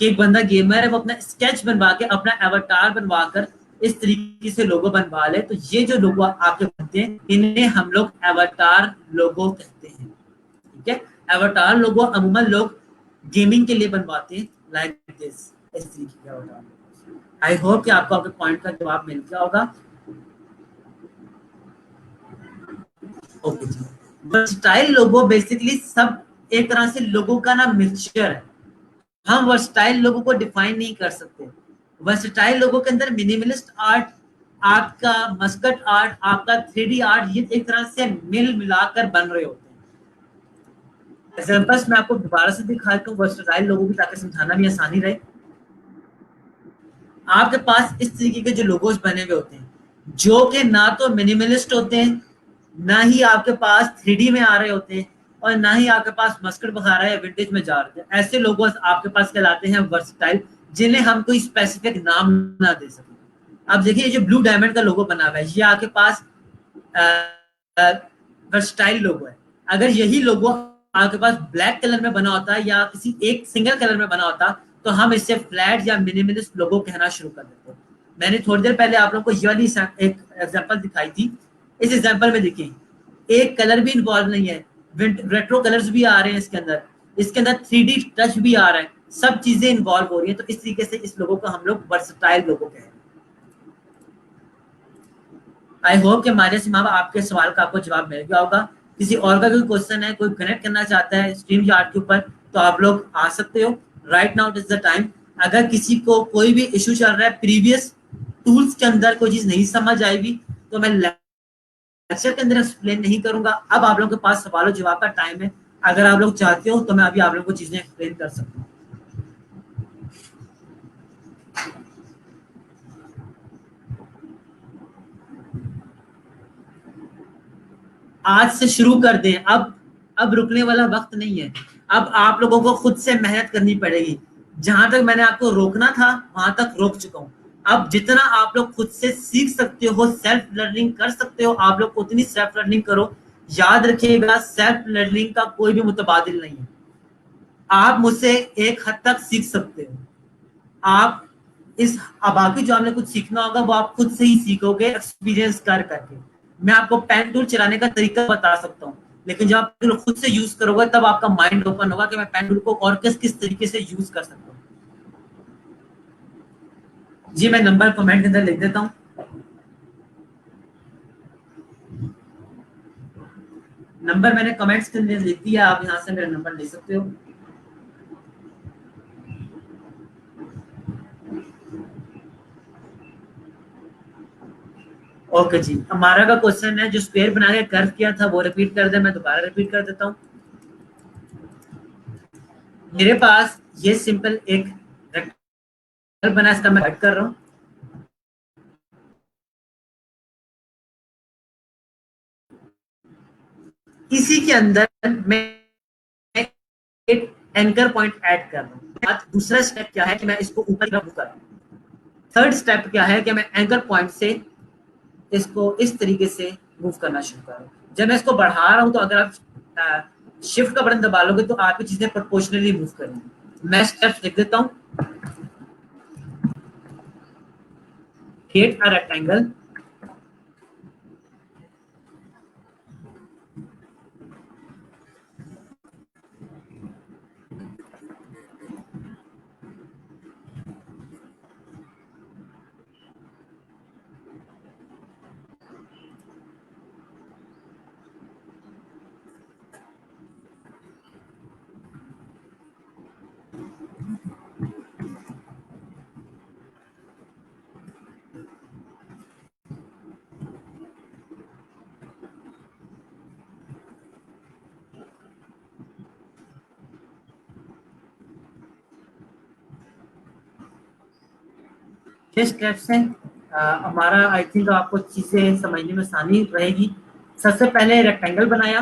कि एक बंदा गेमर है, वो अपना स्केच बनवा के, अपना एवतार बनवा कर इस तरीके से लोगो बनवा ले, तो ये जो लोगो आपके बनते हैं इन्हें हम लोग एवतार लोगो कहते हैं। ठीक है, एवतार लोगो अमूमन लोग गेमिंग के लिए बनवाते हैं, लाइक दिस, इस तरीके के एवतार। आई होप कि आपको आपके पॉइंट का जवाब मिल गया होगा। ओके जी, वर्सटाइल लोगो बेसिकली सब एक तरह से लोगों का ना मिक्सचर है। हम वर्सटाइल लोगों को डिफाइन नहीं कर सकते। वर्सटाइल लोगों के अंदर मिनिमलिस्ट आर्ट, आपका मस्कट आर्ट, आपका 3D आर्ट, ये एक तरह से मिल मिलाकर बन रहे होते हैं। एग्जांपल्स मैं आपको दोबारा से दिखाता हूँ वर्सटाइल लोगों की, ताकि समझाना भी आसानी रहे। आपके पास इस तरीके के जो लोगोस बने हुए होते हैं, जो कि ना तो मिनिमलिस्ट होते हैं, ना ही आपके पास 3D में आ रहे होते हैं, और ना ही आपके पास मस्कट बखा रहा है, विंटेज में जा रहे हैं। ऐसे लोगोस आपके पास कहलाते हैं वर्सटाइल, जिन्हें हम कोई स्पेसिफिक नाम ना दे सके। अब देखिए, ये जो ब्लू डायमंड का लोगो बना हुआ है, ये आपके पास वर्सटाइल लोगो है। अगर यही लोगो आपके पास ब्लैक कलर में बना होता है या किसी एक सिंगल कलर में बना होता, तो हम इससे फ्लैट या मिनिमलिस्ट लोगो कहना शुरू कर देते। मैंने थोड़ी देर पहले आप लोगों को ये वाली एक एग्जांपल दिखाई थी। इस एग्जांपल में देखिए, एक कलर भी इन्वॉल्व नहीं है, रेट्रो कलर्स भी आ रहे हैं इसके अंदर, इसके अंदर 3D टच भी आ रहा है, सब चीजें इन्वॉल्व हो रही हैं। तो इस तरीके से इस लोगो को हम लोग वर्सटाइल लोगो कहते हैं। आई होप कि हमारे से आपके सवाल का आपको जवाब मिल गया होगा। किसी और का कोई क्वेश्चन है, कोई कनेक्ट करना चाहता है स्ट्रीम चार्ट के ऊपर, तो आप लोग आ सकते हो। Right now is the time. अगर किसी को कोई भी इशू चल रहा है, प्रीवियस टूल्स के अंदर कोई चीज नहीं समझ आएगी, तो मैं लेक्चर के अंदर एक्सप्लेन नहीं करूंगा। अब आप लोगों के पास सवाल जवाब का टाइम है। अगर आप लोग चाहते हो तो मैं अभी आप लोगों को चीजें एक्सप्लेन कर सकता हूँ। आज से शुरू कर दें। अब रुकने वाला वक्त नहीं है। अब आप लोगों को खुद से मेहनत करनी पड़ेगी। जहां तक मैंने आपको रोकना था वहां तक रोक चुका हूं। अब जितना आप लोग खुद से सीख सकते हो, सेल्फ लर्निंग कर सकते हो, आप लोग उतनी सेल्फ लर्निंग करो। याद रखिएगा, सेल्फ लर्निंग का कोई भी मुतबादिल नहीं है। आप मुझसे एक हद तक सीख सकते हो। आप इस, अब बाकी जो आपने कुछ सीखना होगा वो आप खुद से ही सीखोगे, एक्सपीरियंस कर करके। मैं आपको पेन टूल चलाने का तरीका बता सकता हूँ, लेकिन जब आप खुद से यूज करोगे तब आपका माइंड ओपन होगा कि मैं पेन टूल को और किस किस तरीके से यूज कर सकता हूँ। जी, मैं नंबर कमेंट के अंदर लिख देता हूँ। नंबर मैंने कमेंट्स के अंदर लिख दिया, आप यहाँ से मेरा नंबर ले सकते हो। ओके जी, हमारा का क्वेश्चन है जो स्क्वायर बना के कर्व किया था वो रिपीट कर दे, मैं दोबारा रिपीट कर देता हूँ। मेरे पास ये सिंपल एक रेक्टेंगल बना, इसका मैं कट कर रहा हूँ। इसी के अंदर मैं एक एंकर पॉइंट ऐड कर रहा हूँ। बात दूसरा स्टेप क्या है कि मैं इसको ऊपर मूव कर रहा हूँ। थर्ड स्टेप क्या है कि मैं एंकर पॉइंट से इसको इस तरीके से मूव करना शुरू कर रहा हूँ। जब मैं इसको बढ़ा रहा हूँ तो अगर आप शिफ्ट का बटन दबा लोगे तो आपकी चीजें प्रोपोर्शनली मूव करेंगी। मैं स्टेप्स लिख देता हूँ। क्रिएट अ रेक्टेंगल, ये स्टेप्स हैं। हमारा आई थिंक आपको चीजें समझने में आसानी रहेगी। सबसे पहले रेक्टेंगल बनाया,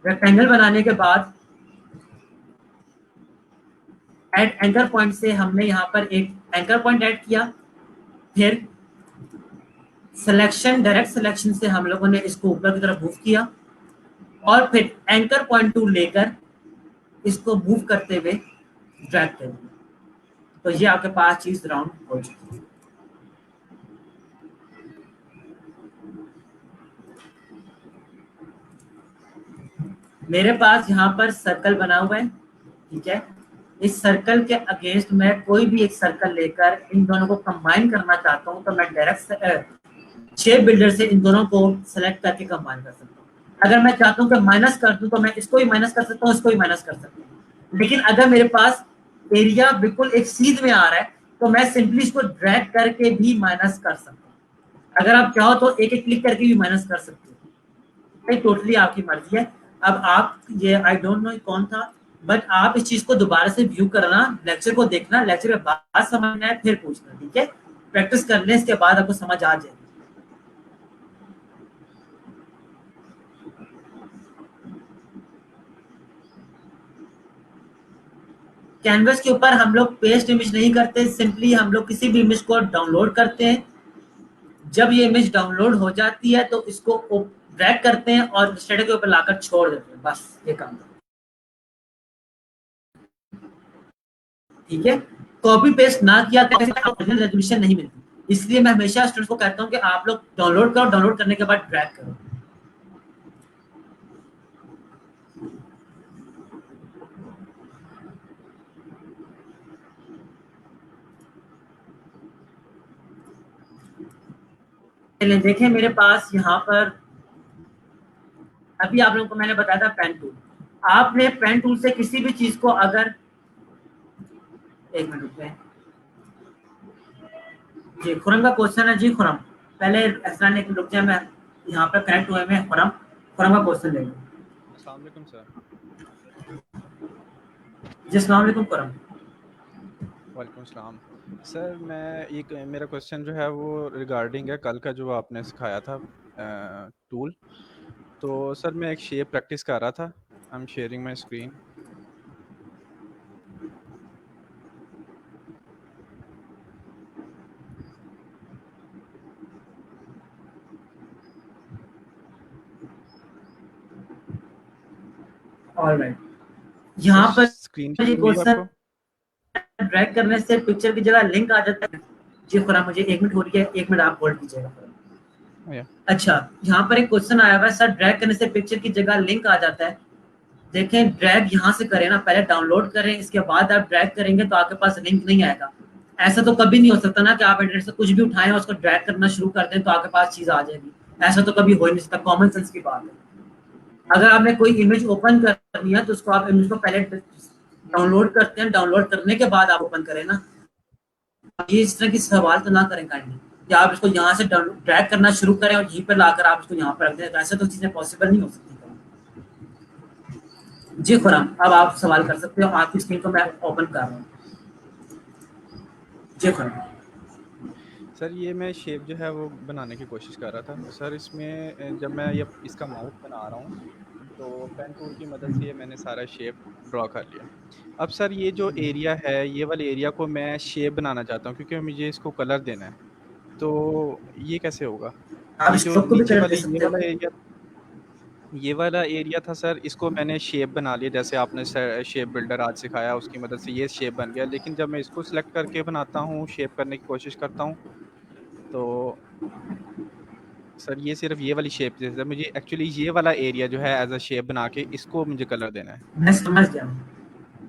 रेक्टेंगल बनाने के बाद एड एंकर पॉइंट से हमने यहाँ पर एक एंकर पॉइंट ऐड किया। फिर सिलेक्शन, डायरेक्ट सिलेक्शन से हम लोगों ने इसको ऊपर की तरफ मूव किया और फिर एंकर पॉइंट टूल लेकर इसको मूव करते हुए ड्रैग कर दिया। तो ये आपके पास चीज राउंड हो चुकी है। मेरे पास यहाँ पर सर्कल बना हुआ है, ठीक है। इस सर्कल के अगेंस्ट मैं कोई भी एक सर्कल लेकर इन दोनों को कंबाइन करना चाहता हूँ तो मैं डायरेक्ट शेप बिल्डर से इन दोनों को सेलेक्ट करके कंबाइन कर सकता हूँ। अगर मैं चाहता हूँ कि माइनस कर दूं तो मैं इसको भी माइनस कर सकता हूँ, इसको भी माइनस कर सकता हूँ। लेकिन अगर मेरे पास एरिया बिल्कुल एक सीध में आ रहा है तो मैं सिंपली इसको ड्रैग करके भी माइनस कर सकता हूँ। अगर आप चाहो तो एक एक क्लिक करके भी माइनस कर सकते हो, टोटली आपकी मर्जी है। अब आप ये आई डोंट नो कौन था, बट आप इस चीज को दोबारा से व्यू करना, लेक्चर को देखना, लेक्चर के बाद समझना है फिर पूछना, ठीक है। प्रैक्टिस करने इसके बाद आपको समझ आ जाएगी। कैनवस के ऊपर हम लोग पेस्ट इमेज नहीं करते, सिंपली हम लोग किसी भी इमेज को डाउनलोड करते हैं। जब ये इमेज डाउनलोड हो जाती है तो इसको ड्रैग करते हैं और स्टेटस के ऊपर लाकर छोड़ देते हैं, बस ये काम। ठीक है, कॉपी पेस्ट ना किया तो रेजोल्यूशन नहीं मिलती। इसलिए मैं हमेशा स्टूडेंट्स को कहता हूँ कि आप लोग डाउनलोड करो, डाउनलोड करने के बाद ड्रैग करो। देखें मेरे पास यहाँ पर अभी आप लोगों को मैंने बताया था पेन टूल। आपने पेन टूल से किसी भी चीज को अगर, एक मिनट में जी, खुरम का क्वेश्चन है। जी खुरम, पहले ऐसा नहीं रुक जाए, मैं यहाँ पर कनेक्ट हुए में खुरम, खुरम का क्वेश्चन लेंगे। अस्सलाम वालेकुम सर। जी अस्सलाम वालेकुम खुरम। वालेकुम सलाम सर। मैं एक मेरा क्वेश्चन जो है वो रिगार्डिंग है कल का जो आपने सिखाया था टूल। तो सर मैं एक शेप प्रैक्टिस कर रहा था। I am sharing my screen. Alright, sir यहाँ पर स्क्रीन ये शेयर हुई है क्वेश्चन आपको? ड्रैग करने से पिक्चर की जगह लिंक आ जाता है। जी खुरम, मुझे एक मिनट हो रही है, एक मिनट आप होल्ड कीजिएगा। या अच्छा, यहाँ पर एक क्वेश्चन आया हुआ है, सर ड्रैग करने से पिक्चर की जगह लिंक आ जाता है। देखें, ड्रैग यहाँ से करें ना, पहले डाउनलोड करें, इसके बाद आप ड्रैग करेंगे तो आपके पास लिंक नहीं आएगा। ऐसा तो कभी नहीं हो सकता ना कि आप इंटरनेट से कुछ भी उठाएं और उसको ड्रैग करना शुरू कर दें तो आपके पास चीज आ जाएगी। ऐसा तो कभी हो ही नहीं सकता, कॉमन सेंस की बात है। अगर आपने कोई इमेज ओपन करनी है तो उसको आप इमेज को पहले डाउनलोड करते हैं, डाउनलोड करने के बाद आप ओपन करें ना। ये इस तरह की सवाल तो ना करें काइंडली। या आप इसको यहाँ से ड्रैग करना शुरू करें और यहीं पर लाकर आप इसको यहाँ पर रख दें, तो ऐसे तो चीजें पॉसिबल नहीं हो सकती। जी खुराम, अब आप सवाल कर सकते हो, आपकी स्क्रीन को मैं ओपन कर रहा हूँ। जी खुराम। सर ये मैं शेप जो है वो बनाने की कोशिश कर रहा था सर। इसमें जब मैं ये इसका माउथ बना रहा हूँ तो पेन टूल की मदद से ये मैंने सारा शेप ड्रॉ कर लिया। अब सर ये जो एरिया है, ये वाले एरिया को मैं शेप बनाना चाहता हूँ क्योंकि मुझे इसको कलर देना है। तो ये कैसे होगा? आप ये जो स्ट्रोक को भी नीचे कलर दे वाले सकते हो। ये वाला एरिया था सर, इसको मैंने शेप बना लिया जैसे आपने शेप बिल्डर आज सिखाया उसकी मदद से ये शेप बन गया। लेकिन जब मैं इसको सिलेक्ट करके बनाता हूँ, शेप करने की कोशिश करता हूँ, तो सर ये सिर्फ ये वाली शेप जैसे मुझे एक्चुअली ये वाला एरिया जो है एज अ शेप बना के इसको मुझे कलर देना है। मैं समझ गया,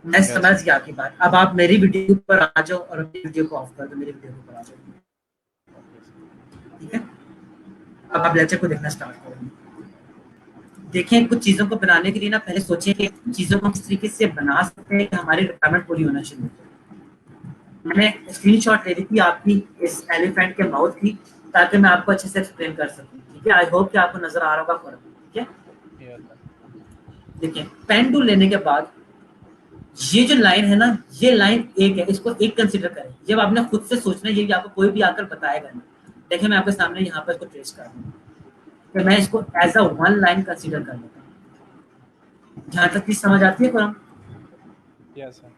मैं यस समझ सर। गया आपकी बात। अब आप मेरी वीडियो पर आ जाओ और अपनी वीडियो को ऑफ कर दो, मेरी वीडियो पर आ जाओ। Okay sir. ठीक है, अब आप लेक्चर को देखना स्टार्ट करें। देखें, कुछ चीजों को बनाने के लिए ना पहले सोचें कि चीजों को किस तरीके से बना सकते हैं कि हमारी रिक्वायरमेंट पूरी होना शुरू हो। मैंने स्क्रीनशॉट ले ली थी आपकी इस एलिफेंट के माउथ की, ताकि मैं आपको अच्छे से एक्सप्लेन कर सकूं। ठीक है, आई होप कि आपको नजर आ रहा होगा फर्क। ठीक है, यस सर। देखिए पेन टूल लेने के बाद ये जो लाइन है ना, ये लाइन एक है, इसको एक कंसीडर करें। जब आपने खुद से सोचना, ये भी आपको कोई भी आकर बताएगा नहीं। देखिए मैं आपके सामने यहाँ पर इसको ट्रेस कर रहा हूँ, कि मैं इसको as a one line consider कर लेता हूँ। जहां तक चीज समझ आती है कुरान। Yes sir.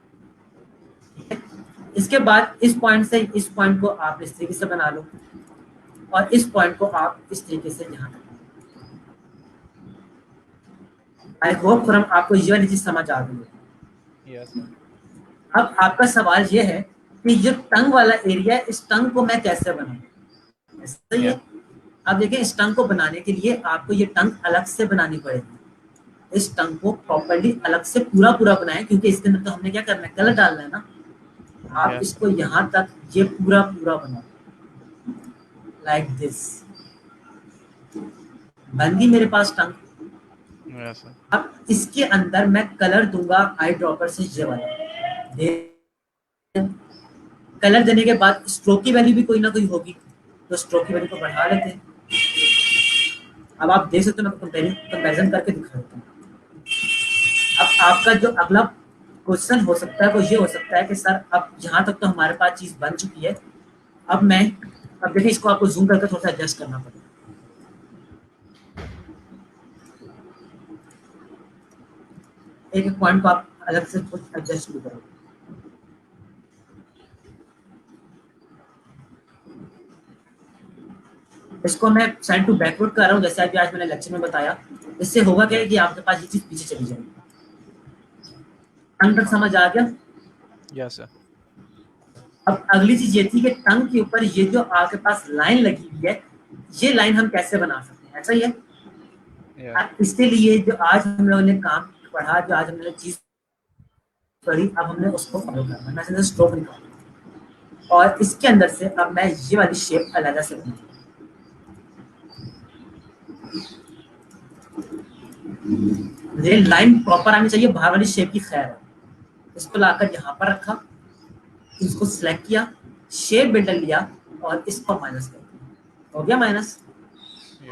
इसके बाद इस पॉइंट से इस पॉइंट को आप इस तरीके से बना लो, और इस पॉइंट को आप इस तरीके से यहाँ तक। आई होप कुरान आपको ये वाली चीज समझ आ गई है। Yes sir. अब आपका सवाल ये है कि जो टंग वाला एरिया है, इस टंग को मैं कैसे बनाऊं? सही है। अब देखिए, इस टंग को बनाने के लिए आपको ये टंग अलग से बनानी पड़ेगी। इस टंग को प्रॉपर्ली अलग से पूरा पूरा बनाएं, क्योंकि इसके अंदर तो हमने क्या करना है, कलर डालना है ना। आप यस इसको यहाँ तक ये पूरा पूरा बनाओ, लाइक दिस। बन गई मेरे पास टंग। Yes sir. अब इसके अंदर मैं कलर दूंगा आई ड्रॉपर से, ये वाला। कलर देने के बाद स्ट्रोक की वैल्यू भी कोई ना कोई होगी, तो स्ट्रोक की वैल्यू को बढ़ा लेते हैं। अब आप देख सकते हो, मैं कंपैरिजन करके दिखा देता हूँ। अब आपका जो अगला क्वेश्चन हो सकता है वो ये हो सकता है कि सर अब यहाँ तक तो हमारे पास चीज बन चुकी है। अब देखिए, इसको आपको जूम करके थोड़ा सा एडजस्ट करना पड़ेगा। एक एक पॉइंट को आप अलग से कुछ एडजस्ट भी करो। इसको मैं साइड टू बैकवर्ड कर रहा हूँ, जैसे अभी आज मैंने लेक्चर में बताया। इससे होगा क्या कि आपके पास ये चीज पीछे चली जाएगी। टंग तक समझ आ गया? Yes sir. अब अगली चीज ये थी कि टंग के ऊपर ये जो आपके पास लाइन लगी हुई है, ये लाइन हम कैसे बना सकते हैं? ऐसा ही है। अब इसके लिए जो आज हम लोगों ने काम पढ़ा, जो आज हमने चीज पढ़ी, अब हमने उसको फॉलो करना है। मैं स्ट्रोक निकालूंगा और इसके अंदर से अब मैं ये वाली शेप अलग से बनाऊंगा। ये लाइन प्रॉपर आनी चाहिए, बाहर वाली शेप की खैर है। इसको लाकर यहाँ पर रखा, इसको सिलेक्ट किया, शेप बिल्डर लिया और इसको माइनस कर दिया। हो गया माइनस।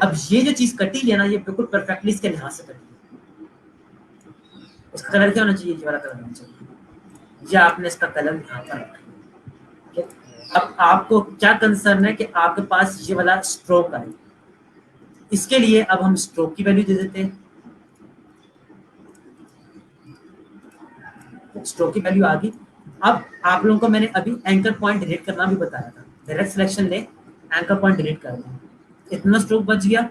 अब ये जो चीज कटी है ना, ये बिल्कुल परफेक्टली इसके लिहाज से कटी है। इसका कलर क्या होना चाहिए? ये वाला कलर होना चाहिए। ये आपने इसका कलर यहाँ पर रखा। अब आपको क्या कंसर्न है कि आपके पास ये वाला स्ट्रोक आए। इसके लिए अब हम स्ट्रोक की वैल्यू दे देते हैं। स्ट्रोक की वैल्यू आ गई। अब आप लोगों को मैंने अभी एंकर पॉइंट डिलीट करना भी बताया था। डायरेक्ट सिलेक्शन ले, एंकर पॉइंट डिलीट कर दें। इतना स्ट्रोक बच गया।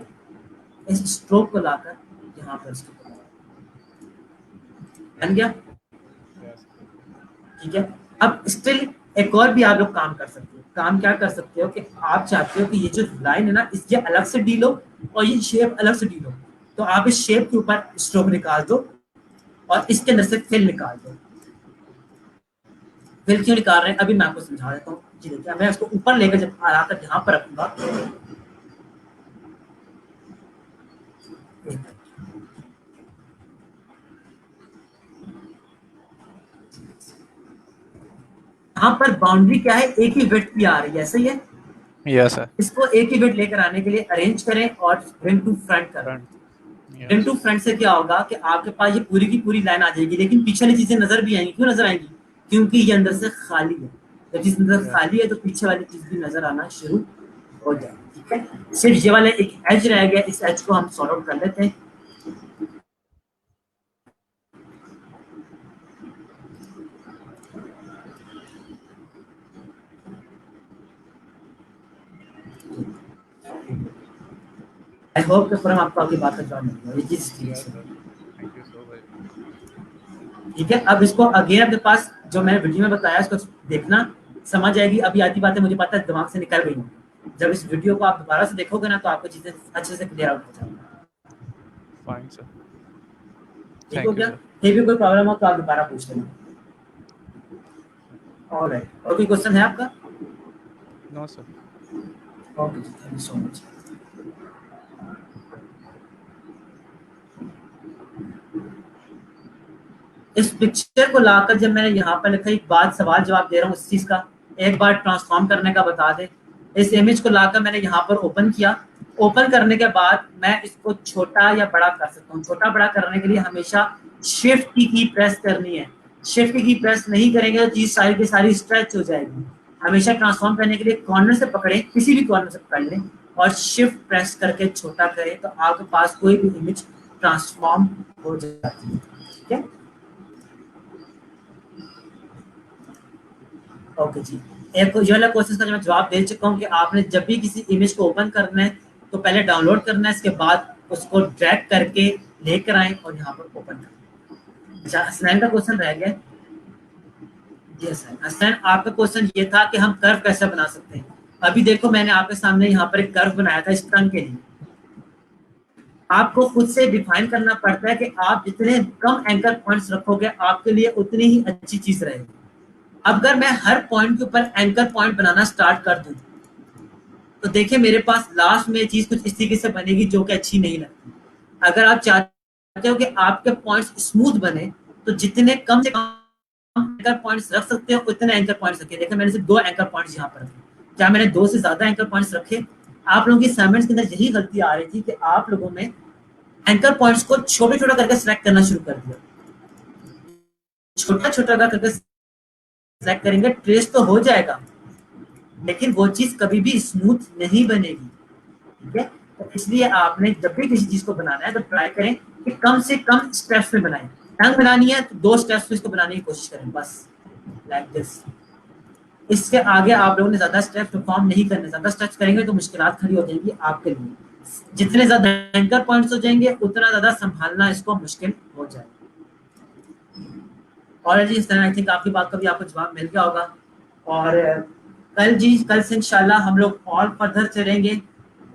इस स्ट्रोक को लाकर यहाँ पर इसको बन गया। ठीक है, अब स्टिल एक और भी आप लोग काम कर सकते हो। काम क्या कर सकते हो कि आप चाहते हो कि ये जो लाइन है ना, इसके अलग से डील हो और ये शेप अलग से डील हो, तो आप इस शेप के ऊपर स्ट्रोक निकाल दो और इसके अंदर से फिल निकाल दो। फिल क्यों निकाल रहे हैं अभी मैं आपको समझा देता हूँ। जी देखिए, मैं उसको ऊपर लेकर जब आकर यहाँ पर रखूंगा, यहाँ पर बाउंड्री क्या है, एक ही विड्थ की आ रही है। सही है। Yes sir. इसको एक ही बिट लेकर आने के लिए अरेंज करें और ब्रिंग टू फ्रंट करें। Front. Bring yes. To front से क्या होगा कि आपके पास ये पूरी की पूरी लाइन आ जाएगी, लेकिन पीछे वाली चीजें नजर भी आएंगी। क्यों नजर आएंगी? क्योंकि ये अंदर से खाली है। जब चीज अंदर यस। खाली है तो पीछे वाली चीज भी नजर आना शुरू हो जाएगी। ठीक है, सिर्फ ये वाला एक एज रह गया, इस एज को हम सॉर्ट आउट कर लेते हैं। आई होप कि फ्रॉम आपको आपकी बात का जवाब मिल गया, ये चीज ठीक यस सर, है। Thank you so much. ठीक है, अब इसको अगेन अपने पास जो मैंने वीडियो में बताया इसको देखना, समझ आएगी। अभी आधी बातें मुझे पता है दिमाग से निकल गई हैं। जब इस वीडियो को आप दोबारा से देखोगे ना तो आपको चीजें अच्छे से क्लियर आउट हो जाएंगी। Fine sir. ठीक हो थैंक यू गया? सर। फिर भी कोई प्रॉब्लम हो तो आप दोबारा पूछ लेना। ऑलराइट, और कोई क्वेश्चन है आपका? No sir. Okay, thank you so much. इस पिक्चर को लाकर जब मैंने यहाँ पर लिखा, एक बात सवाल जवाब दे रहा हूँ इस चीज का, एक बार ट्रांसफॉर्म करने का बता दे। इस इमेज को लाकर मैंने यहाँ पर ओपन किया। ओपन करने के बाद मैं इसको छोटा या बड़ा कर सकता हूँ। छोटा बड़ा करने के लिए हमेशा शिफ्ट की प्रेस करनी है। शिफ्ट की प्रेस नहीं करेंगे तो चीज सारी की सारी स्ट्रेच हो जाएगी। हमेशा ट्रांसफॉर्म करने के लिए कॉर्नर से पकड़े, किसी भी कॉर्नर से पकड़ लें और शिफ्ट प्रेस करके छोटा करें तो आपके पास कोई भी इमेज ट्रांसफॉर्म हो जाती है। ठीक है, ओके जी। एक ये वाला क्वेश्चन का मैं जवाब दे चुका हूँ कि आपने जब भी किसी इमेज को ओपन करना है तो पहले डाउनलोड करना है, इसके बाद उसको ड्रैग करके लेकर आए और यहाँ पर ओपन करें। अच्छा, हसनैन का क्वेश्चन रह गया। जी हसनैन, हसनैन आपका क्वेश्चन ये था कि हम कर्व कैसे बना सकते हैं। अभी देखो मैंने आपके सामने यहाँ पर एक कर्व बनाया था इस टंग के लिए। आपको खुद से डिफाइन करना पड़ता है कि आप जितने कम एंकर पॉइंट्स रखोगे आपके लिए उतनी ही अच्छी चीज रहेगी। अगर मैं हर पॉइंट के ऊपर एंकर पॉइंट बनाना स्टार्ट कर दूं तो देखिए मेरे पास लास्ट में चीज कुछ इस तरीके से बनेगी जो कि अच्छी नहीं लगती। अगर आप चाहते हो कि आपके पॉइंट्स स्मूथ बने तो जितने कम से कम एंकर पॉइंट्स रख सकते हो उतने एंकर पॉइंट्स रखिए। देखिए मैंने सिर्फ 2 एंकर पॉइंट्स यहाँ पर रखे। क्या मैंने 2 से ज्यादा एंकर पॉइंट्स रखे? आप लोगों की असाइनमेंट्स के अंदर यही गलती आ रही थी कि आप लोगों ने एंकर पॉइंट्स को छोटे छोटा करके सिलेक्ट करना शुरू कर दिया। छोटा छोटा करके सिलेक्ट करेंगे ट्रेस तो हो जाएगा लेकिन वो चीज कभी भी स्मूथ नहीं बनेगी। ठीक है, तो इसलिए आपने जब भी किसी चीज को बनाना है तो ट्राई करें कि कम से कम स्टेप्स में बनाएं। टंग बनानी है तो 2 स्टेप्स में इसको बनाने की कोशिश करें बस, लाइक दिस। इसके आगे आप लोगों ने ज्यादा स्टेप्स परफॉर्म नहीं करने। ज्यादा स्टेप्स करेंगे तो मुश्किलात खड़ी हो जाएंगी आपके लिए। जितने ज्यादा एंकर पॉइंट्स हो जाएंगे उतना ज्यादा संभालना इसको मुश्किल हो जाएगा। और जी इस तरह आई थिंक आपकी बात का भी आपको जवाब मिल गया होगा। और कल से इंशाल्लाह हम लोग और फर्दर चलेंगे।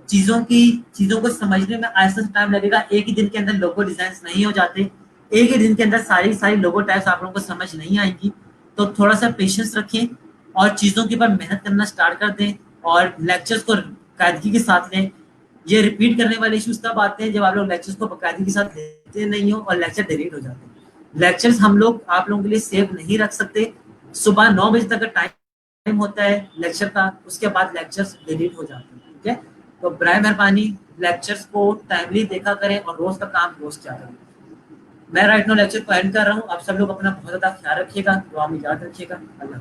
चीजों को समझने में ऐसा टाइम लगेगा। एक ही दिन के अंदर लोगो डिजाइन नहीं हो जाते। एक ही दिन के अंदर सारी सारी लोगो टाइप्स आप लोगों को समझ नहीं आएंगी। तो थोड़ा सा पेशेंस रखें और चीजों के ऊपर मेहनत करना स्टार्ट कर दें और लेक्चर्स को कायदगी के साथ लें। ये रिपीट करने वाले इश्यूज तब आते हैं जब आप लोग लेक्चर्स को बाकायदगी के साथ लेते नहीं हो और लेक्चर डिलीट हो जाते हैं। लेक्चर्स हम लोग आप लोगों के लिए सेव नहीं रख सकते। सुबह 9 बजे तक का टाइम होता है लेक्चर का, उसके बाद लेक्चर्स डिलीट हो जाते हैं। ठीक है, तो बराए मेहरबानी लेक्चर्स को टाइमली देखा करें और रोज का काम रोज किया करें। मैं राइट नो लेक्चर को एंड कर रहा हूँ। आप सब लोग अपना बहुत ज्यादा ख्याल रखिएगा, दुआ में याद रखिएगा। अल्लाह।